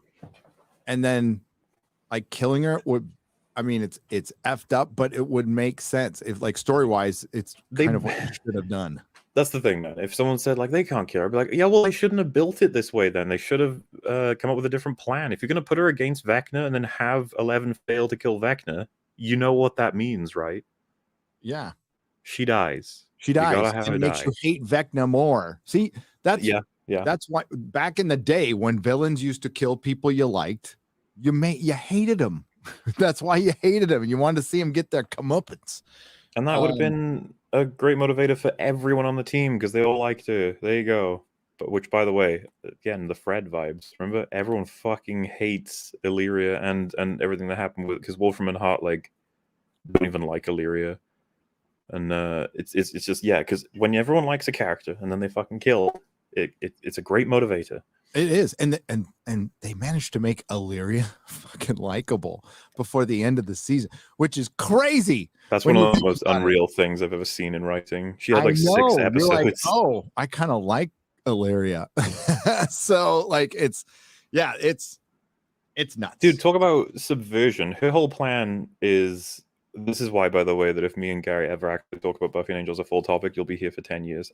and then killing her would. I mean, it's effed up, but it would make sense if story wise, it's kind of what you should have done. That's the thing, man. If someone said they can't kill her, I'd be like, yeah, well, they shouldn't have built it this way. Then they should have come up with a different plan. If you're gonna put her against Vecna and then have 11 fail to kill Vecna, you know what that means, right? Yeah, she dies. She dies. It makes you hate Vecna more. See, that's That's why back in the day when villains used to kill people you liked, you hated them. That's why you hated them. You wanted to see them get their comeuppance. And that would have been a great motivator for everyone on the team because they all liked her. There you go. But which, by the way, again, the Fred vibes. Remember, everyone fucking hates Illyria and everything that happened with because Wolfram and Hart don't even like Illyria, and it's just because when everyone likes a character and then they fucking kill it's a great motivator. It is, and they managed to make Illyria fucking likable before the end of the season, which is crazy. That's one of the most unreal things I've ever seen in writing. She had 6 episodes. I kind of like Illyria. So it's nuts. Dude, talk about subversion. Her whole plan is This is why, by the way, that if me and Gary ever actually talk about Buffy and Angel as a full topic, you'll be here for 10 years.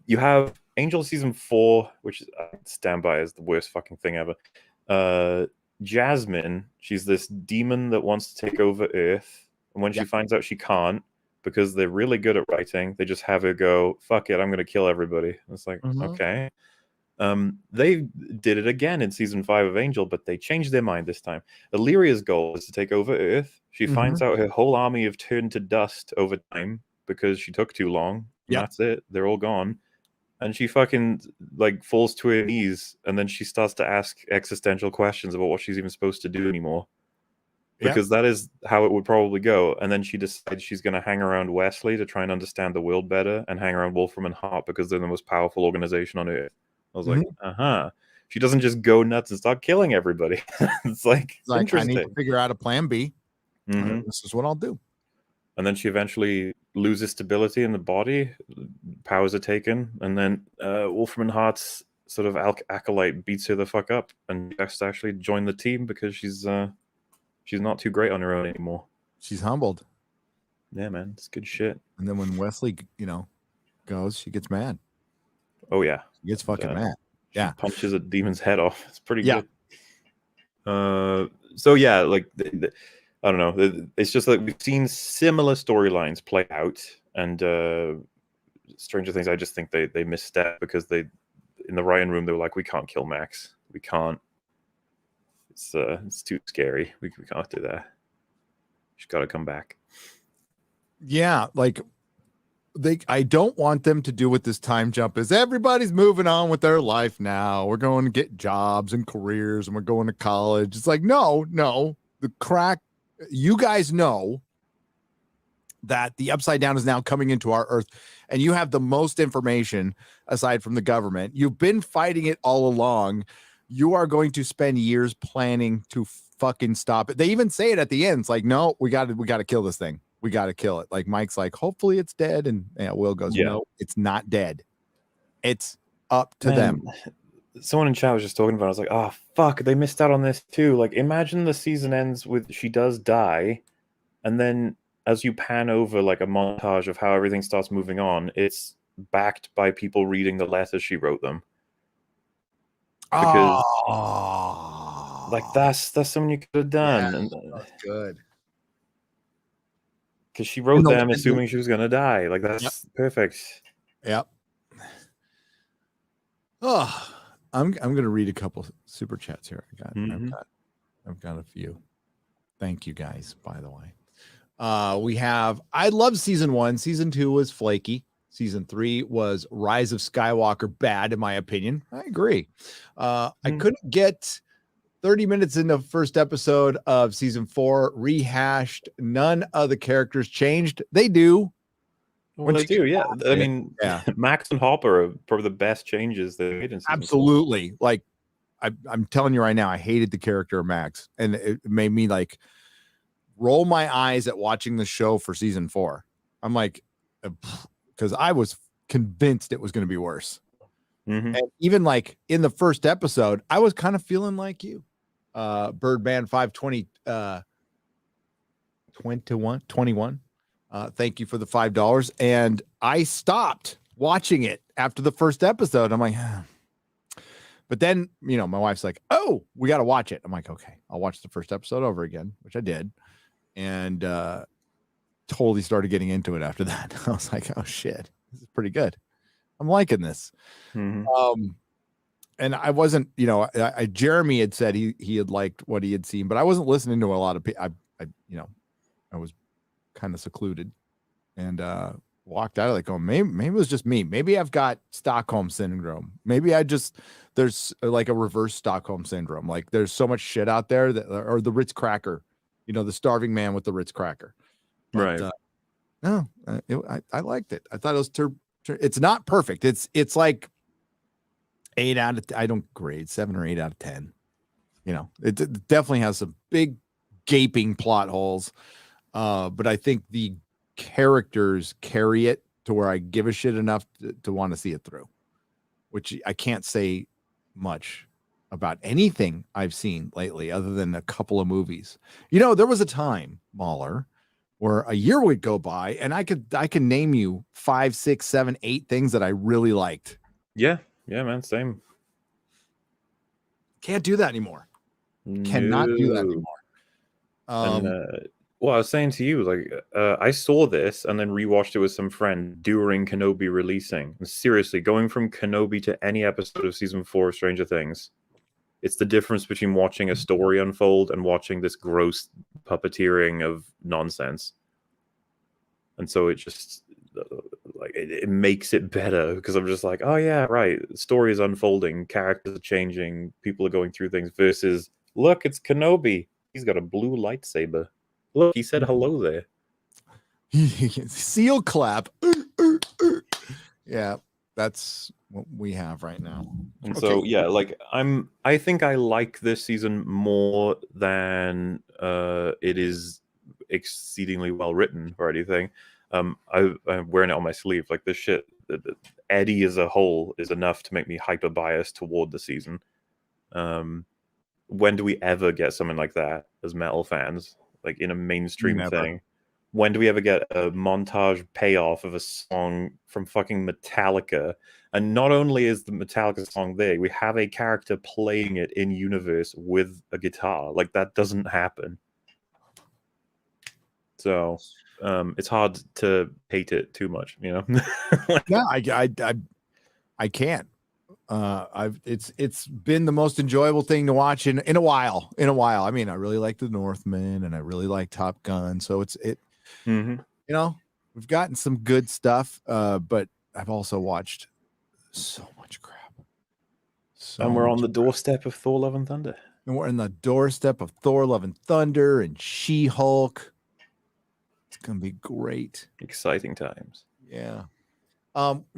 You have Angel season 4, which I stand by as the worst fucking thing ever. Jasmine, she's this demon that wants to take over Earth, and when she finds out she can't, because they're really good at writing, they just have her go, fuck it, I'm gonna kill everybody. And it's like, okay. They did it again in season 5 of Angel, but they changed their mind this time. Illyria's goal is to take over Earth. She finds out her whole army have turned to dust over time because she took too long. And that's it. They're all gone. And she fucking like falls to her knees, and then she starts to ask existential questions about what she's even supposed to do anymore. Because that is how it would probably go. And then she decides she's going to hang around Wesley to try and understand the world better, and hang around Wolfram and Hart because they're the most powerful organization on Earth. I was like, She doesn't just go nuts and start killing everybody. It's like I need to figure out a plan B. This is what I'll do. And then she eventually loses stability in the body. Powers are taken. And then Wolfram and Hart's sort of acolyte beats her the fuck up. And she has to actually join the team because she's not too great on her own anymore. She's humbled. Yeah, man. It's good shit. And then when Wesley, goes, she gets mad. Oh, yeah. She gets fucking mad. She punches a demon's head off. It's pretty good. So, yeah, like, I don't know. It's just like we've seen similar storylines play out. And Stranger Things, I just think they misstep because in the writing room, they were like, we can't kill Max. We can't. It's too scary. We can't do that. She's got to come back. Yeah, like I don't want them to do what this time jump is. Everybody's moving on with their life now. We're going to get jobs and careers, and we're going to college. It's like, no. The crack. You guys know that the Upside Down is now coming into our Earth, and you have the most information aside from the government. You've been fighting it all along. You are going to spend years planning to fucking stop it. They even say it at the end. It's like, no, we got to kill this thing. We got to kill it. Like Mike's like, hopefully it's dead. And Will goes, no, it's not dead. It's up to them. Someone in chat was just talking about it. I was like, oh, fuck, they missed out on this too. Like, imagine the season ends with she does die. And then as you pan over like a montage of how everything starts moving on, it's backed by people reading the letters she wrote them. Because like that's something you could have done. That's good. Because she wrote them assuming she was gonna die. Like that's perfect. Yep. Oh, I'm gonna read a couple super chats here. I've got a few. Thank you guys, by the way. We have I love season 1. Season 2 was flaky. Season 3 was Rise of Skywalker bad, in my opinion. I agree. I couldn't get 30 minutes in the first episode of season 4 rehashed. None of the characters changed. They do. Well, they do, yeah. I mean, Max and Hopper are probably the best changes they made in season Absolutely. 4. Like, I'm telling you right now, I hated the character of Max, and it made me like roll my eyes at watching the show for season 4. I'm like, because I was convinced it was going to be worse. And even like in the first episode, I was kind of feeling like you. Birdman 520 21. Thank you for the $5. And I stopped watching it after the first episode. I'm like, but then, my wife's like, oh, we got to watch it. I'm like, okay, I'll watch the first episode over again, which I did. And totally started getting into it after that. I was like, oh shit, this is pretty good. I'm liking this. And I wasn't, Jeremy had said he had liked what he had seen, but I wasn't listening to a lot of people. I was kind of secluded and walked out of like, maybe it was just me. Maybe I've got Stockholm syndrome. Maybe there's like a reverse Stockholm syndrome. Like there's so much shit out there or the Ritz cracker, the starving man with the Ritz cracker. But, right. No, I liked it. I thought it was it's not perfect. It's like 8 out of I don't grade 7 or 8 out of 10. It definitely has some big gaping plot holes. But I think the characters carry it to where I give a shit enough to want to see it through, which I can't say much about anything I've seen lately other than a couple of movies. There was a time, Mauler, where a year would go by and I can name you 5, 6, 7, 8 things that I really liked. Yeah, man, same. Can't do that anymore. Cannot do that anymore. Well, I was saying to you, like, I saw this and then rewatched it with some friend during Kenobi releasing. And seriously, going from Kenobi to any episode of season 4 of Stranger Things, it's the difference between watching a story unfold and watching this gross puppeteering of nonsense. And so it just like it makes it better because I'm just like, oh yeah, right. The story is unfolding, characters are changing, people are going through things. Versus, look, it's Kenobi. He's got a blue lightsaber. Look, he said hello there. Seal clap. Yeah, that's what we have right now. And so yeah, like I think I like this season more than it is exceedingly well written or anything. I'm wearing it on my sleeve. Like this shit, Eddie as a whole is enough to make me hyper biased toward the season. When do we ever get something like that as metal fans, like in a mainstream thing? When do we ever get a montage payoff of a song from fucking Metallica? And not only is the Metallica song there, we have a character playing it in universe with a guitar. Like that doesn't happen. So it's hard to hate it too much, you know? Yeah, I can't. It's been the most enjoyable thing to watch in a while. I mean, I really like The Northman and I really like Top Gun. So you know, we've gotten some good stuff, but I've also watched so much crap. And we're on the doorstep of Thor: Love and Thunder. And we're in the doorstep of Thor: Love and Thunder and She-Hulk. It's gonna be great. Exciting times. Yeah.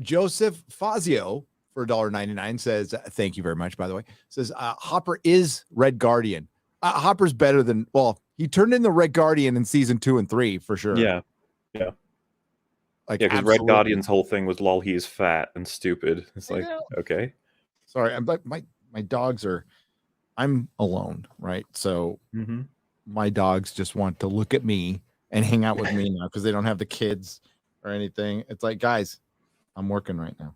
Joseph Fazio for $1.99 says, thank you very much, by the way, says Hopper is Red Guardian. Hopper's better than, well, he turned in the Red Guardian in season 2 and 3 for sure. Yeah. Like, yeah, because Red Guardian's whole thing was lol, he is fat and stupid. It's like, okay. Sorry, but my dogs I'm alone, right? So my dogs just want to look at me and hang out with me now because they don't have the kids or anything. It's like, guys, I'm working right now.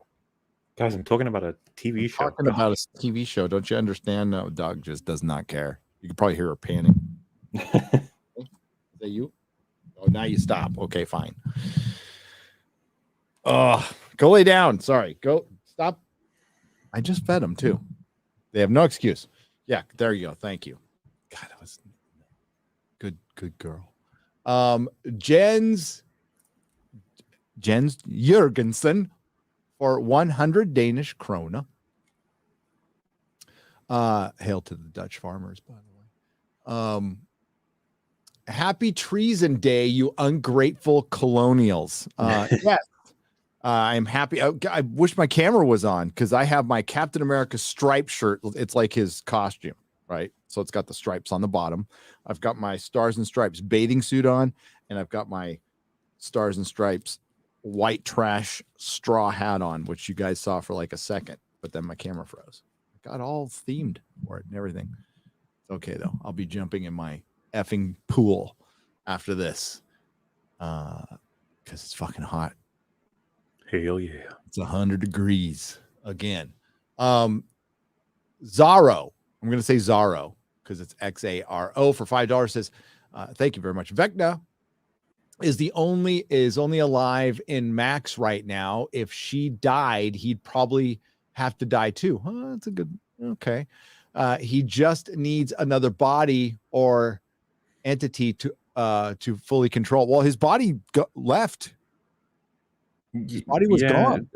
Guys, I'm talking about a TV show. Talking about a TV show. Don't you understand? No, dog just does not care. You can probably hear her panting. Is that you? Oh, now you stop. Okay, fine. Go lay down. Sorry. Go stop. I just fed them too. They have no excuse. Yeah, there you go. Thank you. God, that was good girl. Jens Jurgensen for 100 Danish krone. Hail to the Dutch farmers, by the way. Happy Treason Day, you ungrateful colonials. Yes. I'm happy. I wish my camera was on because I have my Captain America striped shirt. It's like his costume, right? So it's got the stripes on the bottom. I've got my Stars and Stripes bathing suit on, and I've got my Stars and Stripes white trash straw hat on, which you guys saw for like a second, but then my camera froze. I got all themed for it and everything. It's okay though. I'll be jumping in my effing pool after this because it's fucking hot. Hell yeah. It's 100 degrees again. Zaro. I'm going to say Zaro because it's Xaro for $5 says, thank you very much. Vecna is only alive in Max right now. If she died, he'd probably have to die too. Huh, that's a good, okay. He just needs another body or entity to fully control. Well, his body left. His body was gone.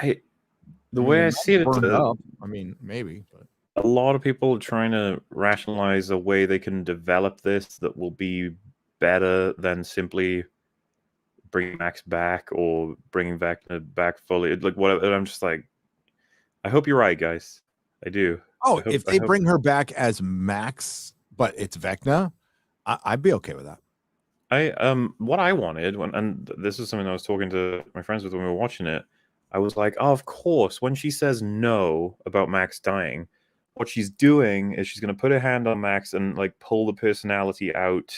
The way I see it, I mean, maybe, but a lot of people are trying to rationalize a way they can develop this that will be better than simply bringing Max back or bringing Vecna back fully. Like whatever. And I'm just like, I hope you're right, guys. I do. Oh, if they bring her back as Max, but it's Vecna, I'd be okay with that. What I wanted and this is something I was talking to my friends with when we were watching it. I was like, oh, of course, when she says no about Max dying, what she's doing is she's going to put her hand on Max and like pull the personality out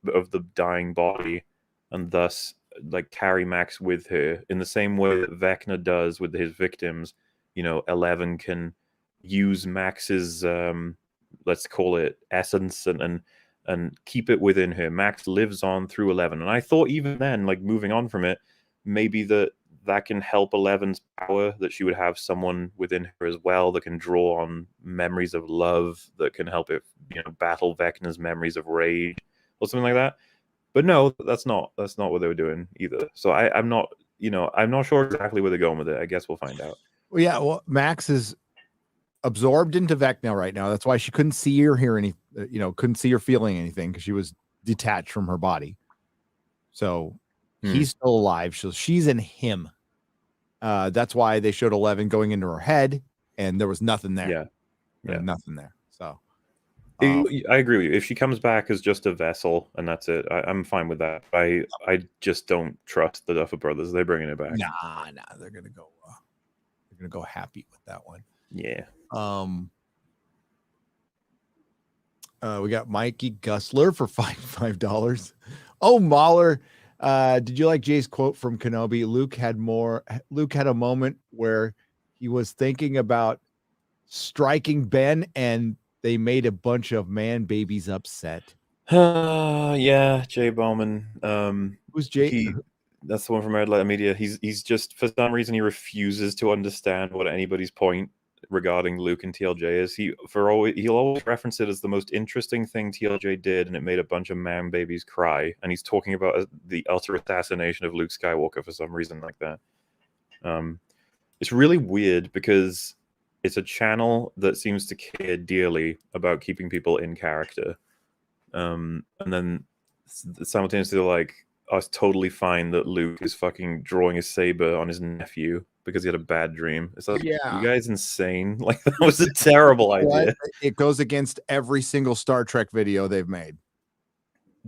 of the dying body, and thus like carry Max with her in the same way that Vecna does with his victims. 11 can use Max's let's call it essence and keep it within her. Max lives on through 11, and I thought even then, like moving on from it, maybe that can help 11's power, that she would have someone within her as well that can draw on memories of love, that can help it battle Vecna's memories of rage or something like that. But no, that's not what they were doing either. So I'm not sure exactly where they're going with it. I guess we'll find out. Well, yeah. Well, Max is absorbed into Vecna right now. That's why she couldn't see or hear any, couldn't see or feeling anything, because she was detached from her body. So he's still alive. So she's in him. That's why they showed 11 going into her head, and there was nothing there. Yeah. Nothing there. So I agree with you. If she comes back as just a vessel and that's it, I'm fine with that. I just don't trust the Duffer Brothers. They're bringing it back. Nah, they're gonna go. They're gonna go happy with that one. Yeah. We got Mikey Gusler for $5. Oh, Mauler. Did you like Jay's quote from Kenobi? Luke had a moment where he was thinking about striking Ben, and they made a bunch of man babies upset. Yeah, Jay Bowman. Who's Jay? That's the one from Red Letter Media. He's just, for some reason, he refuses to understand what anybody's point regarding Luke and TLJ is. He'll always reference it as the most interesting thing TLJ did, and it made a bunch of man babies cry. And he's talking about the utter assassination of Luke Skywalker for some reason like that. It's really weird because it's a channel that seems to care dearly about keeping people in character, and then simultaneously they're like, I was totally fine that Luke is fucking drawing a saber on his nephew because he had a bad dream. It's like, you guys insane. Like, that was a terrible idea. It goes against every single Star Trek video they've made.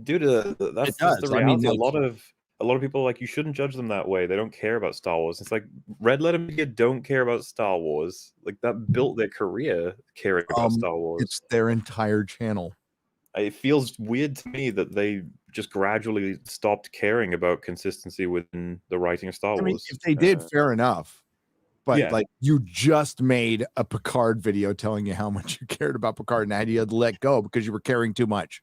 Dude, that's the reality. I mean, a lot of people are like, you shouldn't judge them that way. They don't care about Star Wars. It's like, Red Letter Media don't care about Star Wars. Like, that built their career caring about Star Wars. It's their entire channel. It feels weird to me that they just gradually stopped caring about consistency within the writing of Star Wars. I mean, if they did, fair enough. But like, you just made a Picard video telling you how much you cared about Picard and how you had to let go because you were caring too much.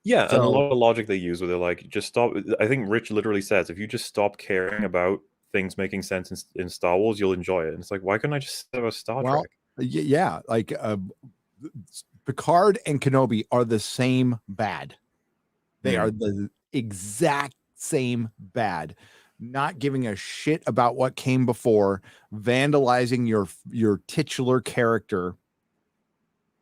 Yeah, and a lot of the logic they use where they're like, just stop. I think Rich literally says, if you just stop caring about things making sense in Star Wars, you'll enjoy it. And it's like, why couldn't I just say about Star Trek? Yeah, like Picard and Kenobi are the same bad. They are the exact same bad. Not giving a shit about what came before, vandalizing your titular character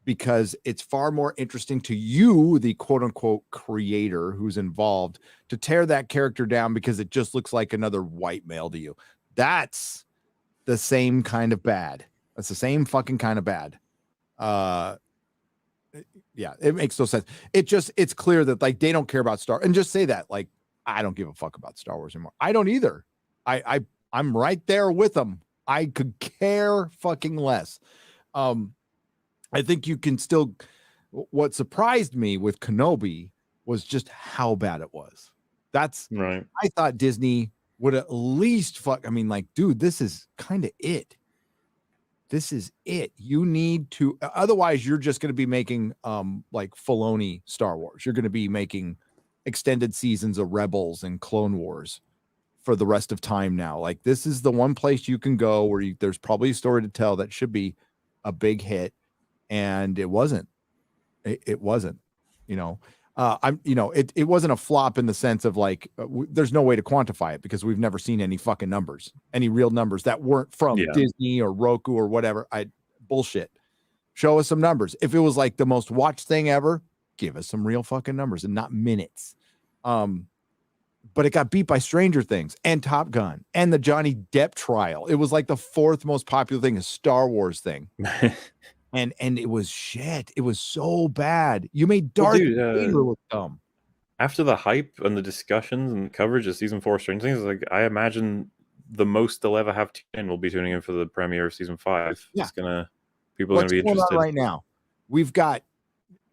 because it's far more interesting to you, the quote unquote creator who's involved, to tear that character down because it just looks like another white male to you. That's the same kind of bad. That's the same fucking kind of bad. Yeah, it makes no sense. It's clear that like they don't care about Star, and just say that, like, I don't give a fuck about Star Wars anymore. I don't either. I'm right there with them. I could care fucking less. I think you can still. What surprised me with Kenobi was just how bad it was. That's right. I thought Disney would at least fuck. I mean, like, dude, this is kind of it. This is it. You need to, otherwise you're just going to be making like Filoni Star Wars. You're going to be making extended seasons of Rebels and Clone Wars for the rest of time now. Like, this is the one place you can go where there's probably a story to tell that should be a big hit, and it wasn't. It wasn't. It wasn't a flop in the sense of like, there's no way to quantify it because we've never seen any fucking numbers, any real numbers that weren't from Disney or Roku or whatever. Bullshit. Show us some numbers. If it was like the most watched thing ever, give us some real fucking numbers and not minutes. But it got beat by Stranger Things and Top Gun and the Johnny Depp trial. It was like the fourth most popular thing, a Star Wars thing. And it was shit. It was so bad. You made Darth Vader look dumb. After the hype and the discussions and coverage of season 4 of Stranger Things, like, I imagine the most they'll ever have tuned in will be tuning in for the premiere of season 5. Yeah. People are gonna be interested right now. We've got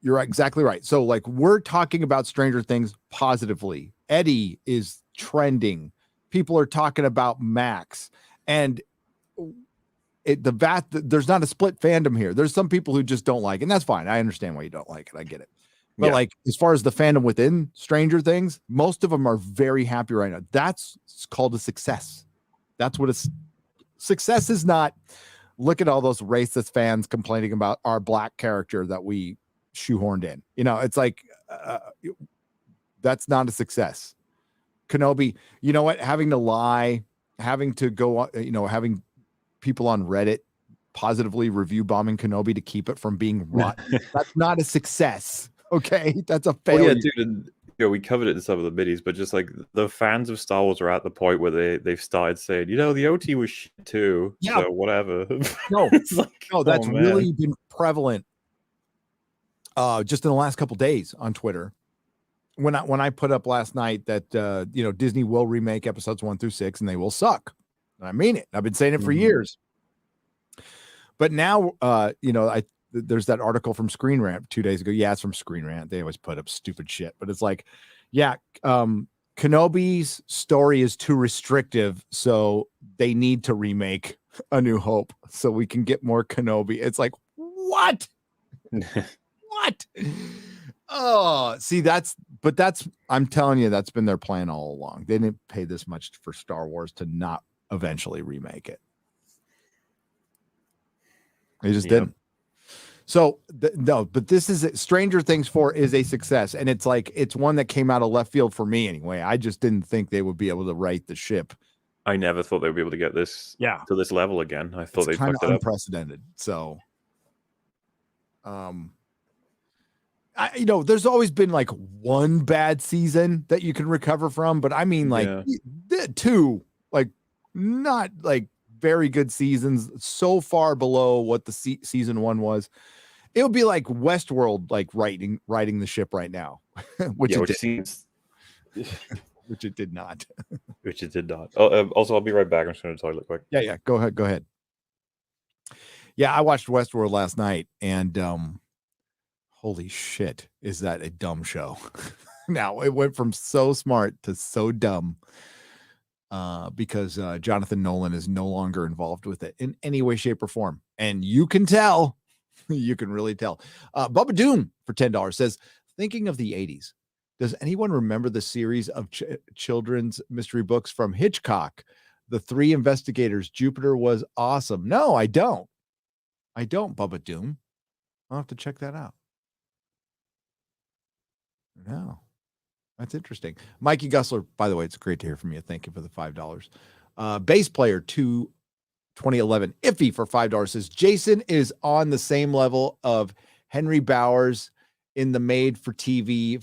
You're exactly right. So like we're talking about Stranger Things positively. Eddie is trending. People are talking about Max, and there's not a split fandom here. There's some people who just don't like it, and that's fine. I understand why you don't like it. I get it. But like as far as the fandom within Stranger Things, most of them are very happy right now. That's called a success. That's what success is. Not look at all those racist fans complaining about our black character that we shoehorned in. It's like that's not a success. Kenobi, you know what? Having to lie, having to go, having people on Reddit positively review bombing Kenobi to keep it from being rotten. That's not a success. Okay, that's a failure. Well, yeah, dude, and we covered it in some of the biddies, but just like the fans of Star Wars are at the point where they've started saying, the OT was shit too. Yeah. So whatever. No, that's really been prevalent. Just in the last couple days on Twitter, when I put up last night that Disney will remake episodes 1 through 6 and they will suck. And I mean it. I've been saying it for years. But now, there's that article from Screen Rant 2 days ago. Yeah, it's from Screen Rant. They always put up stupid shit, but it's like, Kenobi's story is too restrictive, so they need to remake A New Hope so we can get more Kenobi. It's like, what? What? Oh, see, I'm telling you, that's been their plan all along. They didn't pay this much for Star Wars to not eventually remake it. They just didn't. So no, but this is Stranger Things 4 is a success, and it's one that came out of left field for me anyway. I just didn't think they would be able to right the ship. I never thought they would be able to get this to this level again. I thought they fucked it up. Unprecedented. So, there's always been like one bad season that you can recover from, but I mean two, like not like very good seasons, so far below what the season 1 was. It would be like Westworld, like riding the ship right now, which it did not. Which it did not. Also, I'll be right back. I'm just going to the toilet quick. Yeah. Go ahead. Yeah, I watched Westworld last night, and holy shit, is that a dumb show? Now it went from so smart to so dumb. Because Jonathan Nolan is no longer involved with it in any way, shape, or form. And you can tell, you can really tell. Bubba Doom for $10 says, thinking of the 80s, does anyone remember the series of children's mystery books from Hitchcock? The Three Investigators, Jupiter was awesome. No, I don't. Bubba Doom. I'll have to check that out. No. That's interesting. Mikey Gussler, by the way, it's great to hear from you. Thank you for the $5. Bass player 2011 Iffy for $5 says Jason is on the same level of Henry Bowers in the made-for-TV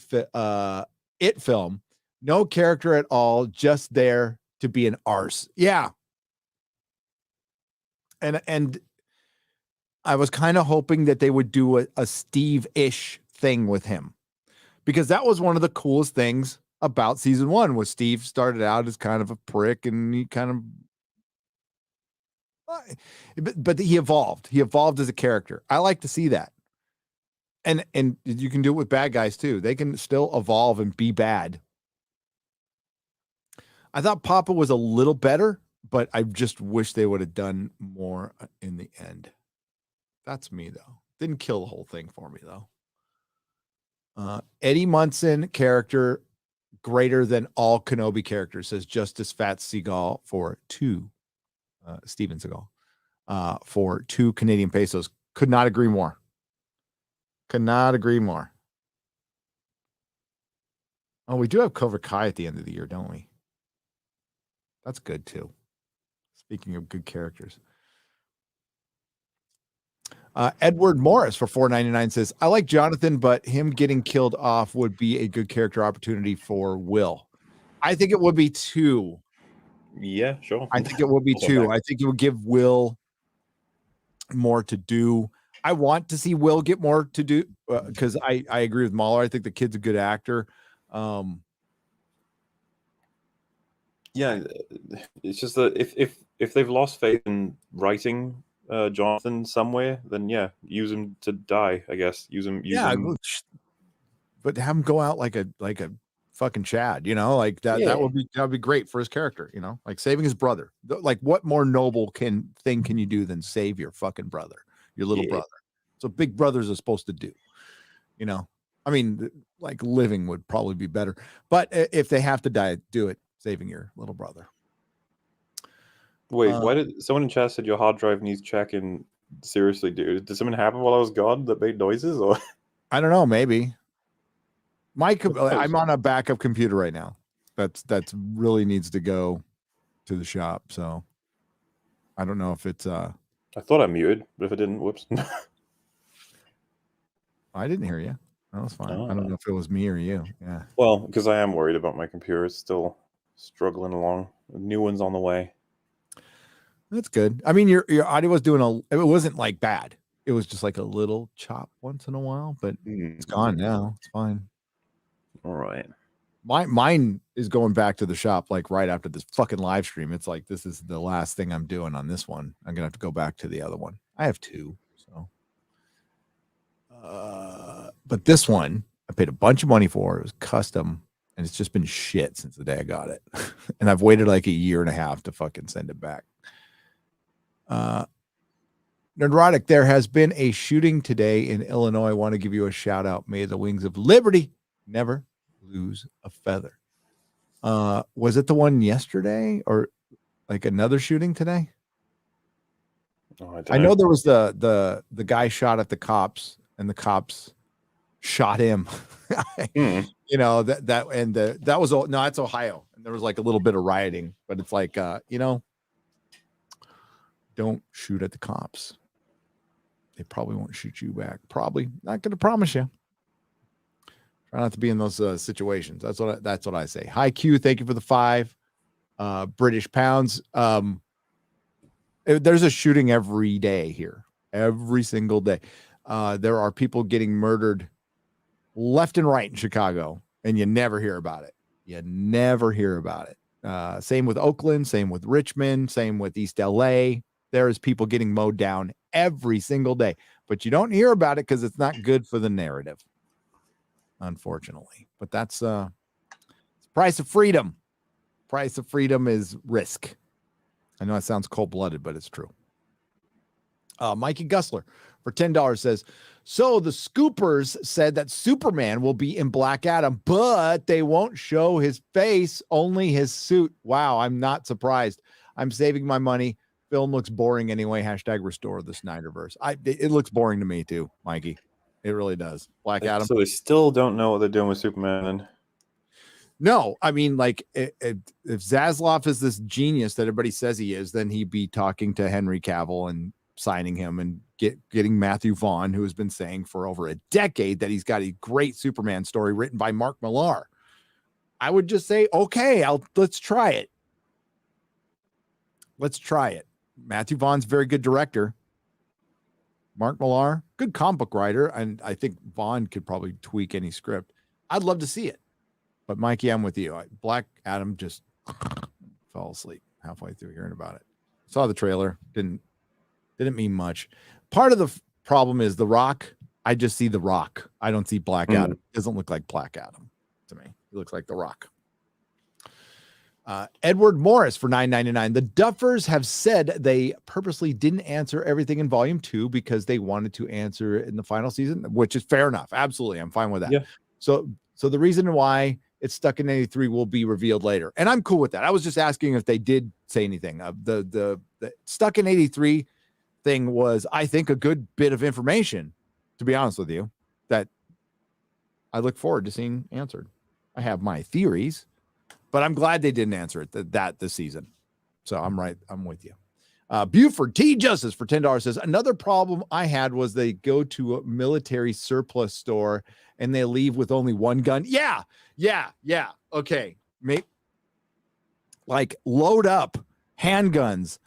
It film. No character at all, just there to be an arse. Yeah. And I was kind of hoping that they would do a Steve-ish thing with him. Because that was one of the coolest things about season 1 was Steve started out as kind of a prick and he kind of, but he evolved. He evolved as a character. I like to see that. And you can do it with bad guys too. They can still evolve and be bad. I thought Papa was a little better, but I just wish they would have done more in the end. That's me though. Didn't kill the whole thing for me though. Eddie Munson character greater than all Kenobi characters, says Justice Fat Seagal for 2. Steven Seagal for 2 Canadian pesos. Could not agree more. Oh, we do have Cobra Kai at the end of the year, don't we? That's good too. Speaking of good characters. Edward Morris for $4.99 says, I like Jonathan, but him getting killed off would be a good character opportunity for Will. I think it would be too. Yeah, sure. I think it would be too. I think it would give Will more to do. I want to see Will get more to do because I agree with Mauler. I think the kid's a good actor. Yeah, it's just that if they've lost faith in writing Jonathan somewhere, then yeah, use him to die. I guess use him. But have him go out like a fucking Chad, like that. Yeah. That would be great for his character, like saving his brother. Like, what more noble thing can you do than save your fucking brother, your little brother? So big brothers are supposed to do, I mean, like living would probably be better, but if they have to die, do it saving your little brother. Wait, why did someone in chat said your hard drive needs checking? Seriously, dude, did something happen while I was gone that made noises? Or I don't know, maybe. I'm on a backup computer right now. That's really needs to go to the shop. So I don't know if it's I thought I muted, but if it didn't, whoops. I didn't hear you. That was fine. I don't know if it was me or you. Yeah. Well, because I am worried about my computer. It's still struggling along. A new one's on the way. That's good. I mean, your audio was it wasn't like bad. It was just like a little chop once in a while, but it's gone now. It's fine. All right. Mine is going back to the shop like right after this fucking live stream. It's like, this is the last thing I'm doing on this one. I'm gonna have to go back to the other one. I have two, so but this one I paid a bunch of money for. It was custom, and it's just been shit since the day I got it. And I've waited like a year and a half to fucking send it back. Nerdrotic, there has been a shooting today in Illinois. I want to give you a shout out. May the wings of liberty never lose a feather. Was it the one yesterday or like another shooting today? Oh, I know there was the guy shot at the cops and the cops shot him. That was that's Ohio. And there was like a little bit of rioting, but it's like don't shoot at the cops. They probably won't shoot you back. Probably not going to promise you. Try not to be in those situations. That's what I say. Hi Q, thank you for the 5 British pounds. There's a shooting every day here, every single day. There are people getting murdered left and right in Chicago, and you never hear about it. Same with Oakland, same with Richmond, same with East LA. There's people getting mowed down every single day, but you don't hear about it because it's not good for the narrative, unfortunately. But that's price of freedom. Price of freedom is risk. I know it sounds cold-blooded, but it's true. Mikey Gussler for $10 says, so the Scoopers said that Superman will be in Black Adam, but they won't show his face, only his suit. Wow, I'm not surprised. I'm saving my money. Film looks boring anyway. # restore the Snyderverse. It looks boring to me too, Mikey. It really does. Black Adam. So they still don't know what they're doing with Superman. And no, I mean, like if Zaslav is this genius that everybody says he is, then he'd be talking to Henry Cavill and signing him and getting Matthew Vaughn, who has been saying for over a decade that he's got a great Superman story written by Mark Millar. I would just say, okay, let's try it. Let's try it. Matthew Vaughn's a very good director. Mark Millar, good comic book writer, and I think Vaughn could probably tweak any script. I'd love to see it. But Mikey, I'm with you. Black Adam just fell asleep halfway through hearing about it. Saw the trailer, didn't mean much. Part of the problem is The Rock. I just see The Rock. I don't see Black Adam. It doesn't look like Black Adam to me. He looks like The Rock. Edward Morris for $9.99. The Duffers have said they purposely didn't answer everything in volume 2 because they wanted to answer it in the final season, which is fair enough. Absolutely. I'm fine with that. Yeah. So the reason why it's stuck in 83 will be revealed later. And I'm cool with that. I was just asking if they did say anything. The stuck in 83 thing was, I think, a good bit of information, to be honest with you, that I look forward to seeing answered. I have my theories, but I'm glad they didn't answer it that this season. So I'm right. I'm with you. Buford T. Justice for $10 says, another problem I had was they go to a military surplus store and they leave with only one gun. Yeah. Okay. Like load up handguns,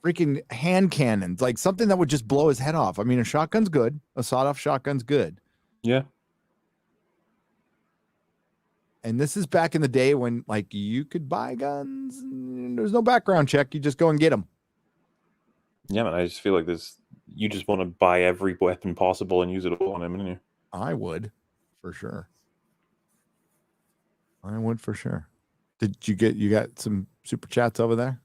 freaking hand cannons, like something that would just blow his head off. I mean, a shotgun's good. A sawed-off shotgun's good. Yeah. And this is back in the day when, like, you could buy guns and there's no background check. You just go and get them. Yeah, man, I just feel like you just want to buy every weapon possible and use it all on him, don't you? I would, for sure. I would for sure. Did you got some super chats over there?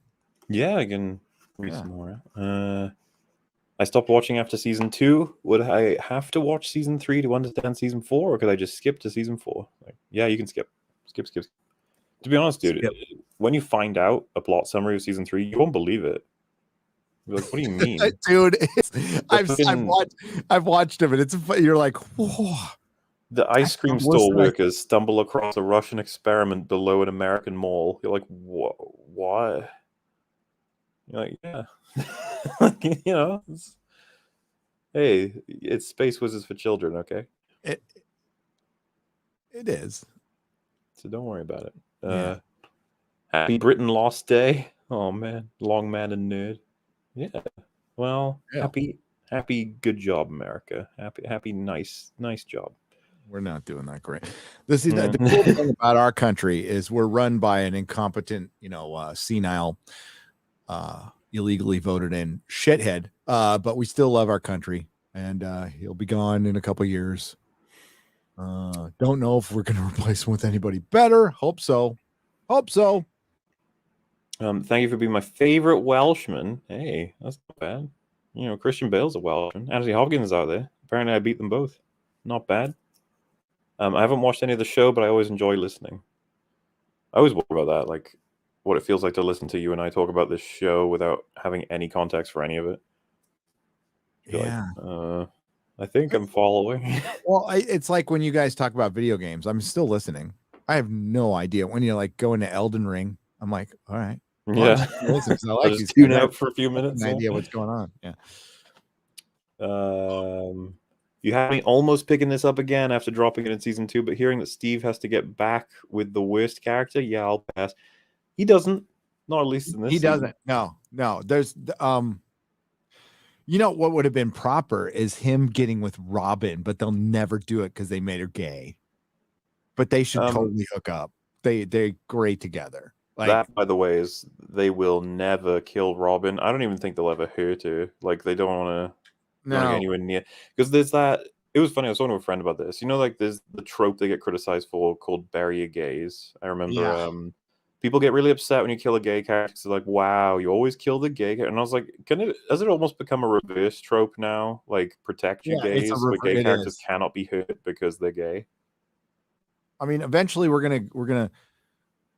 Yeah, I can read some more. I stopped watching after season 2. Would I have to watch season 3 to understand season 4, or could I just skip to season 4? Like, yeah, you can skip. Skip. To be honest, dude, when you find out a plot summary of season 3, you won't believe it. You're like, what do you mean? Dude, I've watched them, and it's you're like, whoa. The ice cream store workers stumble across a Russian experiment below an American mall. You're like, what? You're like, yeah. You know, it's Space Wizards for children, okay? It is. So don't worry about it. Yeah. Happy Britain Lost Day. Oh man, long man and nerd. Yeah. Well, happy, good job, America. Happy, nice job. We're not doing that great. The cool thing about our country is we're run by an incompetent, senile, illegally voted in shithead. But we still love our country, and he'll be gone in a couple years. Don't know if we're going to replace him with anybody better. Hope so. Thank you for being my favorite Welshman. Hey, that's not bad. Christian Bale's a Welshman. Anthony Hopkins is out there. Apparently, I beat them both. Not bad. I haven't watched any of the show, but I always enjoy listening. I always worry about that, like what it feels like to listen to you and I talk about this show without having any context for any of it. Yeah. Like, I think I'm following. Well, it's like when you guys talk about video games. I'm still listening. I have no idea. When you like go into Elden Ring, I'm like, all right. Yeah. I'll just tune out for a few minutes. An idea what's going on. Yeah. You have me almost picking this up again after dropping it in season 2, but hearing that Steve has to get back with the worst character, yeah, I'll pass. He doesn't. Not at least in this season. Doesn't. No. There's what would have been proper is him getting with Robin, but they'll never do it because they made her gay. But they should totally hook up. They're great together. Like, that, by the way, is they will never kill Robin. I don't even think they'll ever hurt her. Like, they don't want to get anywhere near. Because there's that. It was funny. I was talking to a friend about this. Like, there's the trope they get criticized for called bury a gays. I remember people get really upset when you kill a gay character. They're like, wow, you always kill the gay character. And I was like, has it almost become a reverse trope now? Like, protect your gays, but gay characters cannot be hurt because they're gay. I mean, eventually we're gonna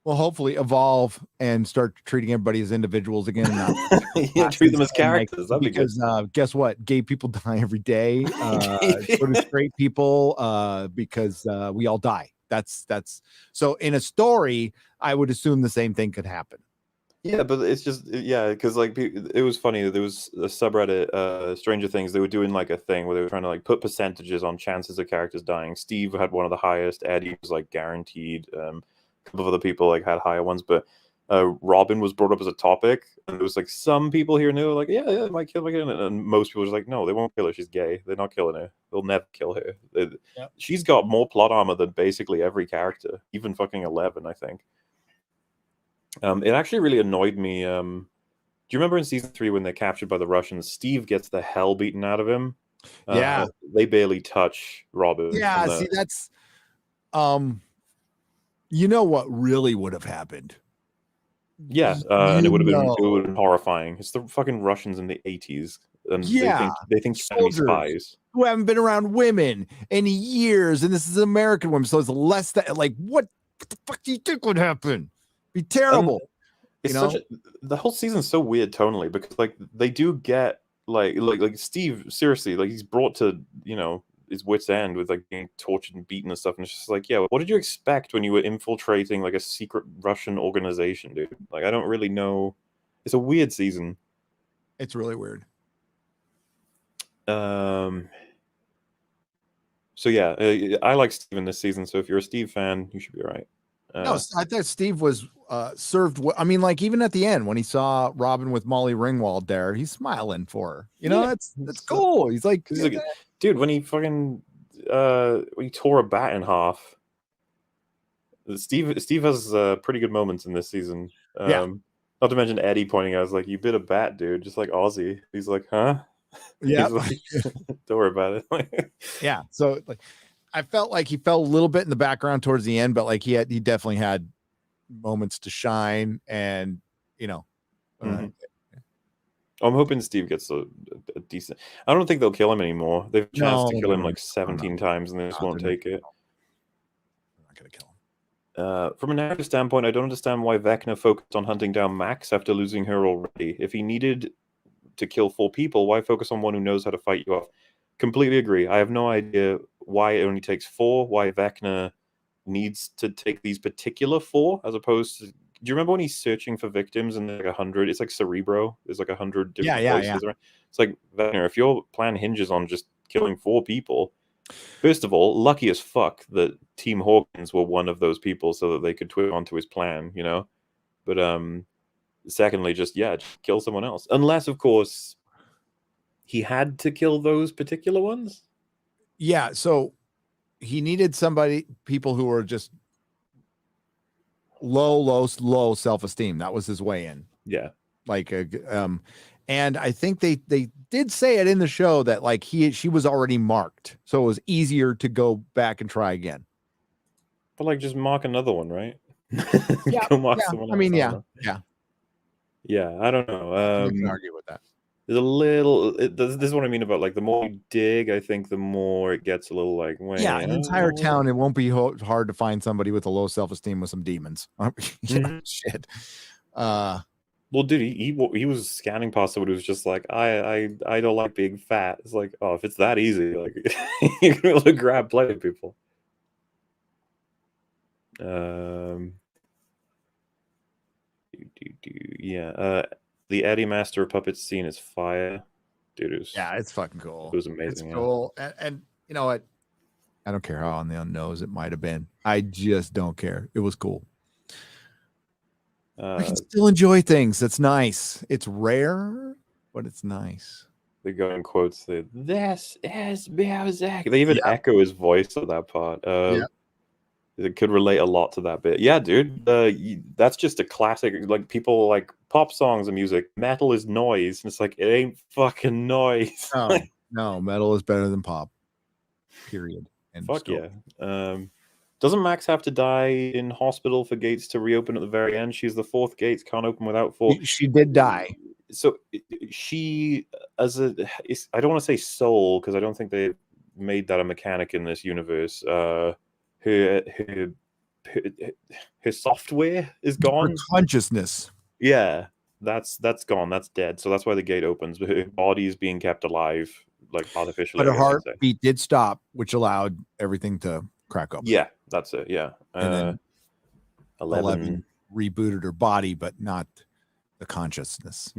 hopefully evolve and start treating everybody as individuals again. Treat them as characters. Because guess what? Gay people die every day. So do straight people because we all die. That's so in a story, I would assume the same thing could happen. Yeah, but it's just because like it was funny. There was a subreddit, Stranger Things. They were doing like a thing where they were trying to like put percentages on chances of characters dying. Steve had one of the highest. Eddie was like guaranteed. A couple of other people like had higher ones, but Robin was brought up as a topic, and there was like some people here knew like yeah, might kill, and most people was like no, they won't kill her. She's gay. They're not killing her. They'll never kill her. She's got more plot armor than basically every character, even fucking 11, I think. It actually really annoyed me. Do you remember in season 3 when they're captured by the Russians? Steve gets the hell beaten out of him. They barely touch Robin. Yeah, see, that's what really would have happened. Yeah, and it would have been horrifying. It's the fucking Russians in the 80s, and they think Chinese spies who haven't been around women in years, and this is American women, so it's less that like what the fuck do you think would happen? Be terrible. It's the whole season's so weird tonally because like they do get like Steve, seriously, like he's brought to his wit's end with like being tortured and beaten and stuff, and it's just like, yeah, what did you expect when you were infiltrating like a secret Russian organization, dude? Like, I don't really know. It's a weird season. It's really weird. So yeah, I like Steve in this season, so if you're a Steve fan, you should be all right. No, I thought Steve was served. I mean, like even at the end when he saw Robin with Molly Ringwald there, he's smiling for her. That's cool. He's like, dude, when he fucking when he tore a bat in half. Steve has pretty good moments in this season. Not to mention Eddie pointing out, like, you bit a bat, dude, just like Ozzy. He's like, huh? Yeah. Like, don't worry about it. Yeah. So like, I felt like he fell a little bit in the background towards the end, but like he definitely had moments to shine, and I'm hoping Steve gets a decent. I don't think they'll kill him anymore. They've chanced to kill him like 17 times, and they just won't take it. Not gonna kill him. From a narrative standpoint, I don't understand why Vecna focused on hunting down Max after losing her already. If he needed to kill 4 people, why focus on one who knows how to fight you off? Completely agree. I have no idea why it only takes 4, why Vecna needs to take these particular 4, as opposed to... Do you remember when he's searching for victims and like 100? It's like Cerebro. There's like 100 different voices. Right? It's like, Vecna, if your plan hinges on just killing 4 people, first of all, lucky as fuck that Team Hawkins were one of those people so that they could twist onto his plan, But secondly, just kill someone else. Unless, of course, he had to kill those particular ones. Yeah, so he needed people who were just low self-esteem. That was his way in. Yeah. Like and I think they did say it in the show that like she was already marked, so it was easier to go back and try again. But like, just mark another one, right? Yeah, Go mark someone else. I mean, yeah. I don't know. You can argue with that. There's a little. This is what I mean about like the more you dig, I think the more it gets a little like. Yeah, an entire town. It won't be hard to find somebody with a low self-esteem with some demons. Shit. Well, dude, he was scanning past someone who was just like, I don't like being fat. It's like, oh, if it's that easy, like you're gonna be able to grab plenty of people. The Eddie Master of Puppets scene is fire, dude. It's fucking cool. It was amazing. It's cool, and you know what? I don't care how on the nose it might have been. I just don't care. It was cool. I can still enjoy things. That's nice. It's rare, but it's nice. They go in quotes. This is music. They even echo his voice at that part. It could relate a lot to that bit. Yeah, dude. That's just a classic. Like, people like pop songs and music. Metal is noise, and it's like, it ain't fucking noise. No, metal is better than pop. Period. And fuck yeah. Doesn't Max have to die in hospital for gates to reopen at the very end? She's the 4th gates, can't open without 4. She did die. So she, I don't want to say soul, because I don't think they made that a mechanic in this universe. Her software is gone. Her consciousness. Yeah, that's gone. That's dead. So that's why the gate opens. But her body is being kept alive, like artificially. But her heartbeat did stop, which allowed everything to crack open. Yeah, that's it. Yeah. And then 11 rebooted her body, but not the consciousness.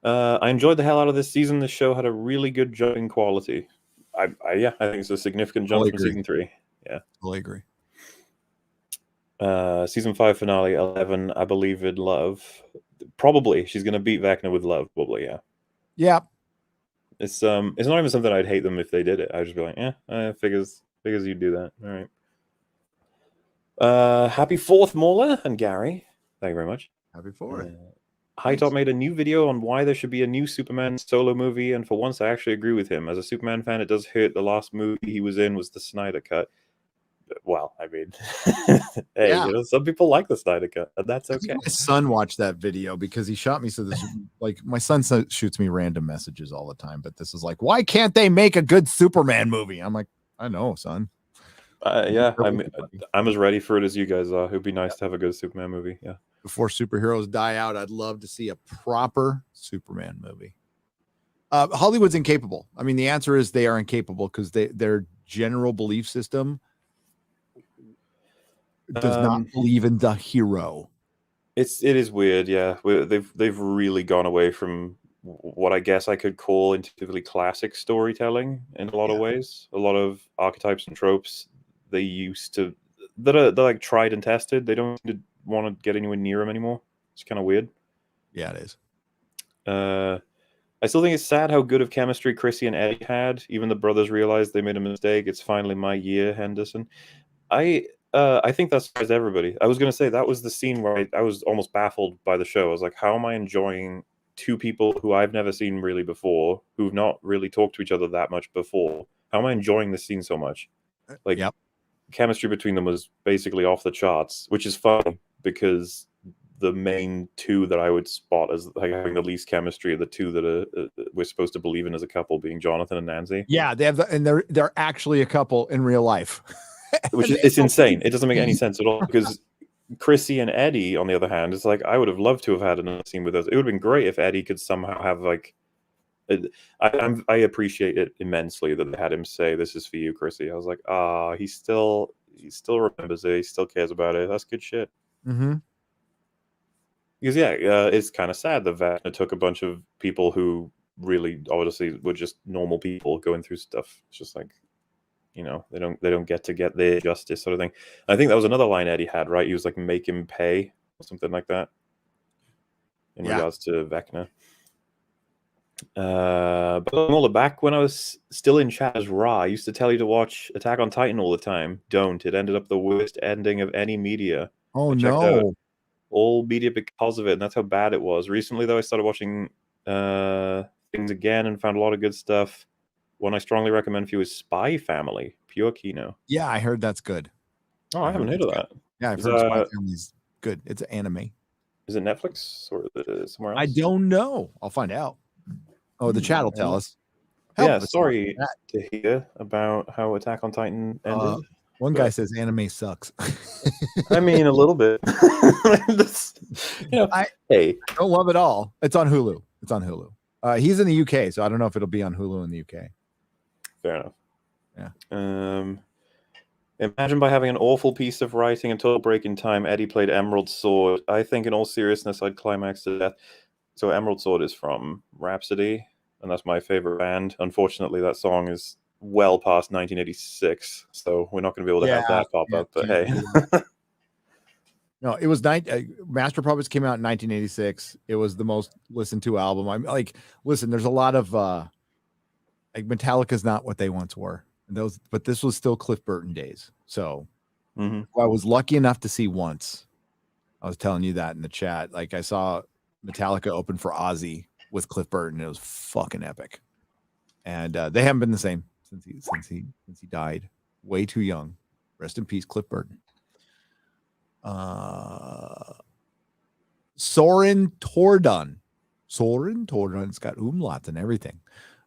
I enjoyed the hell out of this season. The show had a really good jump in quality. I think it's a significant jump from season 3. Yeah, totally agree. Season 5 finale 11. I believe in love. Probably she's gonna beat Vecna with love. Probably, yeah. Yeah. It's not even something I'd hate them if they did it. I'd just be like, figures you'd do that. All right. Happy 4th, Mauler and Gary. Thank you very much. Happy 4th. High Top made a new video on why there should be a new Superman solo movie, and for once I actually agree with him. As a Superman fan, it does hurt the last movie he was in was the Snyder Cut. Well, I mean, hey, some people like the Snyder Cut, and that's okay. My son watched that video because he shot me. So this, like, my son shoots me random messages all the time, but this is like, why can't they make a good Superman movie? I'm like, I know, son. I'm as ready for it as you guys are. It'd be nice to have a good Superman movie. Yeah. Before superheroes die out, I'd love to see a proper Superman movie. Hollywood's incapable. I mean, the answer is they are incapable because their general belief system does not believe in the hero. It is weird, yeah. They've really gone away from what I guess I could call intuitively classic storytelling in a lot of ways. A lot of archetypes and tropes they used to they're like tried and tested. They don't want to get anywhere near them anymore. It's kind of weird. Yeah, it is. I still think it's sad how good of chemistry Chrissy and Eddie had. Even the brothers realized they made a mistake. It's finally my year, Henderson. I I think that surprised everybody. I was going to say that was the scene where I was almost baffled by the show. I was like, how am I enjoying two people who I've never seen really before, who've not really talked to each other that much before? How am I enjoying this scene so much? Like, Yep. chemistry between them was basically off the charts, which is funny because the main two that I would spot as like having the least chemistry are the two that we're supposed to believe in as a couple, being Jonathan and Nancy. Yeah, they have, and they're actually a couple in real life. Which is it's insane. It doesn't make any sense at all because Chrissy and Eddie, on the other hand, is like I would have loved to have had another scene with us. It would have been great if Eddie could somehow have like. I appreciate it immensely that they had him say, "This is for you, Chrissy." I was like, he still remembers it. He still cares about it. That's good shit. Mm-hmm. Because it's kind of sad that Vecna took a bunch of people who really obviously were just normal people going through stuff. It's just like, they don't get their justice sort of thing. I think that was another line Eddie had, right? He was like, make him pay or something like that in regards to Vecna. But Mauler, back when I was still in chat as Ra, I used to tell you to watch Attack on Titan all the time. Don't. It ended up the worst ending of any media. Oh, I checked out all media because of it, and that's how bad it was. Recently, though, I started watching things again and found a lot of good stuff. One I strongly recommend for you is Spy Family, pure Kino. Yeah, I heard that's good. Oh, I haven't heard of that. Yeah, I've heard Spy Family's good. It's an anime. Is it Netflix or is it somewhere else? I don't know. I'll find out. Oh, the chat will tell us. Sorry to hear about how Attack on Titan ended. One guy says anime sucks. I mean, a little bit. I don't love it all. It's on Hulu. He's in the UK, so I don't know if it'll be on Hulu in the UK. Fair enough. Yeah. Imagine by having an awful piece of writing and total break in time, Eddie played Emerald Sword. I think in all seriousness, I'd climax to death. So Emerald Sword is from Rhapsody, and that's my favorite band. Unfortunately, that song is well past 1986, so we're not going to be able to have that pop up. But hey, no, it was Master Puppets came out in 1986. It was the most listened to album. I'm like, listen, there's a lot of like Metallica's not what they once were. But this was still Cliff Burton days. So I was lucky enough to see once. I was telling you that in the chat. Like I saw Metallica open for Ozzy with Cliff Burton. It was fucking epic. And they haven't been the same since he died. Way too young. Rest in peace, Cliff Burton. Soren Tordun. It's got umlauts and everything.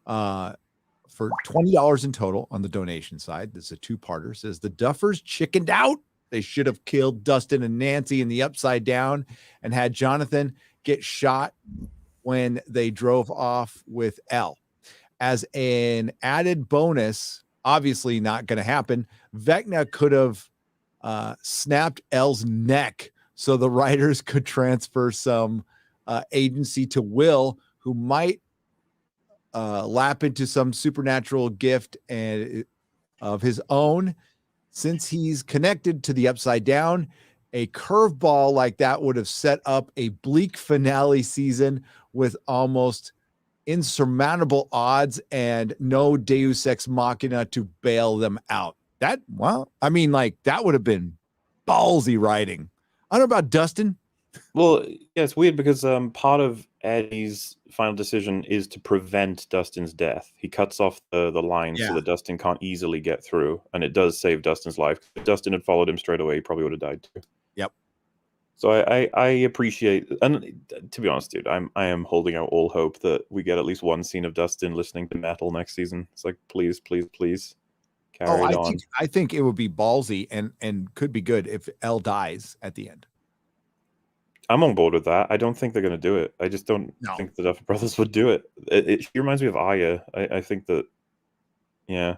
For $20 in total on the donation side. This is a two-parter. Says the Duffers chickened out. They should have killed Dustin and Nancy in the Upside Down and had Jonathan get shot when they drove off with Elle. As an added bonus, obviously not going to happen, Vecna could have snapped Elle's neck so the writers could transfer some agency to Will, who might lap into some supernatural gift and of his own. Since he's connected to the Upside Down, a curveball like that would have set up a bleak finale season with almost insurmountable odds and no Deus Ex Machina to bail them out. That would have been ballsy writing. I don't know about Dustin. Well, yeah, it's weird because part of Eddie's final decision is to prevent Dustin's death. He cuts off the line so that Dustin can't easily get through, and it does save Dustin's life. If Dustin had followed him straight away, he probably would have died too. Yep. So I appreciate, and to be honest, dude, I am holding out all hope that we get at least one scene of Dustin listening to metal next season. It's like, please, please, please, carry it on. I think it would be ballsy and could be good if Elle dies at the end. I'm on board with that. I don't think they're going to do it. I just don't think the Duffer Brothers would do it. She reminds me of Aya. I think that, yeah.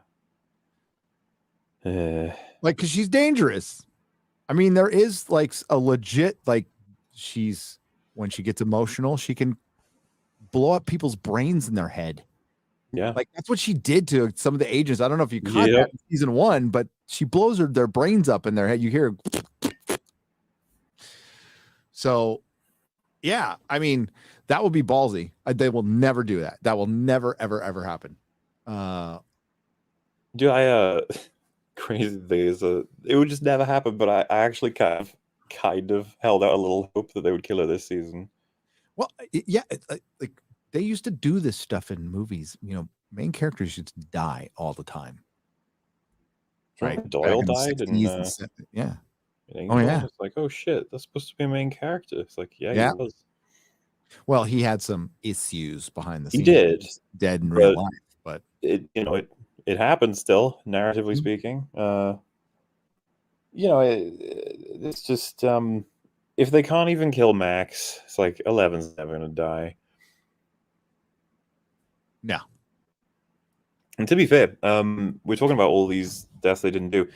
Like, because she's dangerous. I mean, there is like a legit, like, when she gets emotional, she can blow up people's brains in their head. Yeah. Like, that's what she did to some of the agents. I don't know if you caught that in season 1, but she blows their brains up in their head. You hear. So, yeah, I mean, that will be ballsy. They will never do that. That will never, ever, ever happen. Dude, crazy thing is it would just never happen. But I actually kind of held out a little hope that they would kill her this season. Well, yeah, like they used to do this stuff in movies. Main characters just die all the time. Right, Doyle died, and yeah. Oh yeah, it's like, oh shit, that's supposed to be a main character. It's like, yeah, he was. Well, he had some issues behind the scenes. He did, dead in real life, but it happened still, narratively speaking. It's just if they can't even kill Max, it's like 11's never gonna die. No. And to be fair, we're talking about all these deaths they didn't do.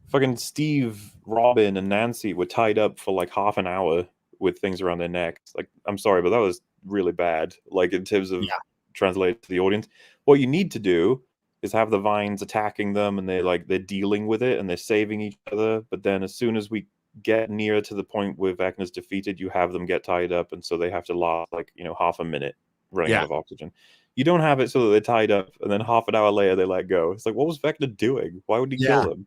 Fucking Steve, Robin, and Nancy were tied up for like half an hour with things around their necks. Like, I'm sorry, but that was really bad. Like, in terms of translated to the audience, what you need to do is have the vines attacking them, and they're dealing with it, and they're saving each other. But then, as soon as we get near to the point where Vecna's defeated, you have them get tied up, and so they have to last like half a minute running out of oxygen. You don't have it so that they're tied up, and then half an hour later they let go. It's like, what was Vecna doing? Why would he kill them?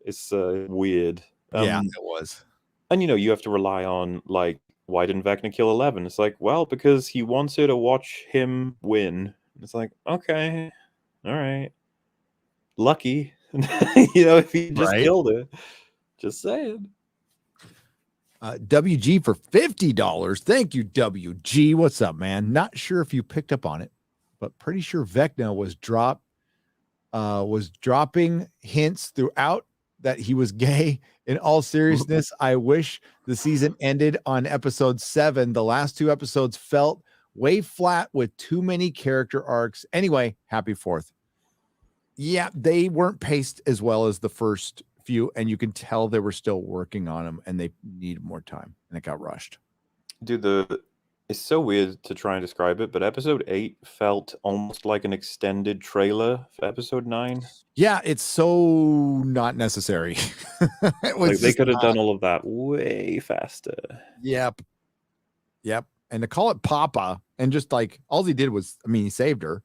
It's weird. Yeah, it was. And you have to rely on, like, why didn't Vecna kill 11? It's like, well, because he wants her to watch him win. It's like, okay, all right, lucky. If he just killed her. Just saying. WG for $50. Thank you, WG. What's up, man? Not sure if you picked up on it, but pretty sure Vecna was dropping hints throughout that he was gay. In all seriousness, I wish the season ended on episode 7. The last 2 episodes felt way flat with too many character arcs. Anyway, happy 4th. Yeah, they weren't paced as well as the first few, and you can tell they were still working on them, and they needed more time, and it got rushed. Dude, it's so weird to try and describe it, but episode 8 felt almost like an extended trailer for episode 9. Yeah, it's so not necessary. They could have done all of that way faster. Yep. And to call it Papa, and just like all he did was, he saved her,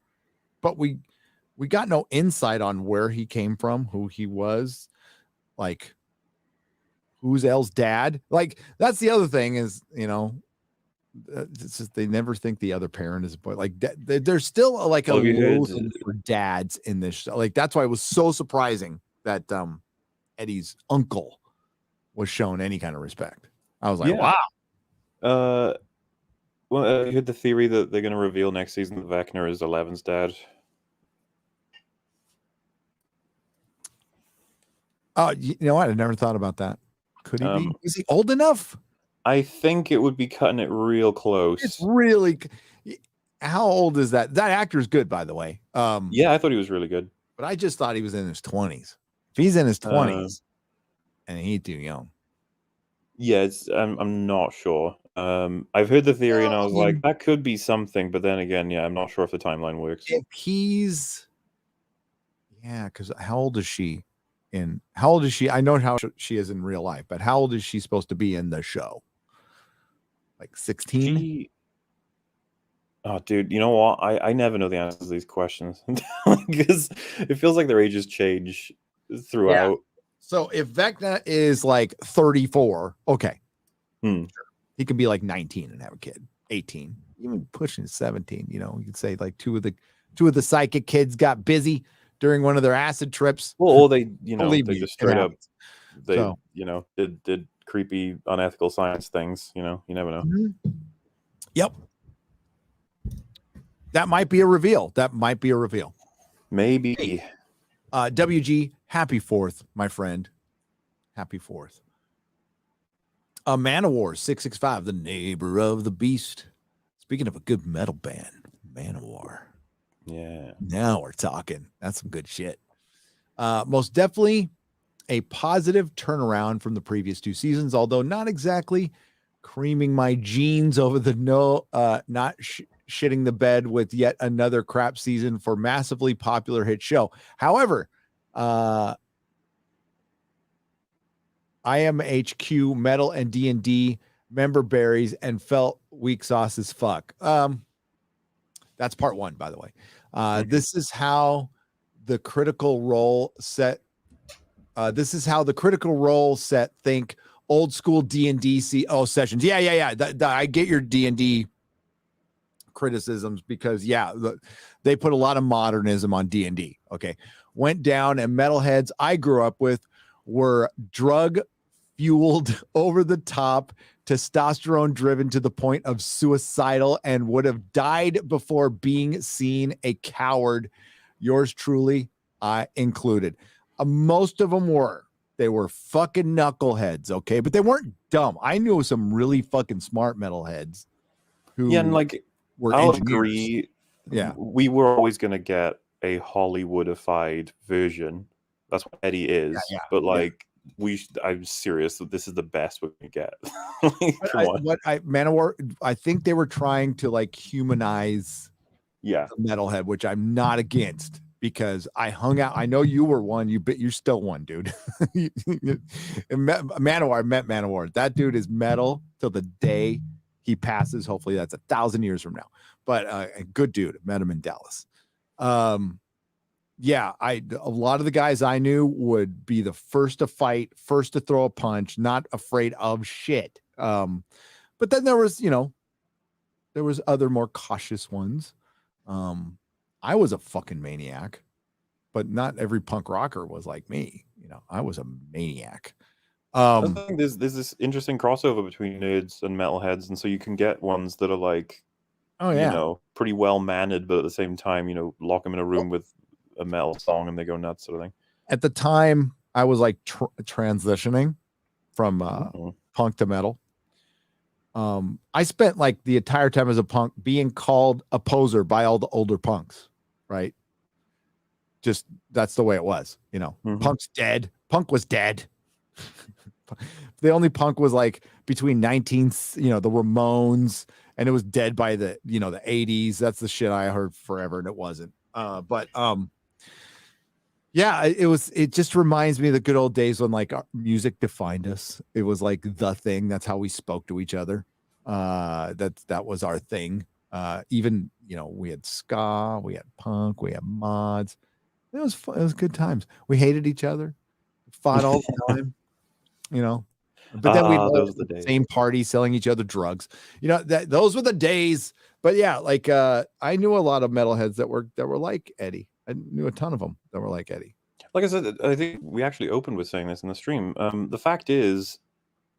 but we got no insight on where he came from, who he was, like who's Elle's dad. Like, that's the other thing is, it's just they never think the other parent is a boy. Like, there's still like a loathing for dads in this show. Like, that's why it was so surprising that Eddie's uncle was shown any kind of respect. I was like, wow. Well, I heard the theory that they're going to reveal next season that Vecna is 11's dad. You know what? I never thought about that. Could he be? Is he old enough? I think it would be cutting it real close. It's really. How old is that? That actor's good, by the way. Yeah, I thought he was really good, but I just thought he was in his 20s. If he's in his 20s, and he's too young. Yeah, I'm not sure. I've heard the theory, and I was like, that could be something. But then again, I'm not sure if the timeline works. If he's, because how old is she? How old is she? I know how she is in real life, but how old is she supposed to be in the show? Like 16? Oh, dude, you know what? I never know the answers to these questions because it feels like their ages change throughout. Yeah. So if Vecna is like 34, okay. Sure. He could be like 19 and have a kid, 18, even pushing 17. You could say like two of the psychic kids got busy during one of their acid trips. Well, or they just straight up, did creepy, unethical science things. You never know. Mm-hmm. Yep. That might be a reveal. Maybe. WG, happy 4th, my friend. Happy 4th. Manowar 665, the neighbor of the beast. Speaking of a good metal band, Manowar. Yeah. Now we're talking. That's some good shit. Most definitely a positive turnaround from the previous 2 seasons, although not exactly creaming my jeans over the not shitting the bed with yet another crap season for massively popular hit show. However, I am HQ metal and D&D member berries and felt weak sauce as fuck. That's part 1, by the way. This is how the Critical Role set. This is how the Critical Role set think old school D&D sessions. Yeah. I get your D&D criticisms because they put a lot of modernism on D&D. Okay. Went down, and metalheads I grew up with were drug fueled, over the top, testosterone driven to the point of suicidal, and would have died before being seen a coward. Yours truly, I included. Most of them were. They were fucking knuckleheads, okay? But they weren't dumb. I knew some really fucking smart metalheads who and like were I'll engineers. agree. Yeah. We were always going to get a Hollywoodified version. That's what Eddie is. But like, I'm serious that this is the best we can get. Manowar, I think they were trying to like humanize the metalhead, which I'm not against, because I hung out. I know you were one. You're still one, dude. Manowar, met Manowar. That dude is metal till the day he passes. Hopefully that's 1,000 years from now. But a good dude. Met him in Dallas. A lot of the guys I knew would be the first to fight, first to throw a punch, not afraid of shit. But then there was other more cautious ones. I was a fucking maniac, but not every punk rocker was like me. I was a maniac. I think there's this interesting crossover between nerds and metalheads, and so you can get ones that are like, pretty well mannered, but at the same time, lock them in a room with a metal song and they go nuts, sort of thing. At the time, I was like transitioning from punk to metal. I spent like the entire time as a punk being called a poser by all the older punks, right? Just that's the way it was, Punk's dead. Punk was dead. The only punk was like between the Ramones, and it was dead by the the 80s. That's the shit I heard forever, and it wasn't. It just reminds me of the good old days when like music defined us. It was like the thing. That's how we spoke to each other. That was our thing. Even we had ska, we had punk, we had mods. It was fun. It was good times. We hated each other, fought all the time. But then we were at the same party selling each other drugs. Those were the days. But I knew a lot of metalheads that were like Eddie. I knew a ton of them that were like Eddie. Like I said, I think we actually opened with saying this in the stream. The fact is,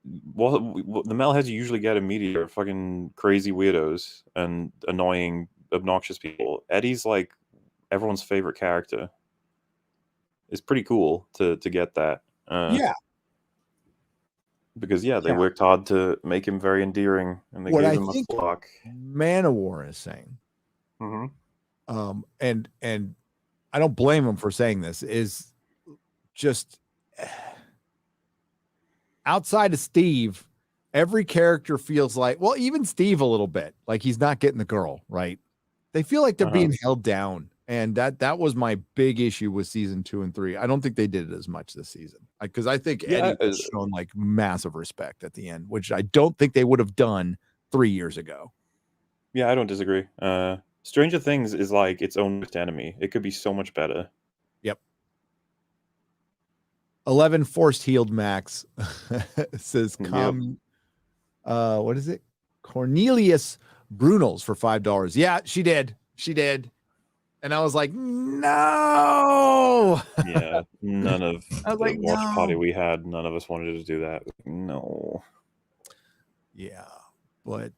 the metalheads you usually get in media are fucking crazy weirdos and annoying, obnoxious people. Eddie's like everyone's favorite character. It's pretty cool to get that. Because they worked hard to make him very endearing, and they gave him a flock. Manowar is saying, and I don't blame him for saying this, is just outside of Steve, every character feels like, well, even Steve a little bit, like he's not getting the girl, right? They feel like they're being held down. And that was my big issue with season 2 and 3. I don't think they did it as much this season, because I think Eddie was shown like massive respect at the end, which I don't think they would have done 3 years ago. Yeah, I don't disagree. Stranger Things is like its own worst enemy. It could be so much better. Yep. 11 forced healed Max says, what is it? Cornelius Brunels for $5. Yeah, she did. And I was like, no. Yeah, none of the watch party we had, none of us wanted to do that. No. Yeah, but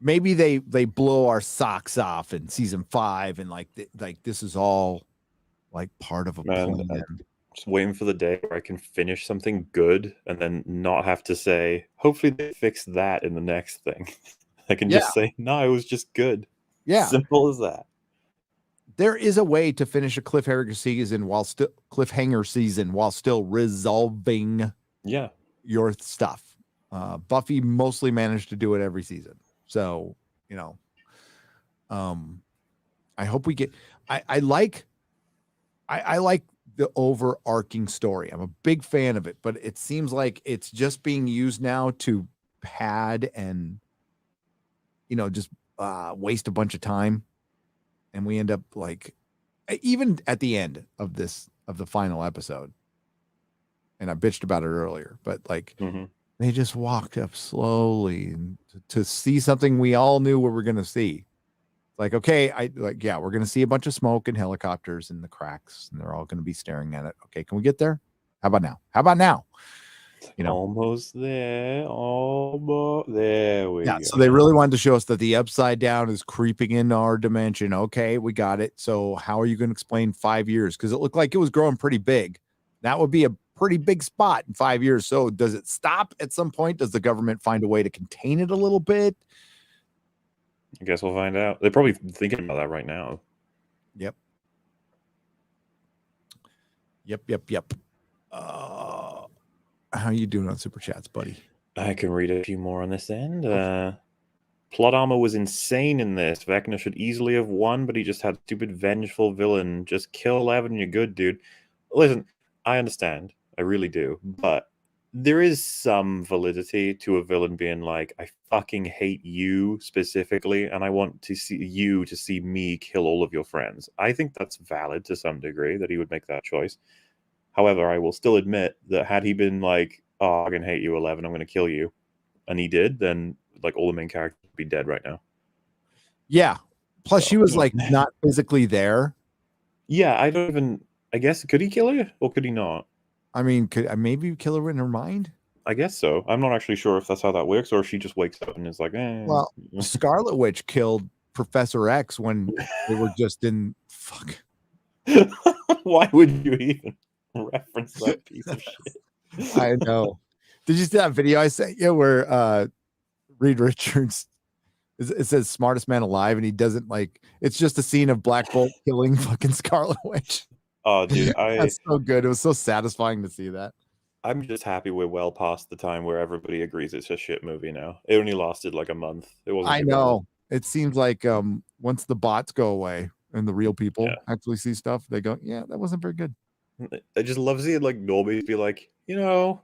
maybe they blow our socks off in season 5, and like this is all like part of a plan. Just waiting for the day where I can finish something good and then not have to say, hopefully they fix that in the next thing. I can just say, no, it was just good. Yeah. Simple as that. There is a way to finish a cliffhanger season while still resolving your stuff. Buffy mostly managed to do it every season. So, I hope we get, I like the overarching story. I'm a big fan of it, but it seems like it's just being used now to pad and, just waste a bunch of time. and we end up like, even at the end of the final episode, and I bitched about it earlier, but like they just walked up slowly and to see something we all knew we were going to see. Like, okay, we're going to see a bunch of smoke and helicopters in the cracks, and they're all going to be staring at it. Okay, can we get there? How about now? You know, almost there. Almost there. We go. So they really wanted to show us that the upside down is creeping into our dimension. Okay, we got it. So how are you going to explain 5 years? Because it looked like it was growing pretty big. That would be a pretty big spot in 5 years. So does it stop at some point? Does the government find a way to contain it a little bit? I guess we'll find out. They're probably thinking about that right now. Yep. How are you doing on Super Chats, buddy? I can read a few more on this end. Plot armor was insane in this. Vecna should easily have won, but he just had stupid vengeful villain. Just kill 11 and you're good, dude. Listen, I understand. I really do. But there is some validity to a villain being like, I fucking hate you specifically, and I want to see me kill all of your friends. I think that's valid to some degree, that he would make that choice. However, I will still admit that had he been like, oh, I can hate you, 11, I'm going to kill you, and he did, then like all the main characters would be dead right now. Yeah. Plus, she was like not physically there. Yeah, I guess, could he kill her or could he not? I mean, could maybe kill her in her mind? I guess so. I'm not actually sure if that's how that works, or if she just wakes up and is like, eh. Well, Scarlet Witch killed Professor X when they were just in fuck. Why would you even reference that piece of shit? I know. Did you see that video I sent you where Reed Richards, it says smartest man alive, and he doesn't like, it's just a scene of Black Bolt killing fucking Scarlet Witch. Oh, dude, that's so good. It was so satisfying to see that. I'm just happy we're well past the time where everybody agrees it's a shit movie now. It only lasted like a month. It wasn't. I know. It seems like once the bots go away and the real people actually see stuff, they go, yeah, that wasn't very good. I just love seeing like normies be like, it's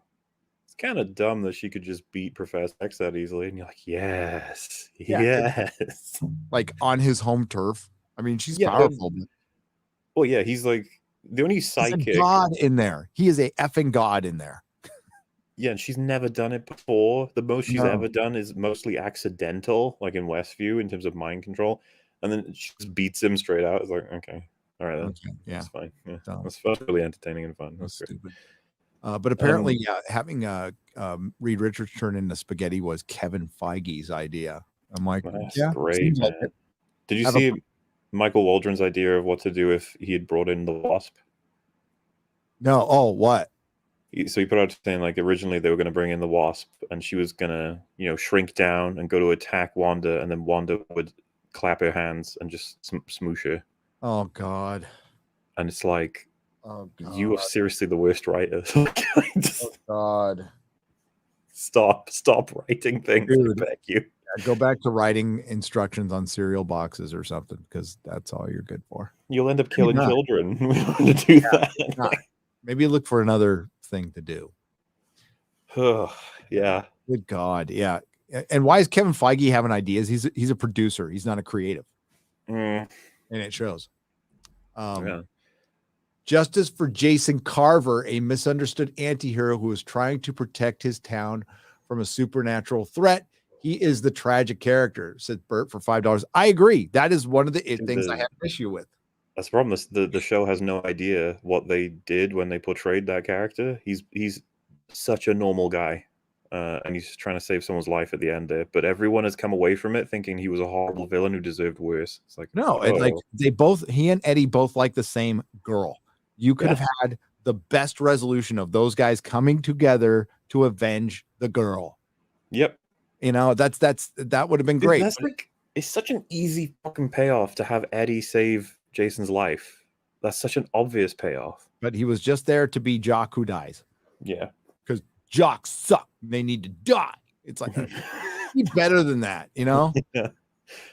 kind of dumb that she could just beat Professor X that easily, and you're like, yes. Like on his home turf. I mean, she's powerful. Well, yeah, he's like the only sidekick. He's a god in there. He is a effing god in there. Yeah, and she's never done it before. The most she's ever done is mostly accidental, like in Westview, in terms of mind control. And then she just beats him straight out. It's like, okay, all right, then. Okay, yeah, that's fine. Yeah, that's really entertaining and fun. That's stupid. But apparently, having Reed Richards turn into spaghetti was Kevin Feige's idea. I'm like, that's great, man. Like did you see Michael Waldron's idea of what to do if he had brought in the Wasp? No. Oh, what? So he put out saying like originally they were going to bring in the Wasp, and she was going to shrink down and go to attack Wanda, and then Wanda would clap her hands and just smoosh her. Oh God! And it's like, oh God, you are seriously the worst writer. Oh God! Stop writing things. Dude, I beg you. Go back to writing instructions on cereal boxes or something, because that's all you're good for. You'll end up killing children. We don't want to do that. Maybe look for another thing to do. Yeah. Good God. Yeah. And why is Kevin Feige having ideas? He's a producer. He's not a creative. And it shows. Justice for Jason Carver, a misunderstood anti-hero who is trying to protect his town from a supernatural threat. He is the tragic character, said Bert for $5. I agree. That is one of the things I have an issue with. That's the problem. The show has no idea what they did when they portrayed that character. He's such a normal guy, and he's trying to save someone's life at the end there. But everyone has come away from it thinking he was a horrible villain who deserved worse. It's like, no, it's like he and Eddie both like the same girl. You could have had the best resolution of those guys coming together to avenge the girl. Yep. That would have been great. That's like, it's such an easy fucking payoff to have Eddie save Jason's life. That's such an obvious payoff. But he was just there to be Jock who dies. Yeah. Because jocks suck. They need to die. It's like, be better than that, Yeah.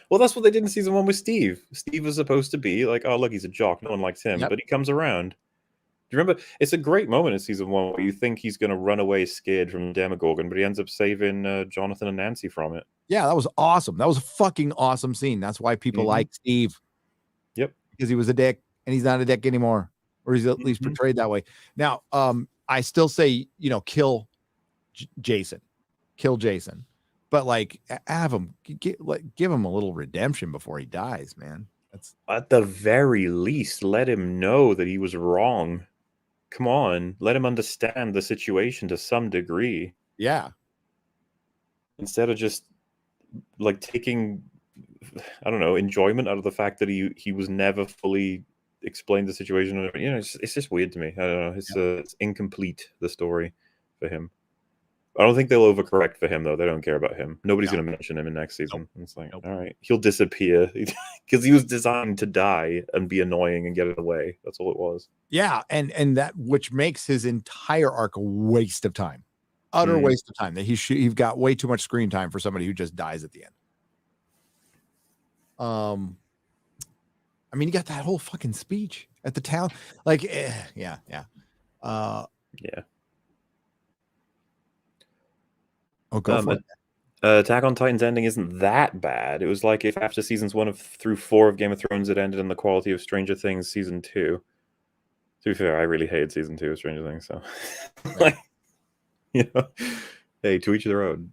Well, that's what they did in season 1 with Steve. Steve was supposed to be like, oh, look, he's a jock. No one likes him. But he comes around. Do you remember? It's a great moment in season 1 where you think he's going to run away scared from Demogorgon, but he ends up saving Jonathan and Nancy from it. Yeah, that was awesome. That was a fucking awesome scene. That's why people like Steve. because he was a dick, and he's not a dick anymore, or he's at least portrayed that way. Now, I still say, kill Jason, but like have him give him a little redemption before he dies, man. That's at the very least, let him know that he was wrong. Come on, let him understand the situation to some degree. Yeah. Instead of just like taking, I don't know, enjoyment out of the fact that he was never fully explained the situation. It's just weird to me. I don't know. It's incomplete, the story for him. I don't think they'll overcorrect for him, though. They don't care about him. Nobody's going to mention him in next season. Nope. It's like, all right, he'll disappear because he was designed to die and be annoying and get it away. That's all it was. Yeah, and that which makes his entire arc a waste of time, utter waste of time. That he's got way too much screen time for somebody who just dies at the end. I mean, you got that whole fucking speech at the town, like, yeah. Oh, go for it. Attack on Titan's ending isn't that bad. It was like if after seasons 1 through 4 of Game of Thrones, it ended in the quality of Stranger Things season 2. To be fair, I really hated season 2 of Stranger Things, so like, hey, to each their own.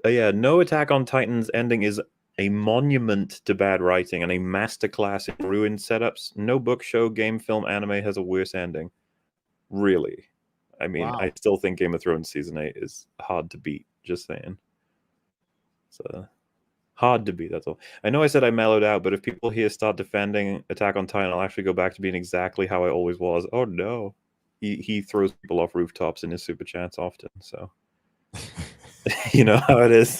Yeah, no Attack on Titan's ending is a monument to bad writing and a masterclass in ruined setups. No book, show, game, film, anime has a worse ending. Really. I mean, wow. I still think Game of Thrones season 8 is hard to beat. Just saying. So hard to beat, that's all. I know I said I mellowed out, but if people here start defending Attack on Titan, I'll actually go back to being exactly how I always was. Oh no. He throws people off rooftops in his super chats often, so you know how it is.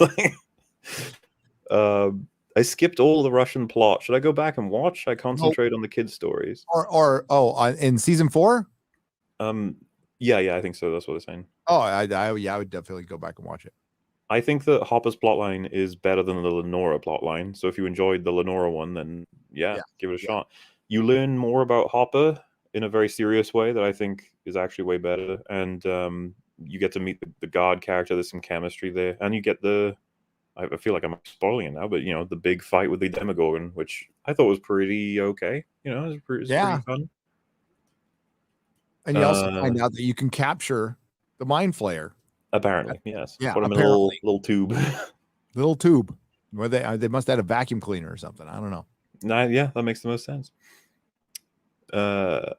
I skipped all the Russian plot. Should I go back and watch? I concentrate on the kids' stories. In season 4? Yeah, I think so. That's what they're saying. Oh, I would definitely go back and watch it. I think that Hopper's plotline is better than the Lenora plotline. So if you enjoyed the Lenora one, then give it a shot. You learn more about Hopper in a very serious way that I think is actually way better. And you get to meet the God character. There's some chemistry there. And you get I feel like I'm spoiling it now, but the big fight with the Demogorgon, which I thought was pretty okay. It was pretty fun. And you also find out that you can capture the Mind Flayer. Apparently, yes. Yeah, put them in a little tube. Little tube. Where they must have had a vacuum cleaner or something. I don't know. Yeah, that makes the most sense. Vecna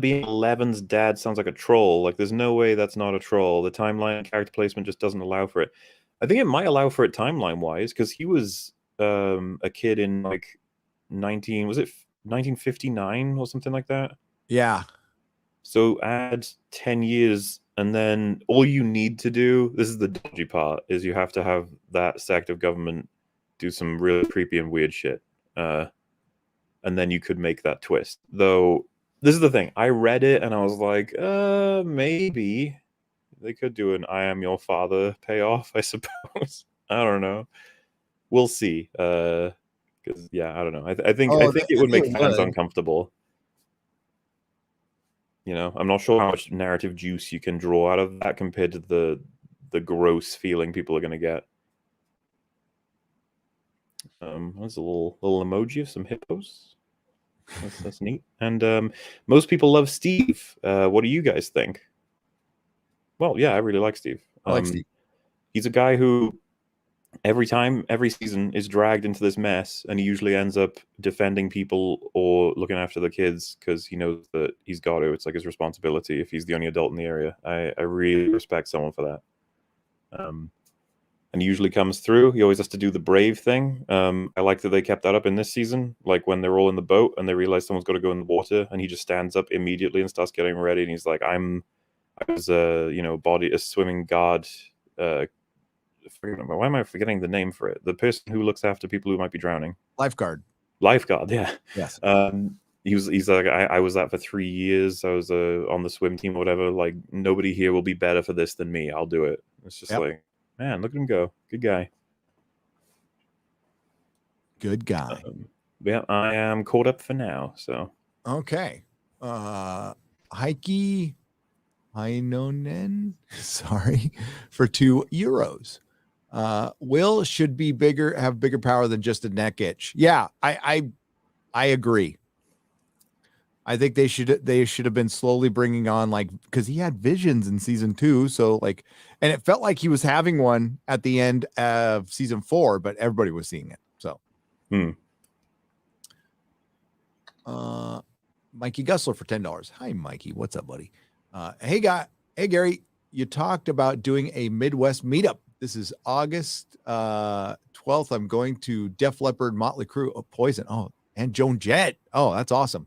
being Eleven's dad sounds like a troll. Like, there's no way that's not a troll. The timeline character placement just doesn't allow for it. I think it might allow for it timeline-wise, because he was a kid in, like, 1959 or something like that? Yeah. So add 10 years, and then all you need to do, this is the dodgy part, is you have to have that sect of government do some really creepy and weird shit. And then you could make that twist. Though, this is the thing. I read it, and I was like, maybe they could do an I am your father payoff, I suppose. I don't know. We'll see. Because, I don't know. I think it would make fans uncomfortable. I'm not sure how much narrative juice you can draw out of that compared to the gross feeling people are going to get. There's a little emoji of some hippos. That's neat. And most people love Steve. What do you guys think? Well, yeah, I really like Steve. I like Steve. He's a guy who every season is dragged into this mess, and he usually ends up defending people or looking after the kids because he knows that he's got to. It's like his responsibility if he's the only adult in the area. I really respect someone for that. And he usually comes through. He always has to do the brave thing. I like that they kept that up in this season. Like when they're all in the boat and they realize someone's got to go in the water, and he just stands up immediately and starts getting ready. And he's like, I was a swimming guard. Why am I forgetting the name for it? The person who looks after people who might be drowning. Lifeguard, yeah. Yes. He's like, I was that for 3 years. I was on the swim team or whatever. Like, nobody here will be better for this than me. I'll do it. It's just like, man, look at him go. Good guy. Yeah, I am caught up for now. So okay. Heike Heinonen, sorry, for €2. Will should be bigger, have bigger power than just a neck itch. Yeah, I agree. I think they should have been slowly bringing on, like, because he had visions in season 2, so like, and it felt like he was having one at the end of season 4, but everybody was seeing it. So, Mikey Gusler for $10. Hi, Mikey. What's up, buddy? Hey Gary, you talked about doing a Midwest meetup. This is August 12th. I'm going to Def Leppard, Motley Crue, Poison. Oh, and Joan Jett. Oh, that's awesome.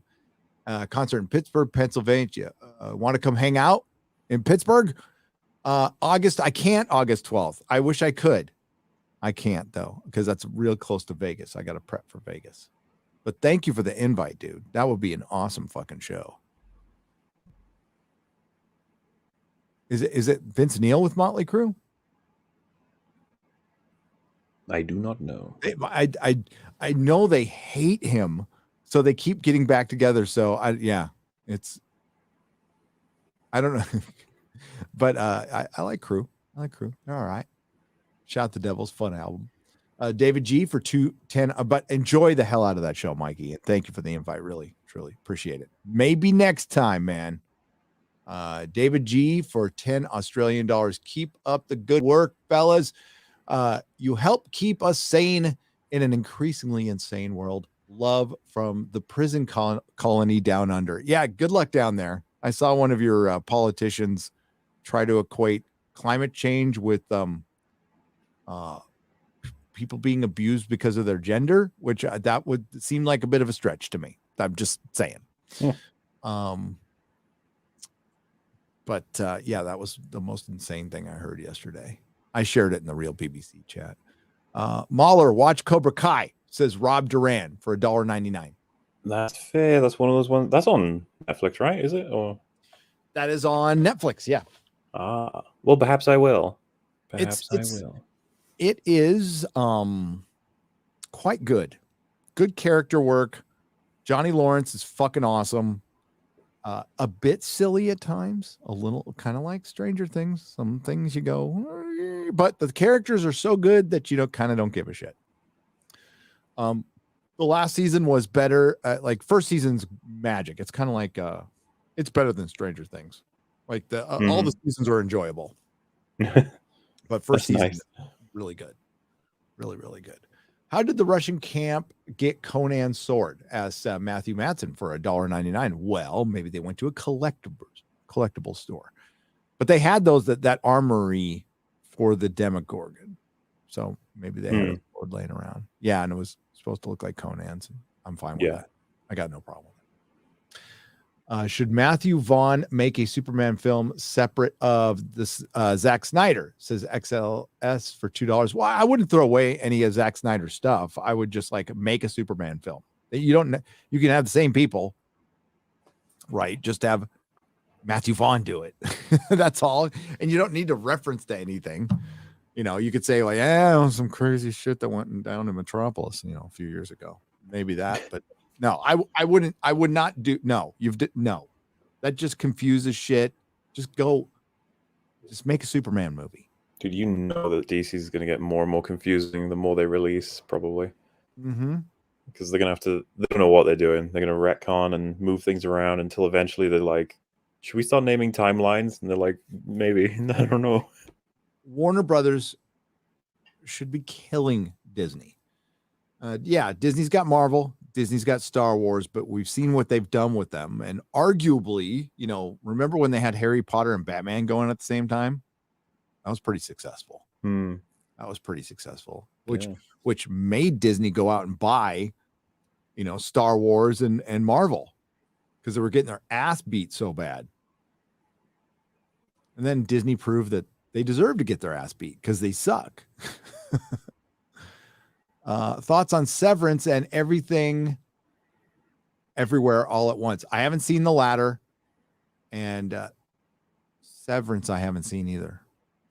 Concert in Pittsburgh, Pennsylvania. Want to come hang out in Pittsburgh? I can't August 12th. I wish I could. I can't though, because that's real close to Vegas. I got to prep for Vegas. But thank you for the invite, dude. That would be an awesome fucking show. Is it Vince Neil with Motley Crue? I do not know. I know they hate him, so they keep getting back together. So I don't know, but I like Crue. I like Crue. They're all right. Shout the Devils, fun album. David G for $2.10. But enjoy the hell out of that show, Mikey. And thank you for the invite. Really, truly appreciate it. Maybe next time, man. David G for 10 Australian dollars. Keep up the good work, fellas. You help keep us sane in an increasingly insane world. Love from the prison colony down under. Yeah, good luck down there. I saw one of your politicians try to equate climate change with people being abused because of their gender, which that would seem like a bit of a stretch to me. I'm just saying. Yeah. But yeah, that was the most insane thing I heard yesterday. I shared it in the real BBC chat. Mauler, watch Cobra Kai, says Rob Duran for $1.99. That's fair. That's one of those ones. That's on Netflix, right? Is it? Or that is on Netflix, yeah. Well, perhaps I will. Perhaps I will. It is quite good. Good character work. Johnny Lawrence is fucking awesome. A bit silly at times, a little kind of like Stranger Things. Some things you go, but the characters are so good that you kind of don't give a shit. The last season was better. Like first season's magic. It's kind of like it's better than Stranger Things. Like all the seasons were enjoyable, but first season nice. Really good, really really good. How did the Russian camp get Conan's sword? Asked Matthew Matson for $1.99. Well, maybe they went to a collectible store, but they had those that armory for the Demogorgon. So maybe they had a sword laying around. Yeah, and it was supposed to look like Conan's. I'm fine with that. I got no problem. Should Matthew Vaughn make a Superman film separate of this Zack Snyder? Says XLS for $2. Well, I wouldn't throw away any of Zack Snyder's stuff. I would just make a Superman film. You can have the same people, right? Just have Matthew Vaughn do it. That's all. And you don't need to reference to anything. You could say some crazy shit that went down in Metropolis, a few years ago. Maybe that, but no, I would not do. No, no, that just confuses shit. Just make a Superman movie. Dude, you know that DC is going to get more and more confusing the more they release, probably. Because they're going to have to, they don't know what they're doing. They're going to retcon and move things around until eventually they're like, should we start naming timelines? And they're like, maybe. I don't know. Warner Brothers should be killing Disney. Yeah, Disney's got Marvel. Disney's got Star Wars, but we've seen what they've done with them. And arguably, remember when they had Harry Potter and Batman going at the same time? That was pretty successful. That was pretty successful, which made Disney go out and buy, Star Wars and Marvel because they were getting their ass beat so bad. And then Disney proved that they deserve to get their ass beat because they suck. Thoughts on Severance and Everything Everywhere All at Once? I haven't seen the latter, and Severance I haven't seen either.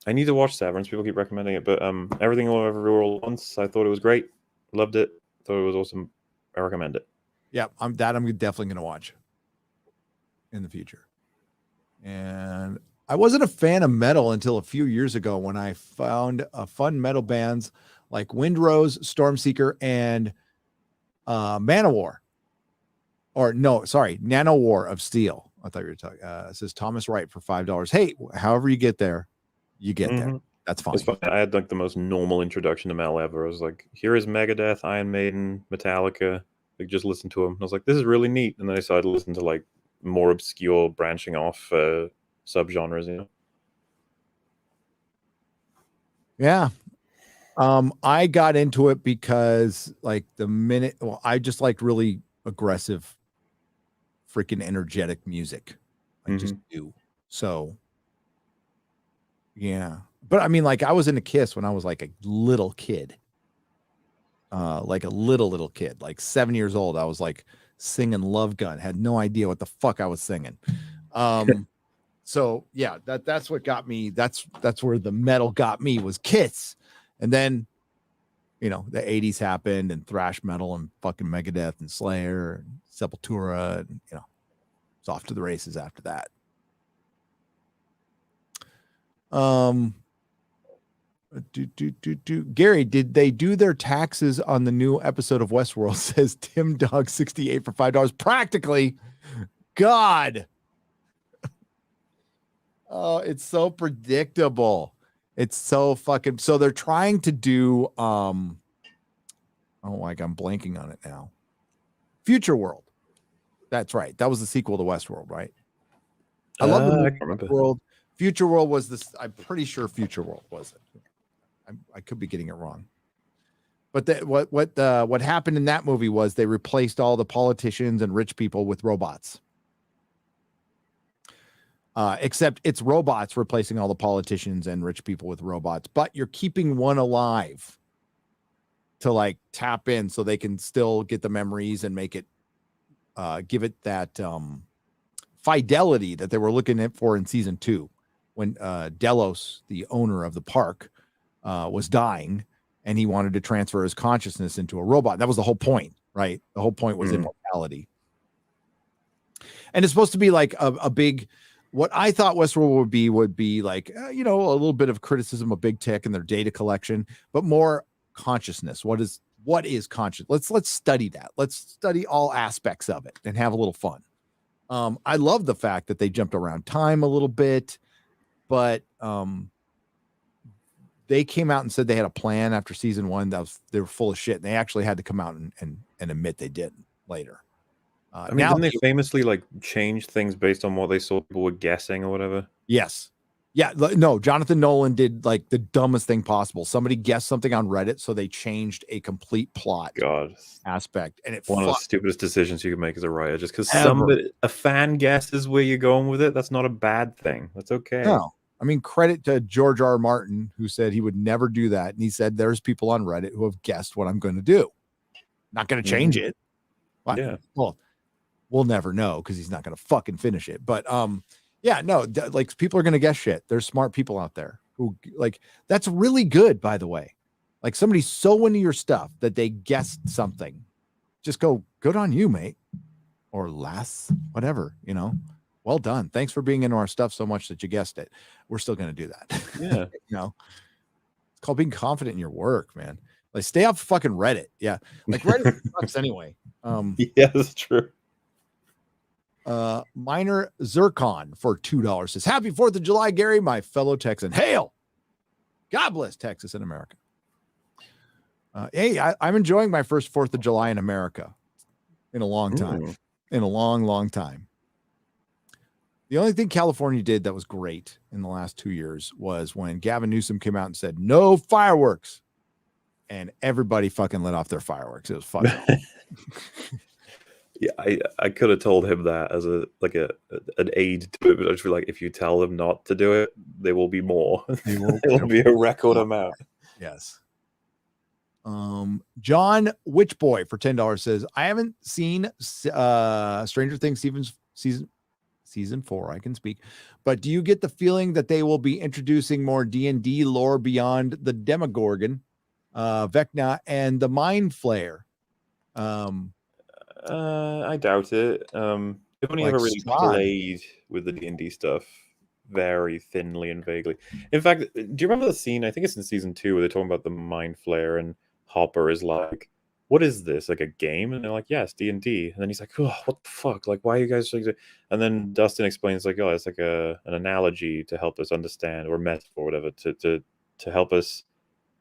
I need to watch Severance. People keep recommending it, but Everything Everywhere All at Once, I thought it was great. Loved it. Thought it was awesome. I recommend it. Yeah, I'm definitely going to watch in the future. And I wasn't a fan of metal until a few years ago when I found fun metal bands like Windrose, Stormseeker, and Manowar. Or no, sorry, Nanowar of Steel. I thought you were talking. It says Thomas Wright for $5. Hey, however you get there, you get there. That's fine. It's fine. I had like the most normal introduction to metal ever. I was like, here is Megadeth, Iron Maiden, Metallica. Like, just listen to them. I was like, this is really neat. And then I started to listen to like more obscure, branching off subgenres. You know. Yeah. I got into it because like I just liked really aggressive, freaking energetic music. I just do. So yeah. But I mean, like I was into Kiss when I was like a little kid. Like a little kid, like 7 years old. I was like singing Love Gun, had no idea what the fuck I was singing. So yeah, that's what got me. That's where the metal got me, was Kiss. And then, you know, the 80s happened and thrash metal and fucking Megadeth and Slayer and Sepultura, and you know, it's off to the races after that. Gary, did they do their taxes on the new episode of Westworld? Says Tim Dog 68 for $5. Practically. God. Oh, it's so predictable. It's so fucking, so they're trying to do oh, like I'm blanking on it now. Future World. That's right. That was the sequel to Westworld, right? I love the movie Westworld. Future World was this. I'm pretty sure Future World was it. I could be getting it wrong. But what happened in that movie was they replaced all the politicians and rich people with robots. Except it's robots replacing all the politicians and rich people with robots, but you're keeping one alive to like tap in so they can still get the memories and make it, give it that fidelity that they were looking at for in season 2 when Delos, the owner of the park, was dying and he wanted to transfer his consciousness into a robot. That was the whole point, right? The whole point was immortality. And it's supposed to be like a big, what I thought Westworld would be like, you know, a little bit of criticism of big tech and their data collection, but more consciousness. What is conscious? Let's study that. Let's study all aspects of it and have a little fun. I love the fact that they jumped around time a little bit, but they came out and said they had a plan after season 1. They were full of shit. And they actually had to come out and admit they didn't later. I mean, didn't they famously like change things based on what they saw people were guessing or whatever? Yes. Yeah. No, Jonathan Nolan did like the dumbest thing possible. Somebody guessed something on Reddit, so they changed a complete plot aspect. And one of the stupidest decisions you can make as a writer, just because a fan guesses where you're going with it. That's not a bad thing. That's okay. No. I mean, credit to George R. R. Martin, who said he would never do that. And he said, there's people on Reddit who have guessed what I'm going to do. Not going to change it. Yeah. Well, we'll never know because he's not going to fucking finish it. But yeah, no, like people are going to guess shit. There's smart people out there who like, that's really good, by the way. Like somebody's so into your stuff that they guessed something. Just go, good on you, mate. Or less, whatever, you know. Well done. Thanks for being into our stuff so much that you guessed it. We're still going to do that. Yeah. You know, it's called being confident in your work, man. Like stay off fucking Reddit. Yeah. Like Reddit sucks anyway. Yeah, that's true. Minor Zircon for $2 says, happy 4th of July, Gary, my fellow Texan. Hail. God bless Texas and America. Hey, I'm enjoying my first 4th of July in America in a long time. In a long time. The only thing California did that was great in the last 2 years was when Gavin Newsom came out and said, no fireworks. And everybody fucking let off their fireworks. It was fun. Yeah, I could have told him that as an aid to it, but I just feel like if you tell them not to do it, there will be more. There will be a record amount. Yes. John Witchboy for $10 says, I haven't seen Stranger Things season 4. I can speak, but do you get the feeling that they will be introducing more D&D lore beyond the Demogorgon, Vecna, and the Mind Flayer? I doubt it. I've only ever really played with the D&D stuff, very thinly and vaguely. In fact, do you remember the scene? I think it's in season 2 where they're talking about the mind flare, and Hopper is like, "What is this? Like a game?" And they're like, "Yes, D&D." And then he's like, "Oh, what the fuck? Like, why are you guys?" And then Dustin explains like, "Oh, it's like an analogy to help us understand, or metaphor, or whatever, to help us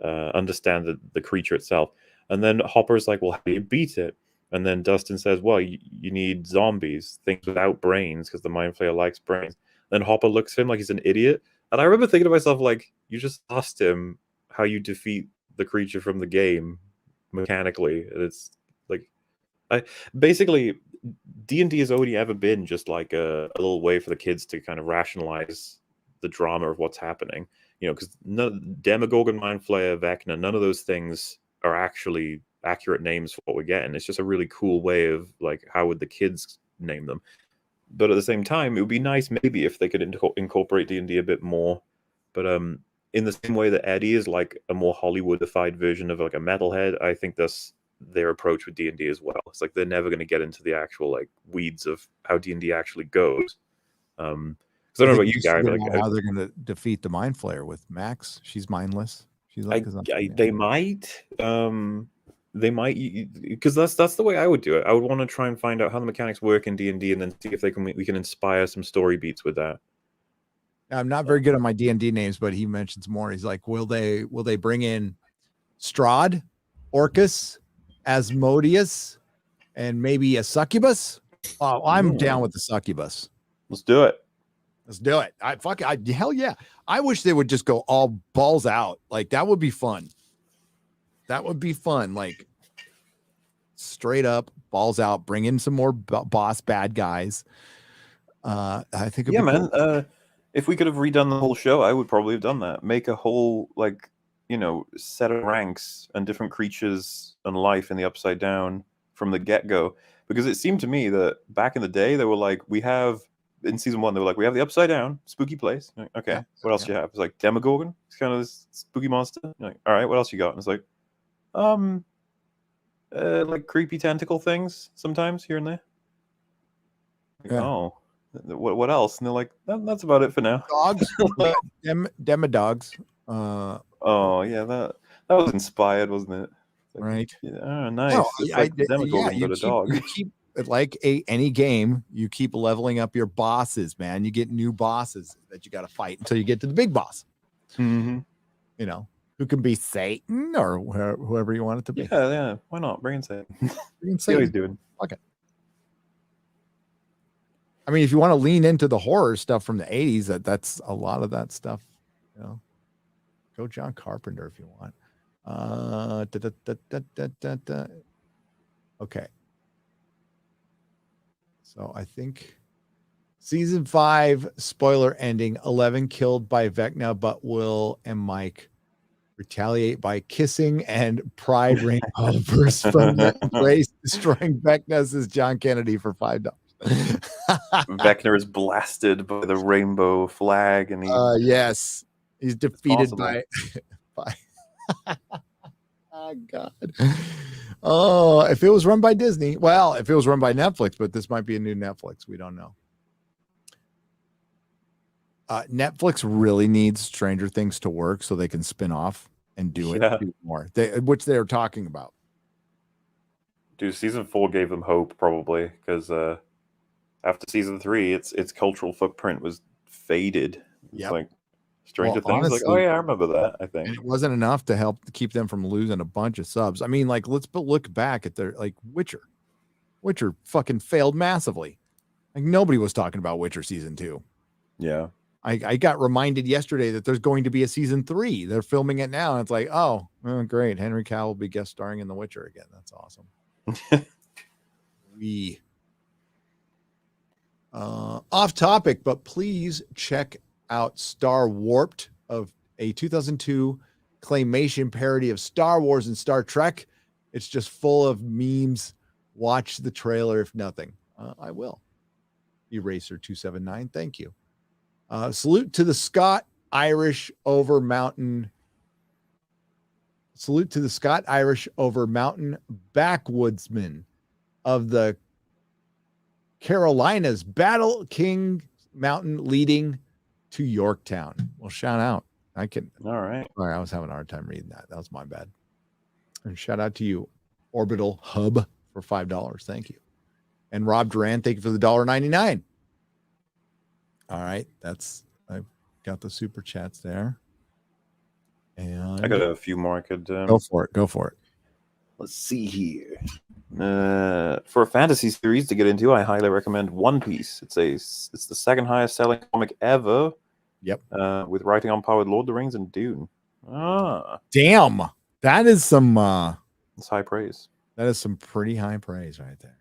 understand the creature itself." And then Hopper's like, "Well, how do you beat it?" And then Dustin says, "Well, you need zombies, things without brains, because the mind flayer likes brains." Then Hopper looks at him like he's an idiot. And I remember thinking to myself, like, you just asked him how you defeat the creature from the game mechanically. And it's like, I basically, D&D has only ever been just like a little way for the kids to kind of rationalize the drama of what's happening. Because Demogorgon, Mind Flayer, Vecna, none of those things are actually accurate names for what we're getting. It's just a really cool way of, like, how would the kids name them? But at the same time, it would be nice maybe if they could incorporate D&D a bit more. But in the same way that Eddie is like a more Hollywoodified version of like a metalhead, I think that's their approach with D&D as well. It's like they're never going to get into the actual like weeds of how D&D actually goes. Because I don't know about you guys, like how they're going to defeat the mind flayer with Max. She's mindless. She's like, they might. They might, because that's the way I would do it. I would want to try and find out how the mechanics work in D&D, and then see if we can inspire some story beats with that. I'm not very good on my D&D names, but he mentions more. He's like, will they bring in Strahd, Orcus, Asmodeus, and maybe a succubus? Oh, I'm down with the succubus. Let's do it. Let's do it. Hell yeah. I wish they would just go all balls out. Like, that would be fun. That would be fun. Like, straight up balls out, bring in some more boss bad guys. I think man. Cool. If we could have redone the whole show, I would probably have done that. Make a whole, like, set of ranks and different creatures and life in the Upside Down from the get-go. Because it seemed to me that back in the day, they were like, in season 1, they were like, we have the Upside Down, spooky place. Like, okay, yeah, what else do you have? It's like Demogorgon. It's kind of this spooky monster. Like, all right, what else you got? And it's like, like creepy tentacle things sometimes here and there. Like, yeah. Oh, what else? And they're like, that's about it for now. Dogs, Demodogs. Oh yeah, that was inspired, wasn't it? Like, right. Yeah, oh, nice. No, it's like Demogorgon, but a dog. You keep like any game. You keep leveling up your bosses, man. You get new bosses that you got to fight until you get to the big boss. Mm-hmm. Who can be Satan or whoever you want it to be. Yeah. Why not? Bring in Satan. See what he's doing. Okay. I mean, if you want to lean into the horror stuff from the 80s, that's a lot of that stuff. Go John Carpenter if you want. Okay. So I think season 5 spoiler ending, 11 killed by Vecna, but Will and Mike retaliate by kissing, and Pride Rainbow bursts from the embrace, destroying Vecna, says John Kennedy for $5. Vecna is blasted by the rainbow flag, and yes, he's defeated by oh God. Oh, if it was run by Disney, well, if it was run by Netflix, but this might be a new Netflix, we don't know. Netflix really needs Stranger Things to work so they can spin off and do more, which they're talking about. Dude, season 4 gave them hope, probably, because after season 3, its cultural footprint was faded. It's like Stranger Things, honestly, like, oh yeah, I remember that. I think, and it wasn't enough to help keep them from losing a bunch of subs. I mean, like, let's look back at their Witcher. Witcher fucking failed massively. Like, nobody was talking about Witcher season 2. Yeah. I got reminded yesterday that there's going to be a season 3. They're filming it now, and it's like, oh, great. Henry Cavill will be guest starring in The Witcher again. That's awesome. Off topic, but please check out Star Warped, of a 2002 claymation parody of Star Wars and Star Trek. It's just full of memes. Watch the trailer, if nothing. I will. Eraser279, thank you. Salute to the Scott-Irish over mountain backwoodsmen of the Carolinas, Battle King Mountain, leading to Yorktown. Well, shout out. All right. Sorry, I was having a hard time reading that. That was my bad. And shout out to you, Orbital Hub, for $5. Thank you. And Rob Duran, thank you for the $1.99. All right, I've got the super chats there. And I got a few more I could go for it. Go for it. Let's see here. For a fantasy series to get into, I highly recommend One Piece. It's the second highest selling comic ever. Yep. With writing on par with Lord of the Rings and Dune. Damn. That is some it's high praise. That is some pretty high praise right there.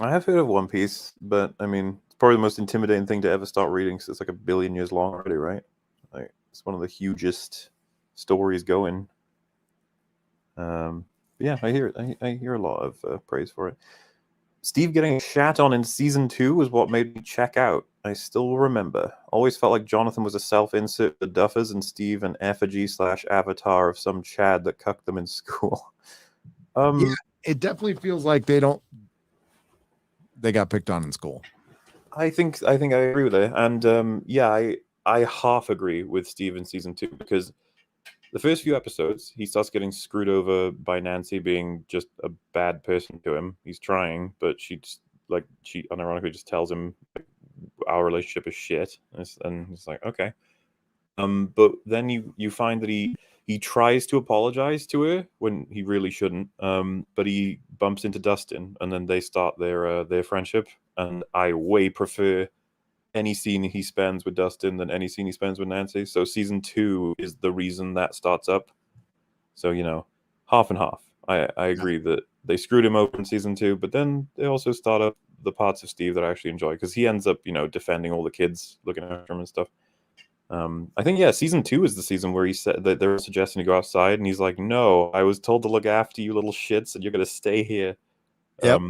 I have heard of One Piece, but I mean, it's probably the most intimidating thing to ever start reading because it's like 1 billion years long already, right? Like, it's one of the hugest stories going. Yeah, I hear it. I hear a lot of praise for it. Steve getting shat on in season 2 was what made me check out. I still remember. Always felt like Jonathan was a self-insert for the Duffers and Steve an effigy/avatar of some Chad that cucked them in school. Yeah, it definitely feels like they got picked on in school. I think I agree with it. And yeah, I half agree with Steve in season 2 because the first few episodes, he starts getting screwed over by Nancy being just a bad person to him. He's trying, but she unironically just tells him our relationship is shit, and he's like, okay. But then you find that he tries to apologize to her when he really shouldn't. But he bumps into Dustin, and then they start their friendship. And I way prefer any scene he spends with Dustin than any scene he spends with Nancy. So season 2 is the reason that starts up. So, half and half. I agree that they screwed him over in season 2, but then they also start up the parts of Steve that I actually enjoy because he ends up, defending all the kids, looking after him and stuff. I think, yeah, season 2 is the season where he said that they were suggesting to go outside, and he's like, no, I was told to look after you little shits, and you're going to stay here. Yep.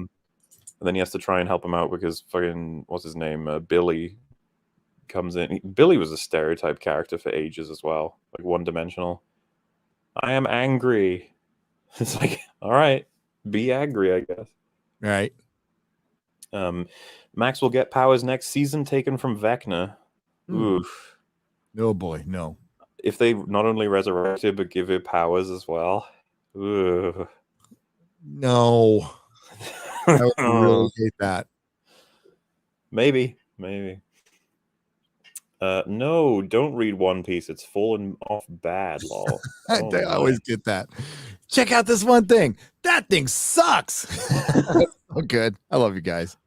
And then he has to try and help him out because fucking, what's his name? Billy comes in. Billy was a stereotype character for ages as well, like one-dimensional. I am angry. It's like, all right, be angry, I guess. Right. Max will get powers next season taken from Vecna. Oof. No, boy, no. If they not only resurrect her, but give her powers as well. Ooh. No. I would really hate that. Maybe. No, don't read One Piece. It's fallen off bad, lol. I always get that. Check out this one thing. That thing sucks. Oh, good. I love you guys.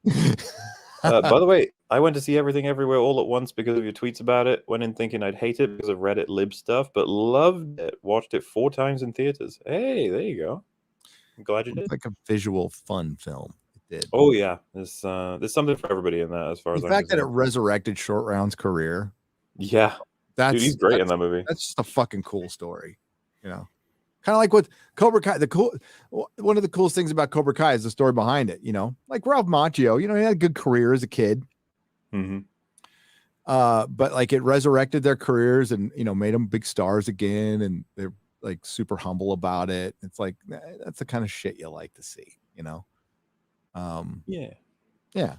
By the way, I went to see Everything Everywhere All at Once because of your tweets about it. Went in thinking I'd hate it because of Reddit lib stuff, but loved it. Watched it 4 times in theaters. Hey, there you go. I'm glad you did. It's like a visual fun film. It did. Oh yeah, there's something for everybody in that. As far as the fact that it resurrected Short Round's career. Yeah, dude, he's great in that movie. That's just a fucking cool story, kind of like with Cobra Kai. One of the coolest things about Cobra Kai is the story behind it. Like Ralph Macchio. He had a good career as a kid. Mm-hmm. But like it resurrected their careers and made them big stars again, and they're like super humble about it. It's like that's the kind of shit you like to see, Yeah.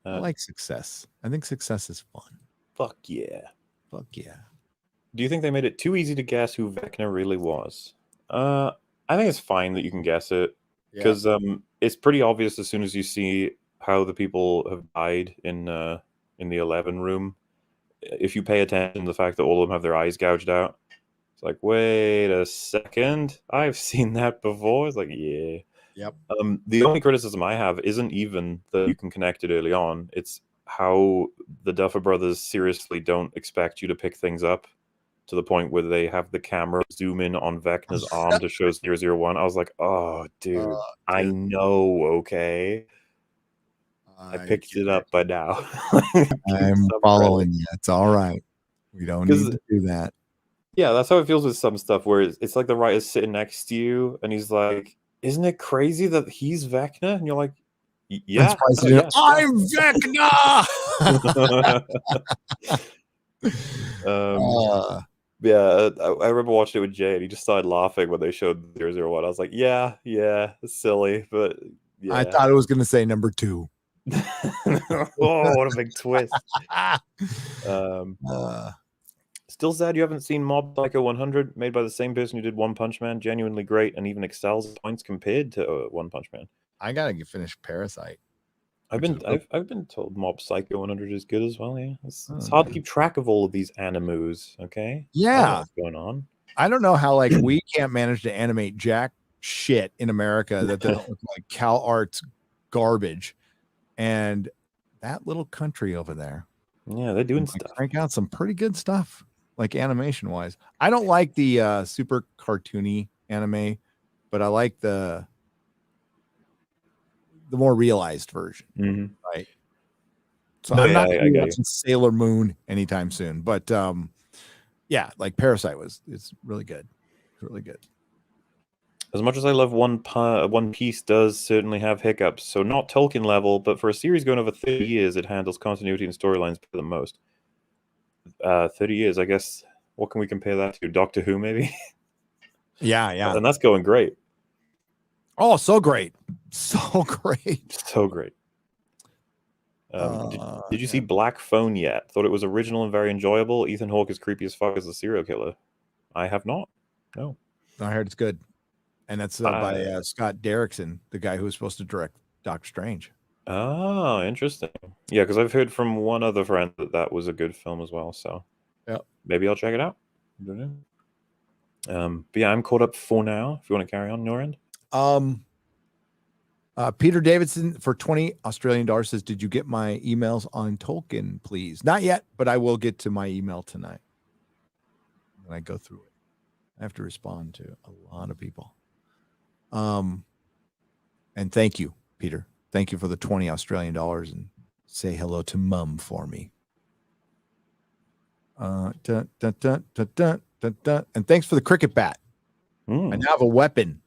I like success. I think success is fun. Fuck yeah. Do you think they made it too easy to guess who Vecna really was? I think it's fine that you can guess it because it's pretty obvious as soon as you see how the people have died in the 11 room. If you pay attention to the fact that all of them have their eyes gouged out, it's like, wait a second, I've seen that before. It's like, yeah. Yep. The only criticism I have isn't even that you can connect it early on. It's how the Duffer Brothers seriously don't expect you to pick things up to the point where they have the camera zoom in on Vecna's arm to show 001. I was like, oh, dude, I know, okay. I picked it up by now. I'm following you. It's all right. We don't need to do that. Yeah, that's how it feels with some stuff where it's like the writer's sitting next to you and he's like, isn't it crazy that he's Vecna? And you're like, yeah. I'm Vecna! Yeah, I remember watching it with Jay and he just started laughing when they showed 001. I was like, yeah, it's silly, but yeah. I thought it was going to say number 2. Oh, what a big twist. Still sad you haven't seen Mob Psycho 100, made by the same person who did One Punch Man. Genuinely great and even excels at points compared to One Punch Man. I gotta finish Parasite. I've been told Mob Psycho 100 is good as well. Yeah, it's hard to keep track of all of these animus. Okay, yeah, what's going on? I don't know how we can't manage to animate jack shit in America that doesn't look like Cal Arts garbage, and that little country over there. Yeah, they're doing stuff. Crank out some pretty good stuff, like animation wise. I don't like the super cartoony anime, but I like the more realized version, right? So I'm not going to be watching Sailor Moon anytime soon, but yeah, like Parasite it's really good. It's really good. As much as I love One Piece does certainly have hiccups, so not Tolkien level, but for a series going over 30 years, it handles continuity and storylines better than most. 30 years, I guess. What can we compare that to? Doctor Who, maybe? Yeah. And that's going great. Oh, so great. So great. So great. Did you see Black Phone yet? Thought it was original and very enjoyable. Ethan Hawke is creepy as fuck as a serial killer. I have not. No. I heard it's good. And that's by Scott Derrickson, the guy who was supposed to direct Doctor Strange. Oh, interesting. Yeah, because I've heard from one other friend that was a good film as well. So yeah, maybe I'll check it out. I don't know. But yeah, I'm caught up for now. If you want to carry on your end. Peter Davidson for 20 Australian dollars says, "Did you get my emails on Tolkien, please?" Not yet, but I will get to my email tonight when I go through it. I have to respond to a lot of people. And thank you, Peter. Thank you for the 20 Australian dollars, and say hello to Mum for me. And thanks for the cricket bat. I now have a weapon.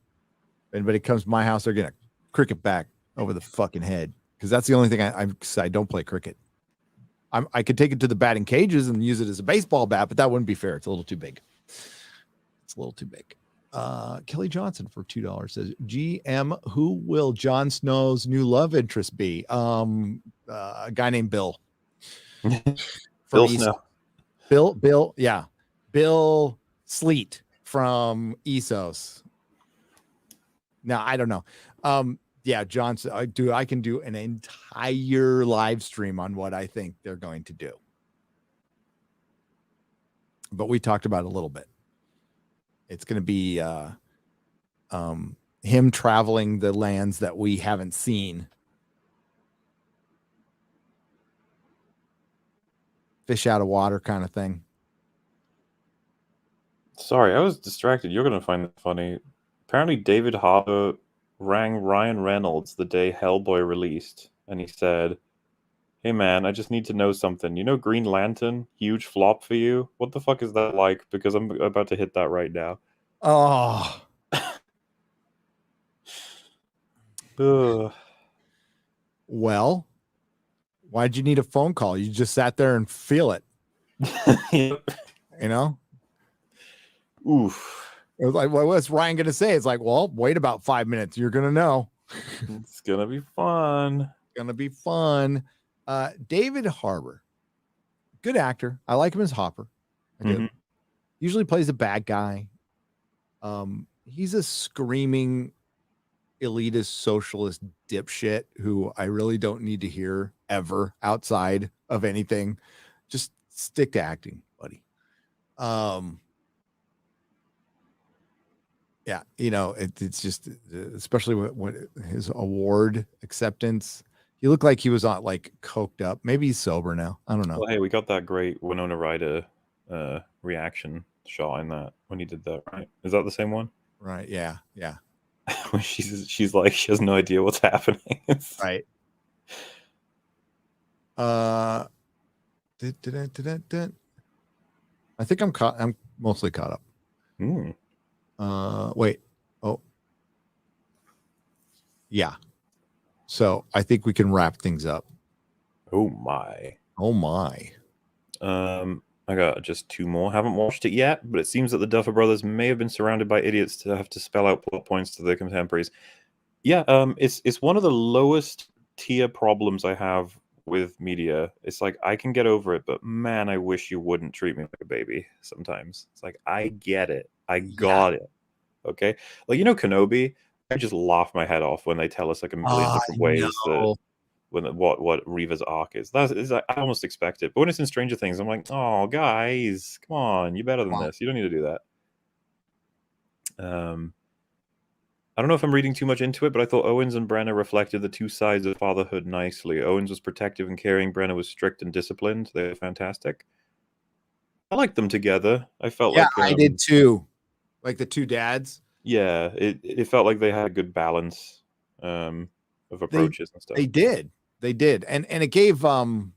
If anybody comes to my house, they're gonna cricket back over the fucking head, because that's the only thing I don't play cricket. I could take it to the batting cages and use it as a baseball bat, but that wouldn't be fair. It's a little too big. Kelly Johnson for $2 says, "GM, who will Jon Snow's new love interest be?" A guy named Bill. Bill Snow. Bill, yeah. Bill Sleet from Essos. Now, I don't know. Yeah, Johnson, I can do an entire live stream on what I think they're going to do. But we talked about it a little bit. It's going to be him traveling the lands that we haven't seen. Fish out of water kind of thing. Sorry, I was distracted. You're going to find it funny. Apparently, David Harbour rang Ryan Reynolds the day Hellboy released, and he said, "Hey man, I just need to know something. You know Green Lantern? Huge flop for you. What the fuck is that like? Because I'm about to hit that right now." Oh. Well, why'd you need a phone call? You just sat there and feel it. Yep. You know? Oof. It was like, what's Ryan going to say? It's like, well, wait about 5 minutes. You're going to know. It's going to be fun. David Harbour. Good actor. I like him as Hopper. I do. Usually plays a bad guy. He's a screaming elitist socialist dipshit who I really don't need to hear ever outside of anything. Just stick to acting, buddy. Yeah, you know, it's just, especially when his award acceptance, he looked like he was on like coked up. Maybe he's sober now. I don't know. Well, hey, we got that great Winona Ryder reaction shot in that when he did that, right? Is that the same one? Right. Yeah. When she's like, she has no idea what's happening. Right. I think I'm mostly caught up. Wait. Oh. Yeah. So I think we can wrap things up. Oh my. I got just 2 more. Haven't watched it yet, but it seems that the Duffer Brothers may have been surrounded by idiots to have to spell out plot points to their contemporaries. Yeah, it's one of the lowest tier problems I have with media. It's like, I can get over it, but man, I wish you wouldn't treat me like a baby sometimes. It's like, I get it. I got it. Okay? Like, Kenobi, I just laugh my head off when they tell us like a million different ways that what Reva's arc is. I almost expect it. But when it's in Stranger Things, I'm like, oh, guys, come on. You're better than this. You don't need to do that. I don't know if I'm reading too much into it, but I thought Owens and Brenna reflected the two sides of fatherhood nicely. Owens was protective and caring. Brenna was strict and disciplined. They were fantastic. I liked them together. I felt like I did too. Like the two dads. Yeah, it felt like they had a good balance of approaches and stuff. They did, and it gave Paul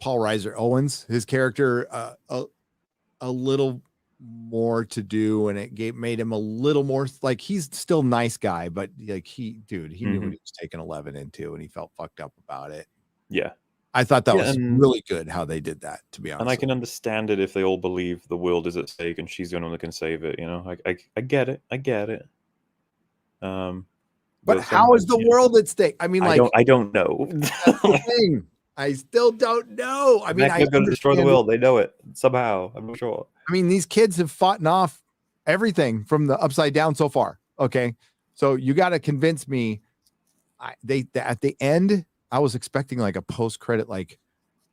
Reiser Owens, his character, a little more to do, and it made him a little more like, he's still nice guy, but like he knew what he was taking 11 into, and he felt fucked up about it. Yeah. I thought that was really good how they did that, to be honest. And I can understand it if they all believe the world is at stake and she's the only one that can save it. I get it. I get it. But how is the world at stake? I mean, I don't know. That's the thing. I still don't know. I mean, they're going to destroy the world. They know it somehow. I'm not sure. I mean, these kids have fought off everything from the Upside Down so far. Okay, so you got to convince me. At the end, I was expecting like a post-credit, like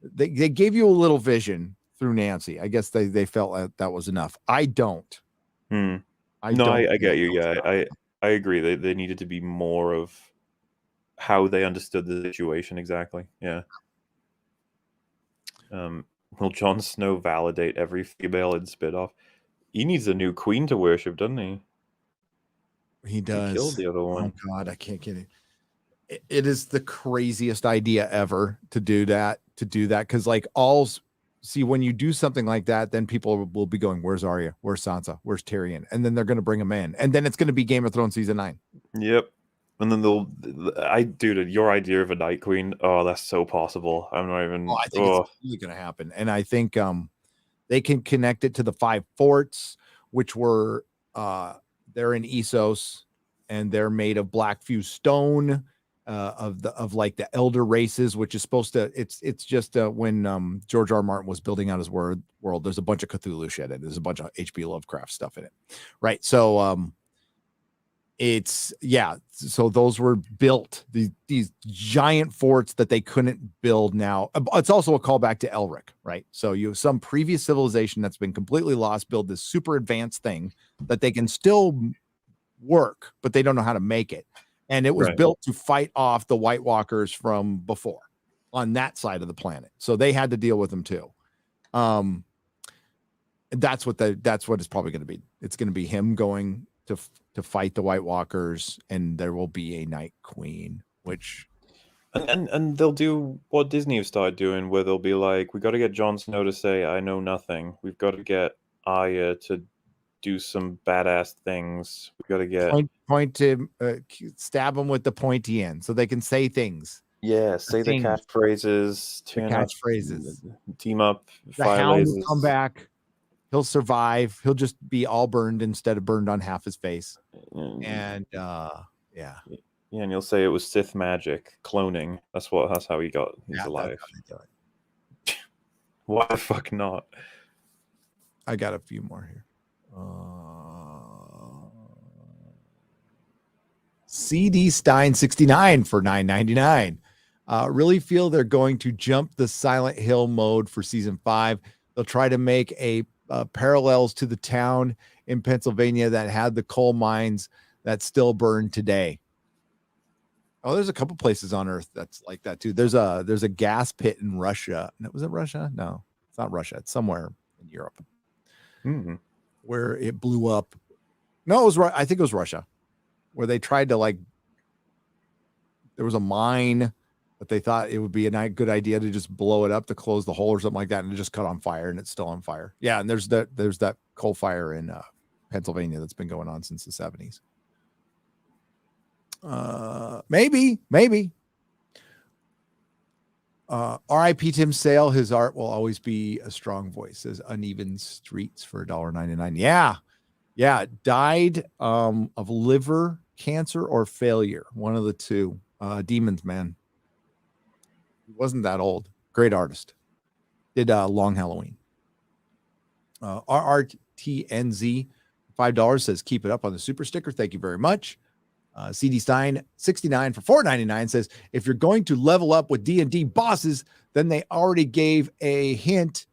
they gave you a little vision through Nancy. I guess they felt that was enough. I don't. I get you. Yeah, I agree. They needed to be more of how they understood the situation exactly. Yeah. Will Jon Snow validate every female in spinoff? He needs a new queen to worship, doesn't he? He does. He killed the other one. Oh God, I can't get it. It is the craziest idea ever to do that. Because like when you do something like that, then people will be going, where's Arya? Where's Sansa? Where's Tyrion? And then they're going to bring them in. And then it's going to be Game of Thrones season 9. Yep. And then dude, your idea of a Night Queen, oh, that's so possible. I'm not even. I think it's really going to happen. And I think they can connect it to the 5 forts, which were they're in Essos, and they're made of black fused stone. Of like the elder races, which is supposed to, it's just when George R. Martin was building out his world, there's a bunch of Cthulhu shit in it. There's a bunch of H.P. Lovecraft stuff in it, right? So so those were built, these giant forts that they couldn't build now. It's also a callback to Elric, right? So you have some previous civilization that's been completely lost, build this super advanced thing that they can still work, but they don't know how to make it. And it was built to fight off the White Walkers from before on that side of the planet. So they had to deal with them too. That's what it's probably going to be. It's going to be him going to fight the White Walkers, and there will be a Night Queen, which and they'll do what Disney have started doing, where they'll be like, we got to get Jon Snow to say, I know nothing. We've got to get Arya to do some badass things. We got to get point to stab them with the pointy end so they can say things. Yeah, say the catchphrases. Team up. The Hound will come back. He'll survive. He'll just be all burned instead of burned on half his face. And yeah, and you'll say it was Sith magic, cloning. That's how he got his life. Why the fuck not? I got a few more here. CD Stein 69 for $9.99. Really feel they're going to jump the Silent Hill mode for season 5. They'll try to make a parallels to the town in Pennsylvania that had the coal mines that still burn today. Oh, there's a couple places on Earth that's like that too. There's a gas pit in Russia. Was it Russia? No, it's not Russia. It's somewhere in Europe. Where it blew up. No, it was right. I think it was Russia, where they tried to there was a mine, but they thought it would be a good idea to just blow it up to close the hole or something like that, and it just caught on fire, and it's still on fire. Yeah, and there's that coal fire in Pennsylvania that's been going on since the 70s. Maybe. R.I.P. Tim Sale. His art will always be a strong voice. Says Uneven Streets for $1.99. Yeah. Died of liver cancer or failure. One of the two. Demons, man. He wasn't that old. Great artist. Did Long Halloween. RRTNZ, $5 says, keep it up on the super sticker. Thank you very much. CD Stein 69 for $4.99 says, if you're going to level up with D&D bosses, then they already gave a hint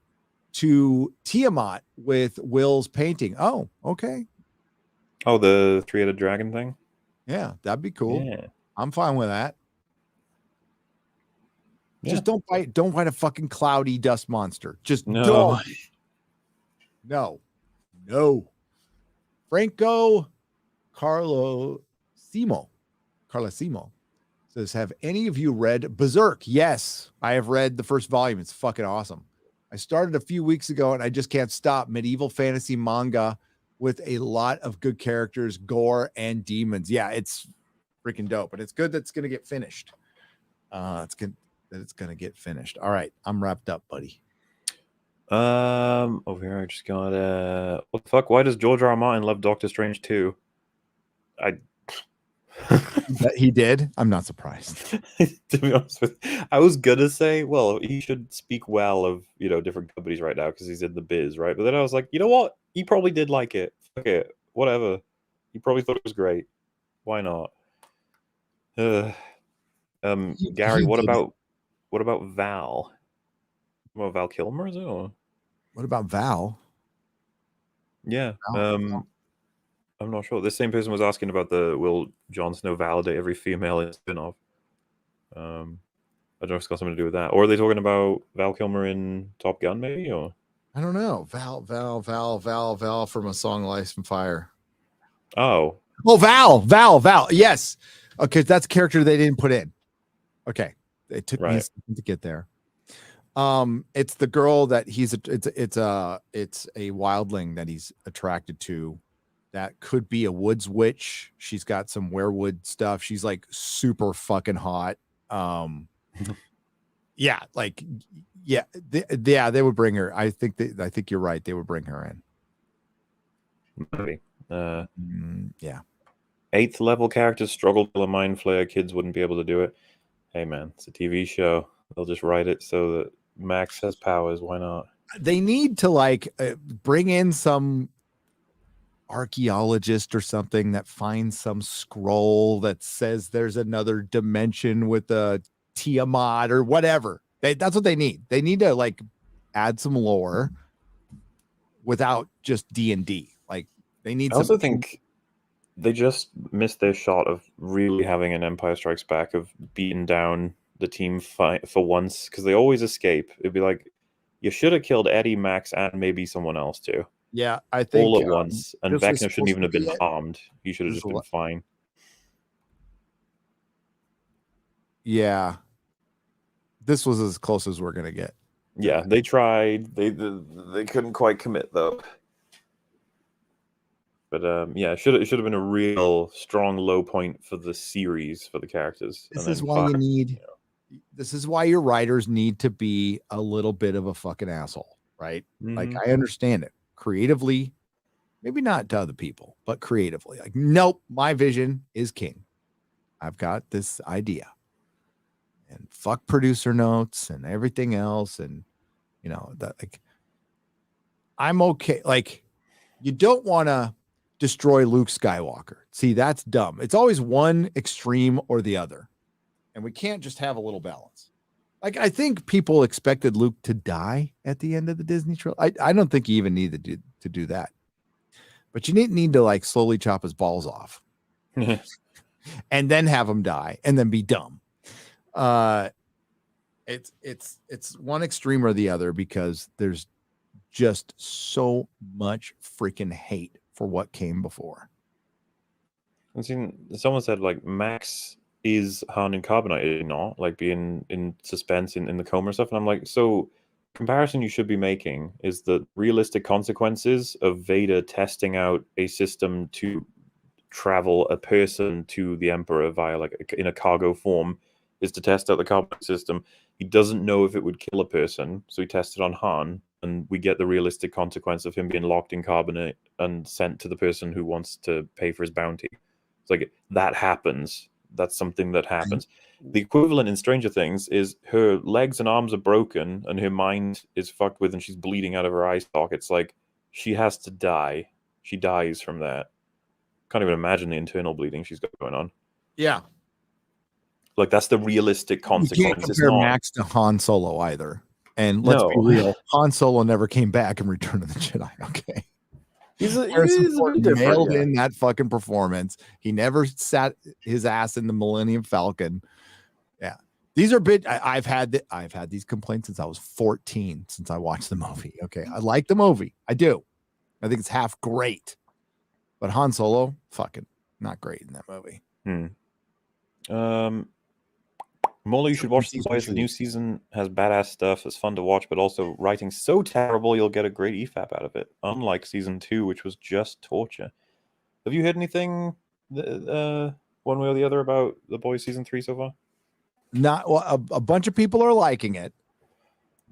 to Tiamat with Will's painting. Oh, okay. Oh, the three-headed dragon thing? Yeah, that'd be cool. Yeah. I'm fine with that. Yeah. Just don't fight a fucking cloudy dust monster. Just No. don't. No. Franco Carlosimo says, have any of you read Berserk? Yes, I have read the first volume. It's fucking awesome. I started a few weeks ago and I just can't stop. Medieval fantasy manga with a lot of good characters, gore, and demons. Yeah, it's freaking dope. But it's good that it's going to get finished. It's good that it's going to get finished. All right, I'm wrapped up, buddy. Over here I just got what the fuck? Why does George R. R. Martin love Doctor Strange 2? He did. I'm not surprised. To be honest with you, I was gonna say, well, he should speak well of different companies right now because he's in the biz, right? But then I was like, you know what? He probably did like it. Fuck it, whatever. He probably thought it was great. Why not? Gary, what about Val? Well, Val Kilmer, is it? Or? What about Val? Yeah. Val. I'm not sure. This same person was asking about the will Jon Snow validate every female in spin-off. I don't know if it's got something to do with that. Or are they talking about Val Kilmer in Top Gun, maybe? Or I don't know. Val from A Song of Ice and Fire. Oh, Val. Yes. Okay, that's a character they didn't put in. Okay, it took me a second to get there. It's the girl that it's a wildling that he's attracted to. That could be a woods witch. She's got some werewood stuff. She's like super fucking hot. Yeah, like they would bring her. I think you're right. They would bring her in. Maybe. Yeah. 8th level characters struggle to a mind flayer. Kids wouldn't be able to do it. Hey man, it's a TV show. They'll just write it so that Max has powers. Why not? They need to bring in some archaeologist or something that finds some scroll that says there's another dimension with a Tiamat or whatever. That's what they need. They need to add some lore without just D&D. They need. I also think they just missed their shot of really having an Empire Strikes Back of beating down the team fight for once, because they always escape. It'd be like, you should have killed Eddie, Max, and maybe someone else too. Yeah, I think all at once. And Vecna shouldn't even have been harmed. He should have just been fine. Yeah, this was as close as we're gonna get. Yeah, they tried. They couldn't quite commit though. But yeah, it should have been a real strong low point for the series for the characters. This is why This is why your writers need to be a little bit of a fucking asshole, right? Mm-hmm. I understand it creatively, maybe not to other people, but creatively. Nope, my vision is king. I've got this idea, and fuck producer notes and everything else, and I'm okay. You don't want to destroy Luke Skywalker. See, that's dumb. It's always one extreme or the other. And we can't just have a little balance. I think people expected Luke to die at the end of the Disney trilogy. I don't think you even needed to do that. But you need to slowly chop his balls off. And then have him die and then be dumb. It's one extreme or the other, because there's just so much freaking hate for what came before. I've seen someone said Max is Han and Carbonite, not being in suspense in the coma and stuff. And I'm like, so comparison you should be making is the realistic consequences of Vader testing out a system to travel a person to the Emperor via in a cargo form is to test out the carbonite system. He doesn't know if it would kill a person, so he tested on Han, and we get the realistic consequence of him being locked in carbonite and sent to the person who wants to pay for his bounty. It's that happens. that's something that happens. The equivalent in Stranger Things is her legs and arms are broken and her mind is fucked with and she's bleeding out of her eye sockets. Like, she has to die. She dies from that. Can't even imagine the internal bleeding she's got going on. Yeah. Like, that's the realistic consequence. You can't compare Max to Han Solo either. And let's No. be real, Han Solo never came back in Return of the Jedi. Okay. He's a bit different, nailed in that fucking performance. He never sat his ass in the Millennium Falcon. Yeah. These are big. I've had these complaints since I was 14, since I watched the movie. Okay. I like the movie. I do. I think it's half great. But Han Solo, fucking not great in that movie. Mauler, you should watch The Boys. The new season has badass stuff. It's fun to watch, but also writing so terrible you'll get a great EFAP out of it. Unlike season 2, which was just torture. Have you heard anything one way or the other about The Boys season 3 so far? Not well, a bunch of people are liking it,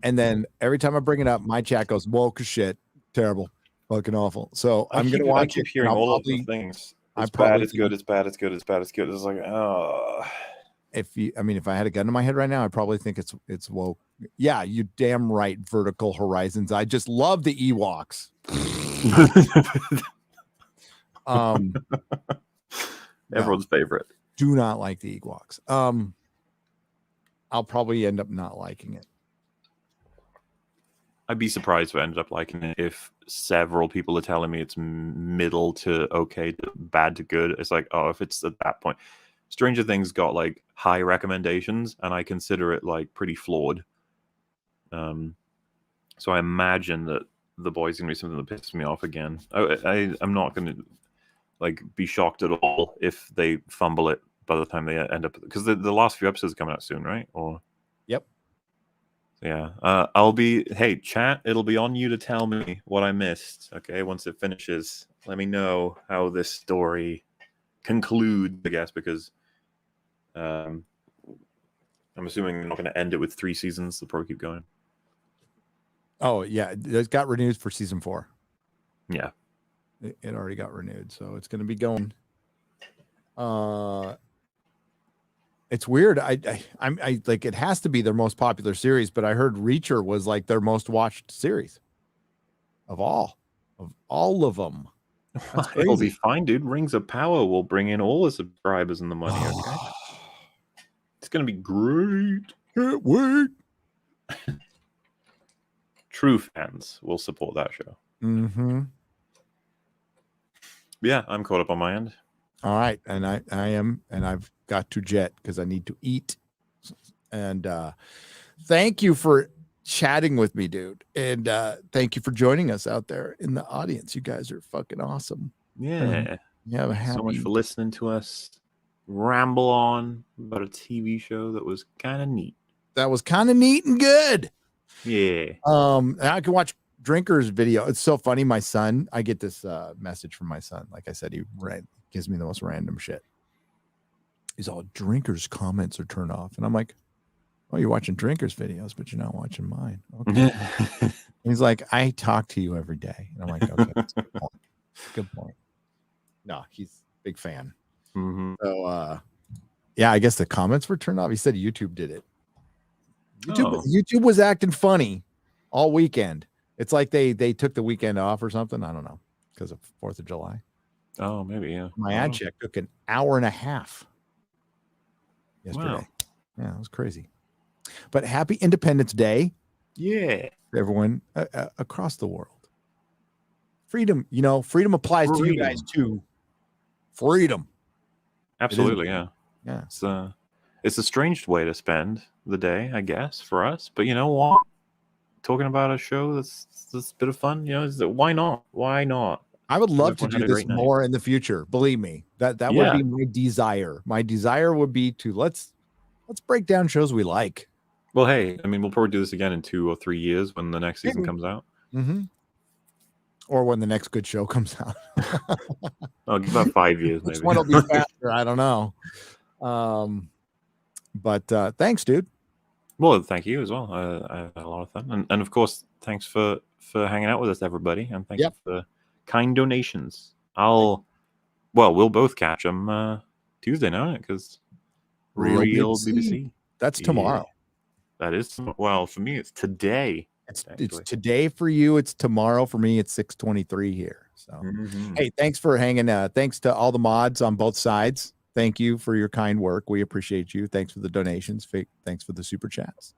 and then every time I bring it up, my chat goes woke as shit, terrible, fucking awful. So I'm gonna watch. I keep hearing all of the things. It's bad. It's good. It's bad. It's good. It's bad. It's good. It's like, oh. If I had a gun to my head right now, I probably think it's woke. Yeah, you damn right. Vertical Horizons. I just love the Ewoks. Everyone's favorite. Do not like the Ewoks. I'll probably end up not liking it. I'd be surprised if I ended up liking it if several people are telling me it's middle to okay to bad to good. It's like, oh, if it's at that point. Stranger Things got like high recommendations, and I consider it like pretty flawed. So I imagine that The Boys gonna be something that pisses me off again. I'm not gonna like be shocked at all if they fumble it by the time they end up, because the last few episodes are coming out soon, right? Or yep. Yeah. I'll be hey chat. It'll be on you to tell me what I missed. Okay, once it finishes, let me know how this story conclude, I guess, because I'm assuming they're not going to end it with 3 seasons. They'll probably keep going. Oh yeah, it got renewed for season 4. Yeah, it already got renewed, so it's going to be going. It's weird. I'm like, it has to be their most popular series, but I heard Reacher was like their most watched series of all of them. It'll be fine, dude. Rings of Power will bring in all the subscribers and the money. Okay, it's gonna be great. Can't wait. True fans will support that show. Mm-hmm. Yeah, I'm caught up on my end. All right, and I am, and I've got to jet because I need to eat. And thank you for chatting with me, dude, and thank you for joining us out there in the audience. You guys are fucking awesome. Yeah, yeah. So much for listening to us ramble on about a TV show that was kind of neat. That was kind of neat and good. Yeah. I can watch Drinker's video. It's so funny. My son, I get this message from my son. Like I said, he gives me the most random shit. He's all, Drinker's comments are turned off, and I'm like, oh, you're watching Drinker's videos, but you're not watching mine. Okay. He's like, I talk to you every day. And I'm like, okay, that's a good point. Good point. No, he's a big fan. Mm-hmm. So, yeah, I guess the comments were turned off. He said YouTube did it. YouTube was acting funny all weekend. It's like they took the weekend off or something. I don't know, because of 4th of July. Oh, maybe, yeah. My ad check took an hour and a half yesterday. Wow. Yeah, it was crazy. But happy Independence Day. Yeah. Everyone across the world. Freedom, freedom applies to you guys too. Freedom. Absolutely, yeah. Yeah. It's a strange way to spend the day, I guess, for us. But you know what? Talking about a show that's a bit of fun, why not? Why not? I would love to do this more in the future. Believe me, that would be my desire. My desire would be to let's break down shows we like. Well, hey, I mean, we'll probably do this again in 2 or 3 years when the next season comes out. Mm-hmm. Or when the next good show comes out. Oh, about 5 years, maybe. Which one will be faster? I don't know. But thanks, dude. Well, thank you as well. I had a lot of fun, and of course, thanks for hanging out with us, everybody, and thank you for kind donations. We'll both catch them Tuesday night because Real BBC. That's tomorrow. That is, well, for me, it's today. It's today for you. It's tomorrow for me. It's 6:23 here. So, hey, thanks for hanging. Thanks to all the mods on both sides. Thank you for your kind work. We appreciate you. Thanks for the donations. Thanks for the super chats.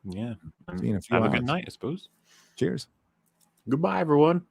Yeah. See you in a few hours. Have a good night, I suppose. Cheers. Goodbye, everyone.